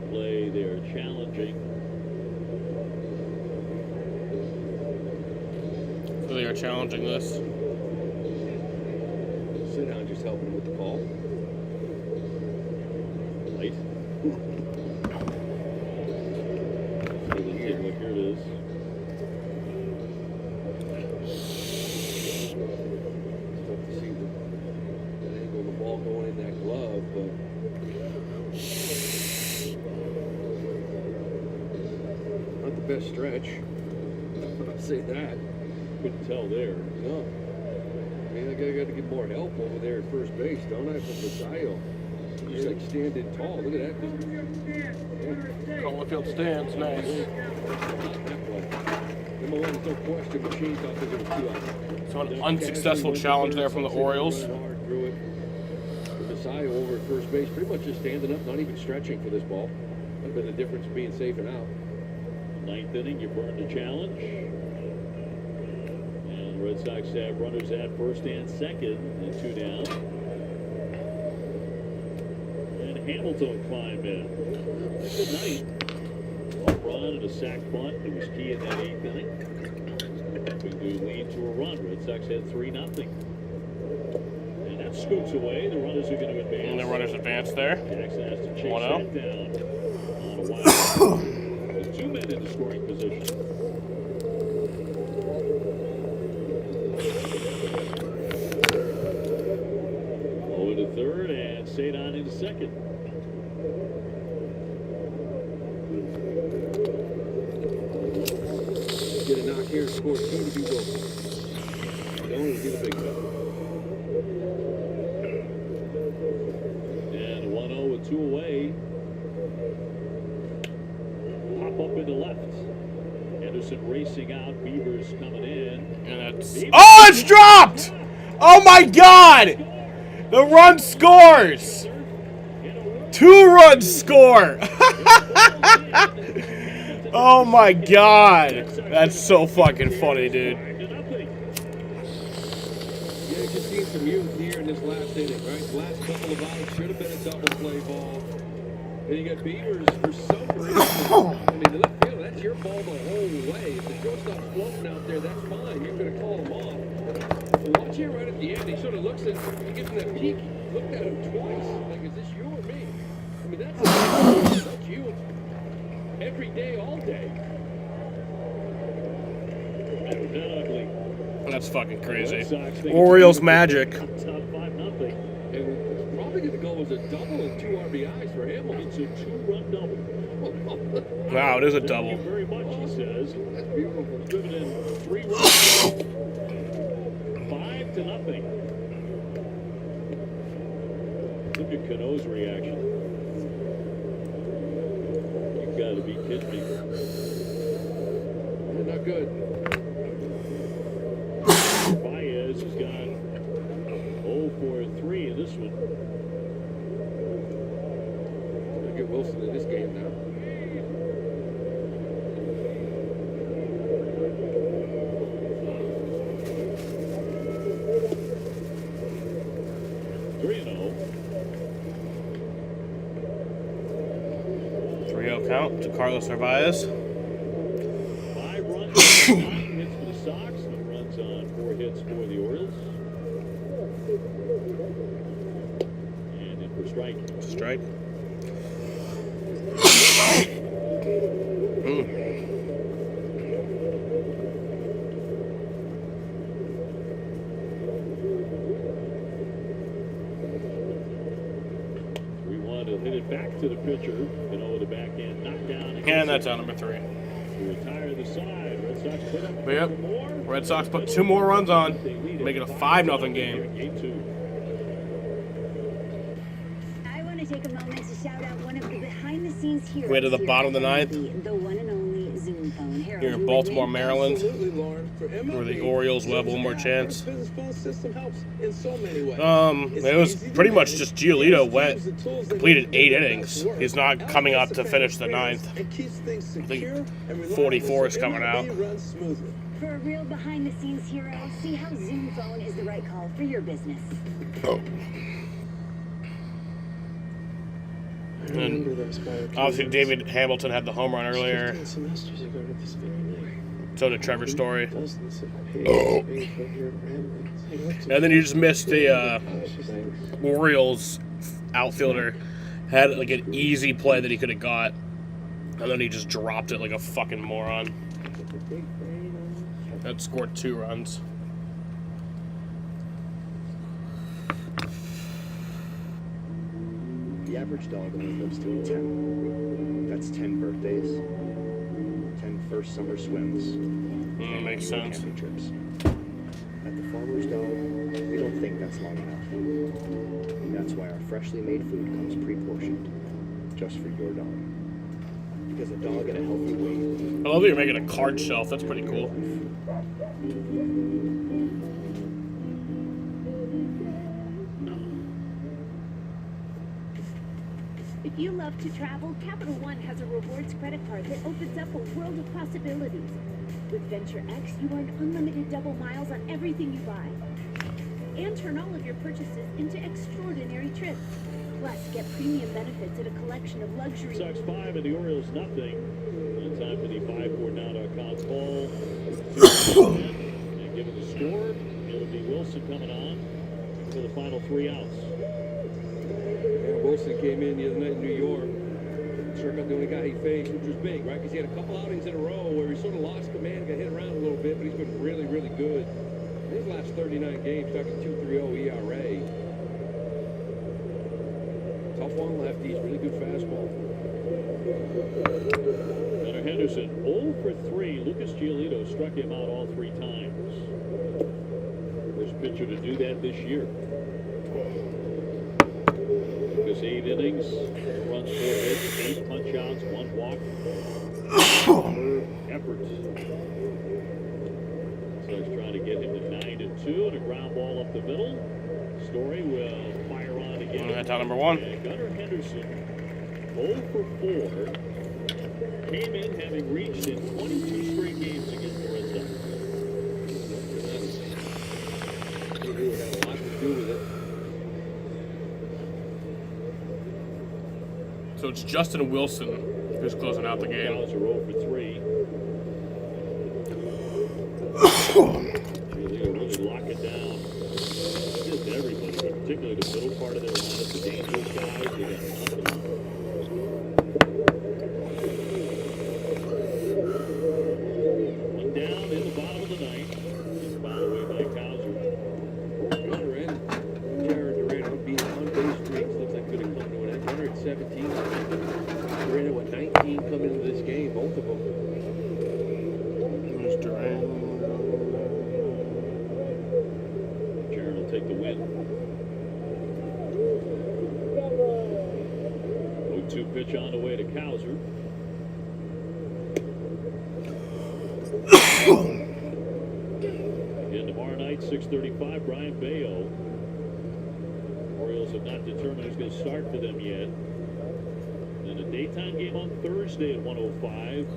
Play, they're challenging. So they are challenging this. Sit down, just helping him with the call. Late. Here it is. It's tough to see the angle of the ball going in that glove, but. Not the best stretch. I'll say that. Couldn't tell there. No. I mean, I got to get more help over there at first base, don't I, from Basayo? He's like standing tall. Look at that. Field stands, nice. Number one, no question, Machine thought there was 2 outs. So an unsuccessful challenge there from the Orioles. Basayo over at first base, pretty much just standing up, not even stretching for this ball. Might have been the difference of being safe and out. Ninth inning, you burned the challenge. And the Red Sox have runners at first and second, and 2 down. And Hamilton climb in. Good night. Home run and a sac bunt. It was key in that 8th inning. We do lead to a run. Red Sox had 3-0. And that scoops away. The runners are going to advance. And the runners advance there. Jackson has to chase 1-0. that down. On a wild. With 2 men in the scoring position. Over to third, and second. Get a knock here, score 2 to be Wilson. Don't do the big guy. And 1-0 with 2 away. Pop up into left. Anderson racing out. Beavers coming in. And that's... Oh, it's dropped! Oh my God! The run scores! 2 runs score! Oh my God! That's so fucking funny, dude. Yeah, just seen some youth here in this last inning, right? The last couple of outs should have been a double play ball. And you got Beavers for some reason. I mean, the left field, that's your ball the whole way. If the shortstop's floating out there, that's fine. You're going to call him off. But watch here right at the end. He sort of looks at, he gives him that peek. He looked at him twice. Like, is this you or me? I mean, that's you every day, all day. That's fucking crazy. Orioles magic. Top 5-0. And probably going to go as a double and 2 RBIs for him. It's a 2-run double. Wow, it is a double. Thank you very much, he says. That's beautiful. Driven in 3 runs. 5-0. Look at Cano's reaction. You gotta be kidding me. They're not good. Baez has gone 0 for 3 in this one. Look at Wilson in this game now. Count to Carlos Narvaez. 5 runs, 9 hits for the Sox, no runs on 4 hits for the Orioles. And in for strike. Strike. We want to hit it back to the pitcher. The backhand knockdown. And that's out number 3. To retire the side. Red Sox put up But yep. Red Sox put 2 more runs on, make it a 5-0 game. Game 2. I want to take a moment to shout out one of the behind-the-scenes heroes. Way to the bottom of the 9th. The one and only Zoom phone. Harold, Here in Baltimore, Maryland, Absolutely, Lauren. For MLB, where the Orioles will have one more chance. Business phone system helps in so many ways. It was pretty much just Giolito completed 8 innings. He's not coming up to finish the 9th. I think 44 is coming out. For a real behind-the-scenes hero, see how Zoom phone is the right call for your business. And obviously David Hamilton had the home run earlier. So did Trevor Story. And then you just missed the Orioles outfielder. Had like an easy play that he could have got. And then he just dropped it like a fucking moron. That scored 2 runs. The average dog only lives to 10. That's 10 birthdays, 10 first summer swims, makes sense. Camping trips. At the Farmer's Dog, we don't think that's long enough. That's why our freshly made food comes pre-portioned, just for your dog. Because a dog at a healthy weight. I love that you're making a card shelf. That's pretty cool. If you love to travel, Capital One has a rewards credit card that opens up a world of possibilities. With Venture X, you earn unlimited double miles on everything you buy. And turn all of your purchases into extraordinary trips. Plus, get premium benefits at a collection of luxury... Sox 5 and the Orioles nothing. And time for the 549.com call. And given the score, it'll be Wilson coming on for the final 3 outs. Yeah, Wilson came in the other night in New York. Struck out the only guy he faced, which was big, right? Because he had a couple outings in a row where he sort of lost command, got hit around a little bit, but he's been really, really good. In his last 39 games, talking 2.30 ERA. Tough tough on lefties, really good fastball. Gunnar Henderson 0 for 3. Lucas Giolito struck him out all 3 times. First pitcher to do that this year. Lucas 8 innings, 2 runs, 4 hits, 8 punch outs, 1 walk. Efforts. So he's trying to get him to 9-2 and a ground ball up the middle. Story will fire on again. That's out number 1. And Gunnar Henderson 0 for 4. Came in having reached in 22 straight games against the Red Sox. It had a lot to do with it. So it's Justin Wilson who's closing out the game. Cows are 0 for 3. Giolito really lock it down. Just everybody, but particularly the middle part of their lineup, the dangerous guys. They got nothing. One down in the bottom of the ninth. Foul away by Cowser. Gunnar and Jared Duran on being on base streaks. Looks like could have come to an end. Gunnar at 17. Duran at 19 coming into this game, both of them. There's Duran. Jared will take the win. 0-2 pitch on the way to Cowser. And tomorrow night, 6:35, Brian Bayo. Orioles have not determined who's going to start for them yet. Then a daytime game on Thursday at 1:05.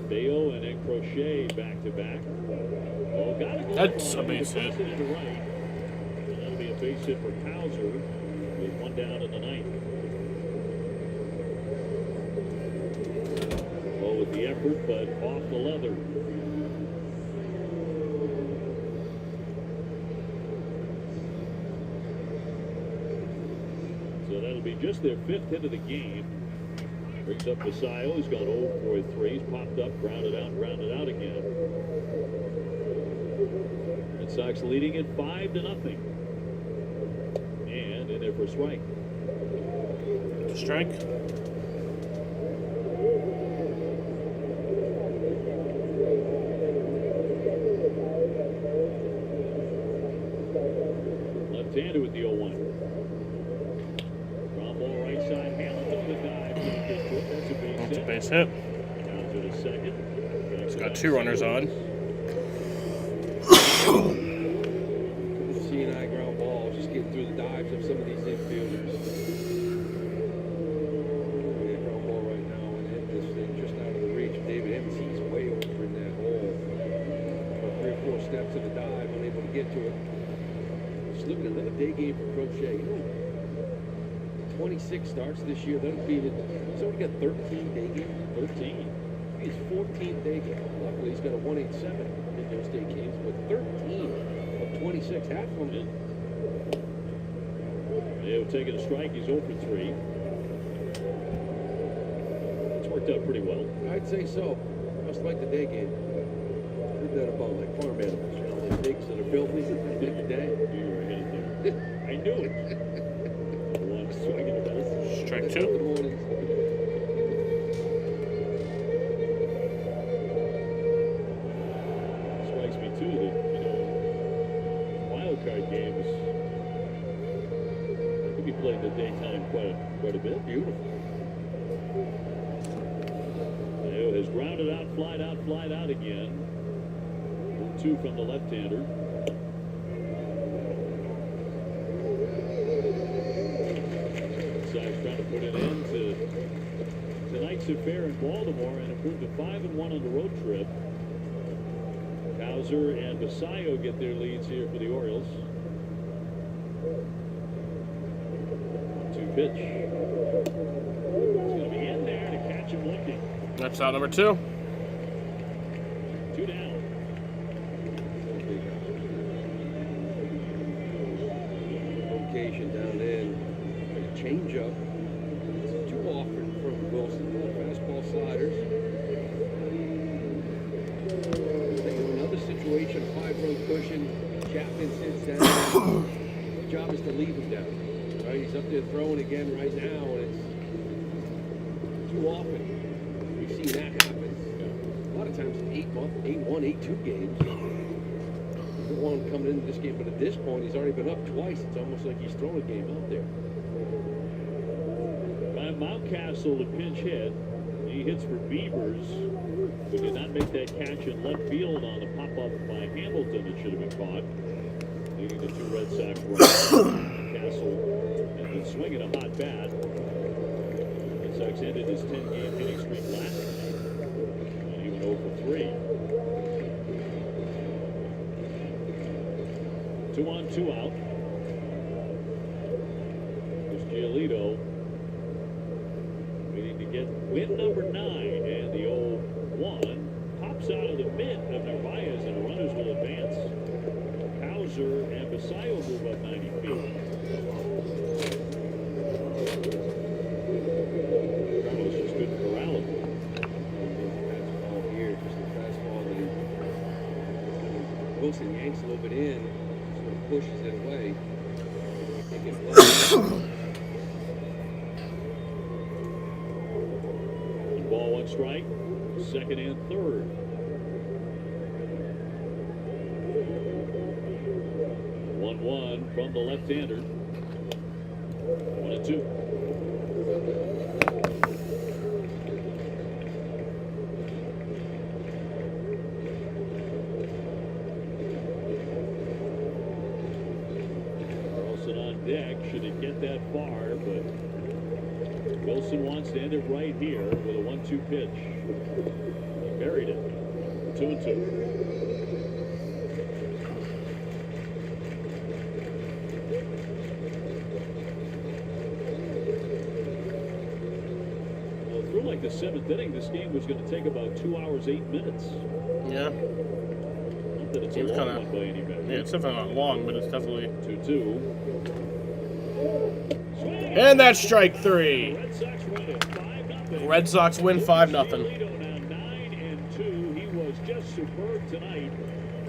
Bayo and then Crochet back to back. Oh, got it. That's a base hit. To the right. And that'll be a base hit for Cowser with 1 down in the ninth. Oh, with the effort, but off the leather. So that'll be just their 5th hit of the game. Brings up Basayo. He's gone 0 for 3. He's popped up, grounded out again. Red Sox leading it 5-0. And in there for a strike. Strike. Left-hander with the 0-1. Ground ball right side. Hamilton with the dive. That's a base That's hit. a base hit. Down to the second. It's got 2 runners on. C&I ground ball, just getting through the dives of some of these infielders. Yeah, ground ball right now and hit this thing just out of the reach of David Evans. He's way over in that hole. About 3 or 4 steps of the dive, unable to get to it. Just looking at another day game for Crochet. You know, 26 starts this year. That'll be he's only got 13 day games. 13. His 14th day game. Luckily, he's got a 187 in those day games, but 13 of 26, half of them. They'll take it a strike. He's 0 for 3. It's worked out pretty well. I'd say so. Just like the day game. Heard that about like farm animals, you know, like pigs that are filthy at the day. You were ahead there. I knew it. 1 strike in the best. Strike 2. Good morning. Strikes me too that, you know, wild card games could be played in the daytime quite a bit. Beautiful. Mayo has grounded out, flied out again. 2 from the left-hander. Sox trying to put an end to tonight's affair in Baltimore and improve to 5-1 on the road trip. Cowser and Basayo get their leads here for the Orioles. 2 pitch. It's going to be in there to catch him looking. That's out number 2. 2 down. Location down in. A change up. It's too often from Wilson. Fastball sliders. Another situation, a 5-run cushion. Chapman sits down. The job is to leave him down. Right, he's up there throwing again right now, and it's too often we've seen that happen. A lot of times, 8-1, 8-2 games. The one coming into this game, but at this point, he's already been up twice. It's almost like he's thrown a game out there. By Mountcastle, the pinch hit. He hits for Beavers, who did not make that catch in left field on the pop-up by Hamilton that should have been caught. Leading the 2 Red Sox runners. Castle has been swinging a hot bat. Red Sox ended his 10-game hitting streak last night. And he went 0 for 3. 2 on, 2 out. There's Giolito waiting to get win number 9, and the 0-1 pops out of the mitt of Narvaez, and the runners will advance. Hauser and Basayo move up 90 feet. Carlos is good for Allen. Fastball here, just a fastball that Wilson yanks a little bit in, sort of pushes it away. Ball 1 strike, 2nd and 3rd. 1-1 from the left-hander. 1-2. Carlson on deck. Should it get that far, but Wilson wants to end it right here with a 1-2 pitch. He buried it. 2-2. Well, through like the 7th inning, this game was going to take about 2 hours, 8 minutes. Yeah. Not that it's a long one by any measure. Yeah, it's definitely not long, but it's definitely 2-2. And that's strike 3. Red Sox win it 5-0. Red Sox win 5-0. Now 9-2. He was just superb tonight.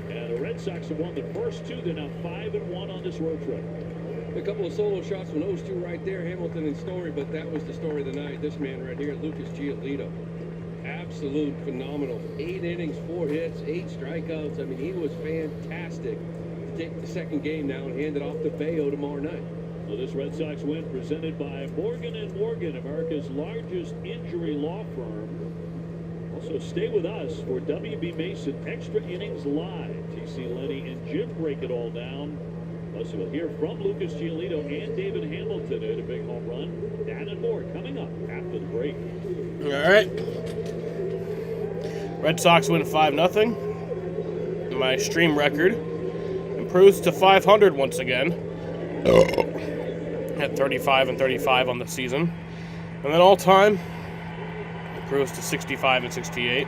And the Red Sox have won the first 2. They're now 5-1 on this road trip. A couple of solo shots from those 2 right there, Hamilton and Story, but that was the story of the night. This man right here, Lucas Giolito. Absolute phenomenal. 8 innings, 4 hits, 8 strikeouts. I mean, he was fantastic. Take the second game now and hand it off to Bayo tomorrow night. Well, this Red Sox win presented by Morgan & Morgan, America's largest injury law firm. Also, stay with us for W.B. Mason Extra Innings Live. TC Lenny and Jim break it all down. Plus, we'll hear from Lucas Giolito and David Hamilton at a big home run. That and more coming up after the break. All right. Red Sox win 5-0. My stream record improves to 500 once again. At 35-35 on the season. And then all time improves to 65-68.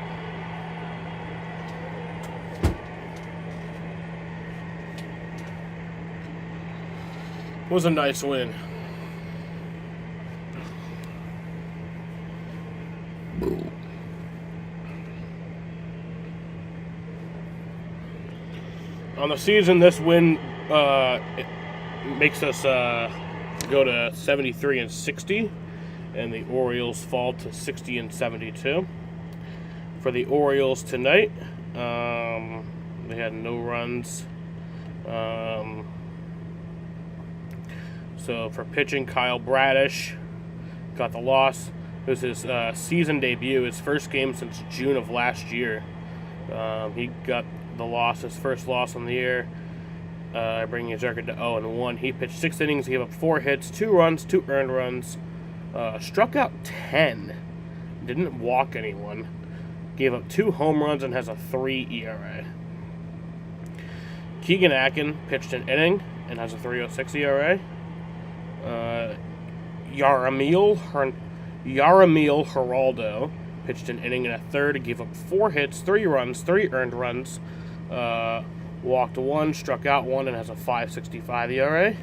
It was a nice win. On the season, this win it makes us go to 73-60, and the Orioles fall to 60-72. For the Orioles tonight, they had no runs. So for pitching, Kyle Bradish got the loss. It was his season debut, his first game since June of last year. He got the loss, his first loss on the year, bringing his record to 0-1. He pitched 6 innings, he gave up 4 hits, 2 runs, 2 earned runs, struck out 10, didn't walk anyone, gave up 2 home runs, and has a 3 ERA. Keegan Akin pitched an inning and has a 3.06 ERA. Yaramil Geraldo pitched an inning and a third, gave up 4 hits, 3 runs, 3 earned runs, walked 1, struck out 1, and has a 5.65 ERA.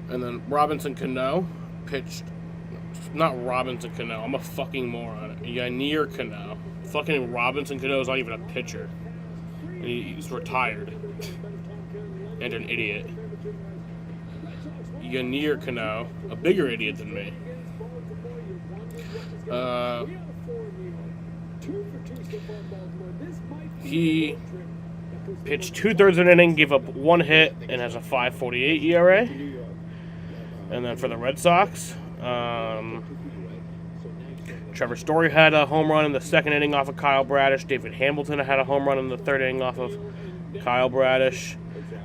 And then Robinson Cano pitched, not Robinson Cano, I'm a fucking moron. Yanier Cano. Fucking Robinson Cano is not even a pitcher. He's retired. And an idiot. Yanir Cano, a bigger idiot than me. He pitched 2/3 an inning, gave up 1 hit, and has a 5.48 ERA. And then for the Red Sox, Trevor Story had a home run in the 2nd inning off of Kyle Bradish. David Hamilton had a home run in the 3rd inning off of Kyle Bradish.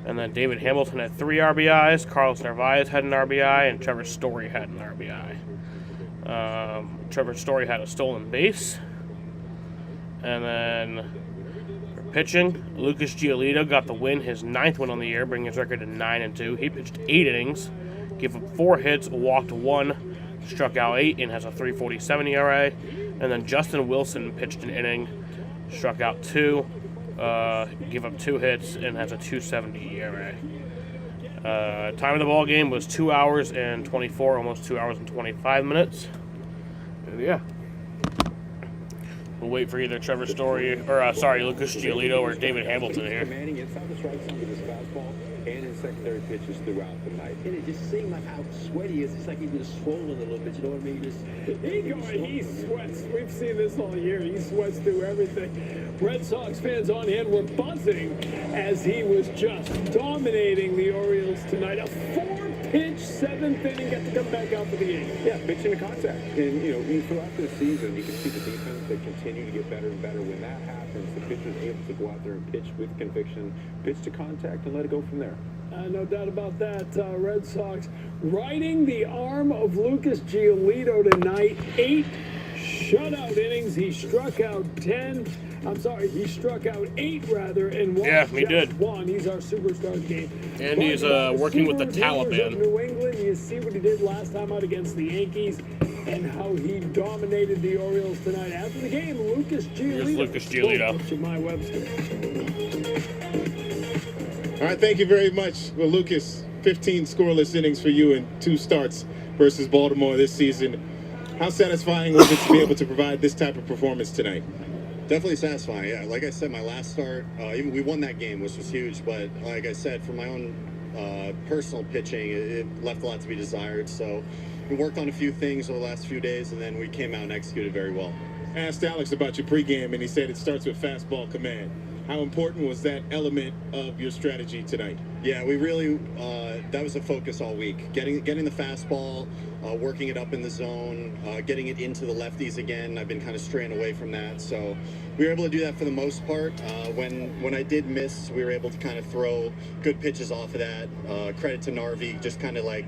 And then David Hamilton had 3 RBIs. Carlos Narvaez had an RBI, and Trevor Story had an RBI. Trevor Story had a stolen base. And then for pitching, Lucas Giolito got the win, his 9th win on the year, bringing his record to 9-2. He pitched 8 innings, gave up 4 hits, walked 1, struck out 8, and has a 3.47 ERA. And then Justin Wilson pitched an inning, struck out 2, gave up 2 hits, and has a 2.70 ERA. Time of the ball game was 2 hours and 24, almost 2 hours and 25 minutes. And yeah. We'll wait for either Trevor Story, or Lucas Giolito or David Hamilton here. Commanding inside the strike zone with his fastball and his secondary pitches throughout the night. And it just seemed like how sweaty he is. It's like he was swollen a little bit. You know what I mean? He sweats. We've seen this all year. He sweats through everything. Red Sox fans on hand were buzzing as he was just dominating the Orioles tonight. A 4-pitch 7th inning, got to come back out for the 8th. Yeah, pitching to contact. And, throughout the season, you can see the defense, they continue to get better and better. When that happens, the pitcher's able to go out there and pitch with conviction, pitch to contact, and let it go from there. No doubt about that. Red Sox riding the arm of Lucas Giolito tonight. 8 shutout innings. He struck out 8 rather, and walked he did. 1. He's our superstar game. And he's working with the Taliban. Of New England. You see what he did last time out against the Yankees and how he dominated the Orioles tonight. After the game, Lucas Giolito. Here's Lucas Giolito. Jemai Webster. All right, thank you very much. Well, Lucas, 15 scoreless innings for you and 2 starts versus Baltimore this season. How satisfying was it to be able to provide this type of performance tonight? Definitely satisfying, yeah. Like I said, my last start, even we won that game, which was huge, but like I said, for my own personal pitching, it left a lot to be desired. So we worked on a few things over the last few days, and then we came out and executed very well. I asked Alex about your pregame, and he said it starts with fastball command. How important was that element of your strategy tonight? Yeah, we really, that was a focus all week. Getting the fastball, working it up in the zone, getting it into the lefties again. I've been kind of straying away from that. So we were able to do that for the most part. When I did miss, we were able to kind of throw good pitches off of that. Credit to Narvi, just kind of like,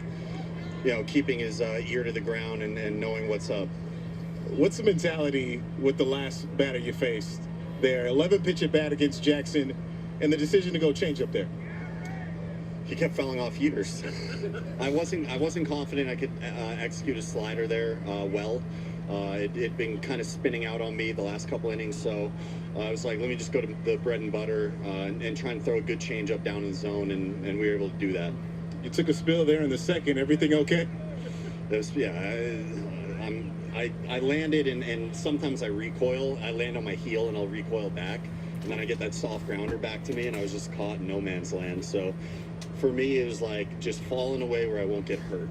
keeping his ear to the ground and knowing what's up. What's the mentality with the last batter you faced there? 11 pitch at bat against Jackson, and the decision to go change up there. He kept fouling off heaters. I wasn't confident I could execute a slider there well. It'd been kind of spinning out on me the last couple innings, so I was like, let me just go to the bread and butter and try and throw a good change up down in the zone, and we were able to do that. You took a spill there in the 2nd. Everything okay? It was, I landed, and sometimes I recoil. I land on my heel, and I'll recoil back. And then I get that soft grounder back to me, and I was just caught in no man's land. So for me, it was like just falling away where I won't get hurt.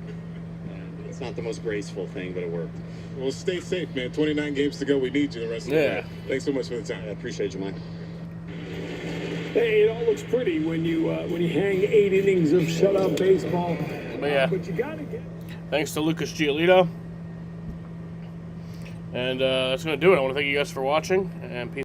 It's not the most graceful thing, but it worked. Well, stay safe, man. 29 games to go. We need you the rest of the way. Thanks so much for the time. I appreciate you, Mike. Hey, it all looks pretty when you hang 8 innings of shutout baseball. But you gotta get. Thanks to Lucas Giolito. And that's going to do it. I want to thank you guys for watching, and peace.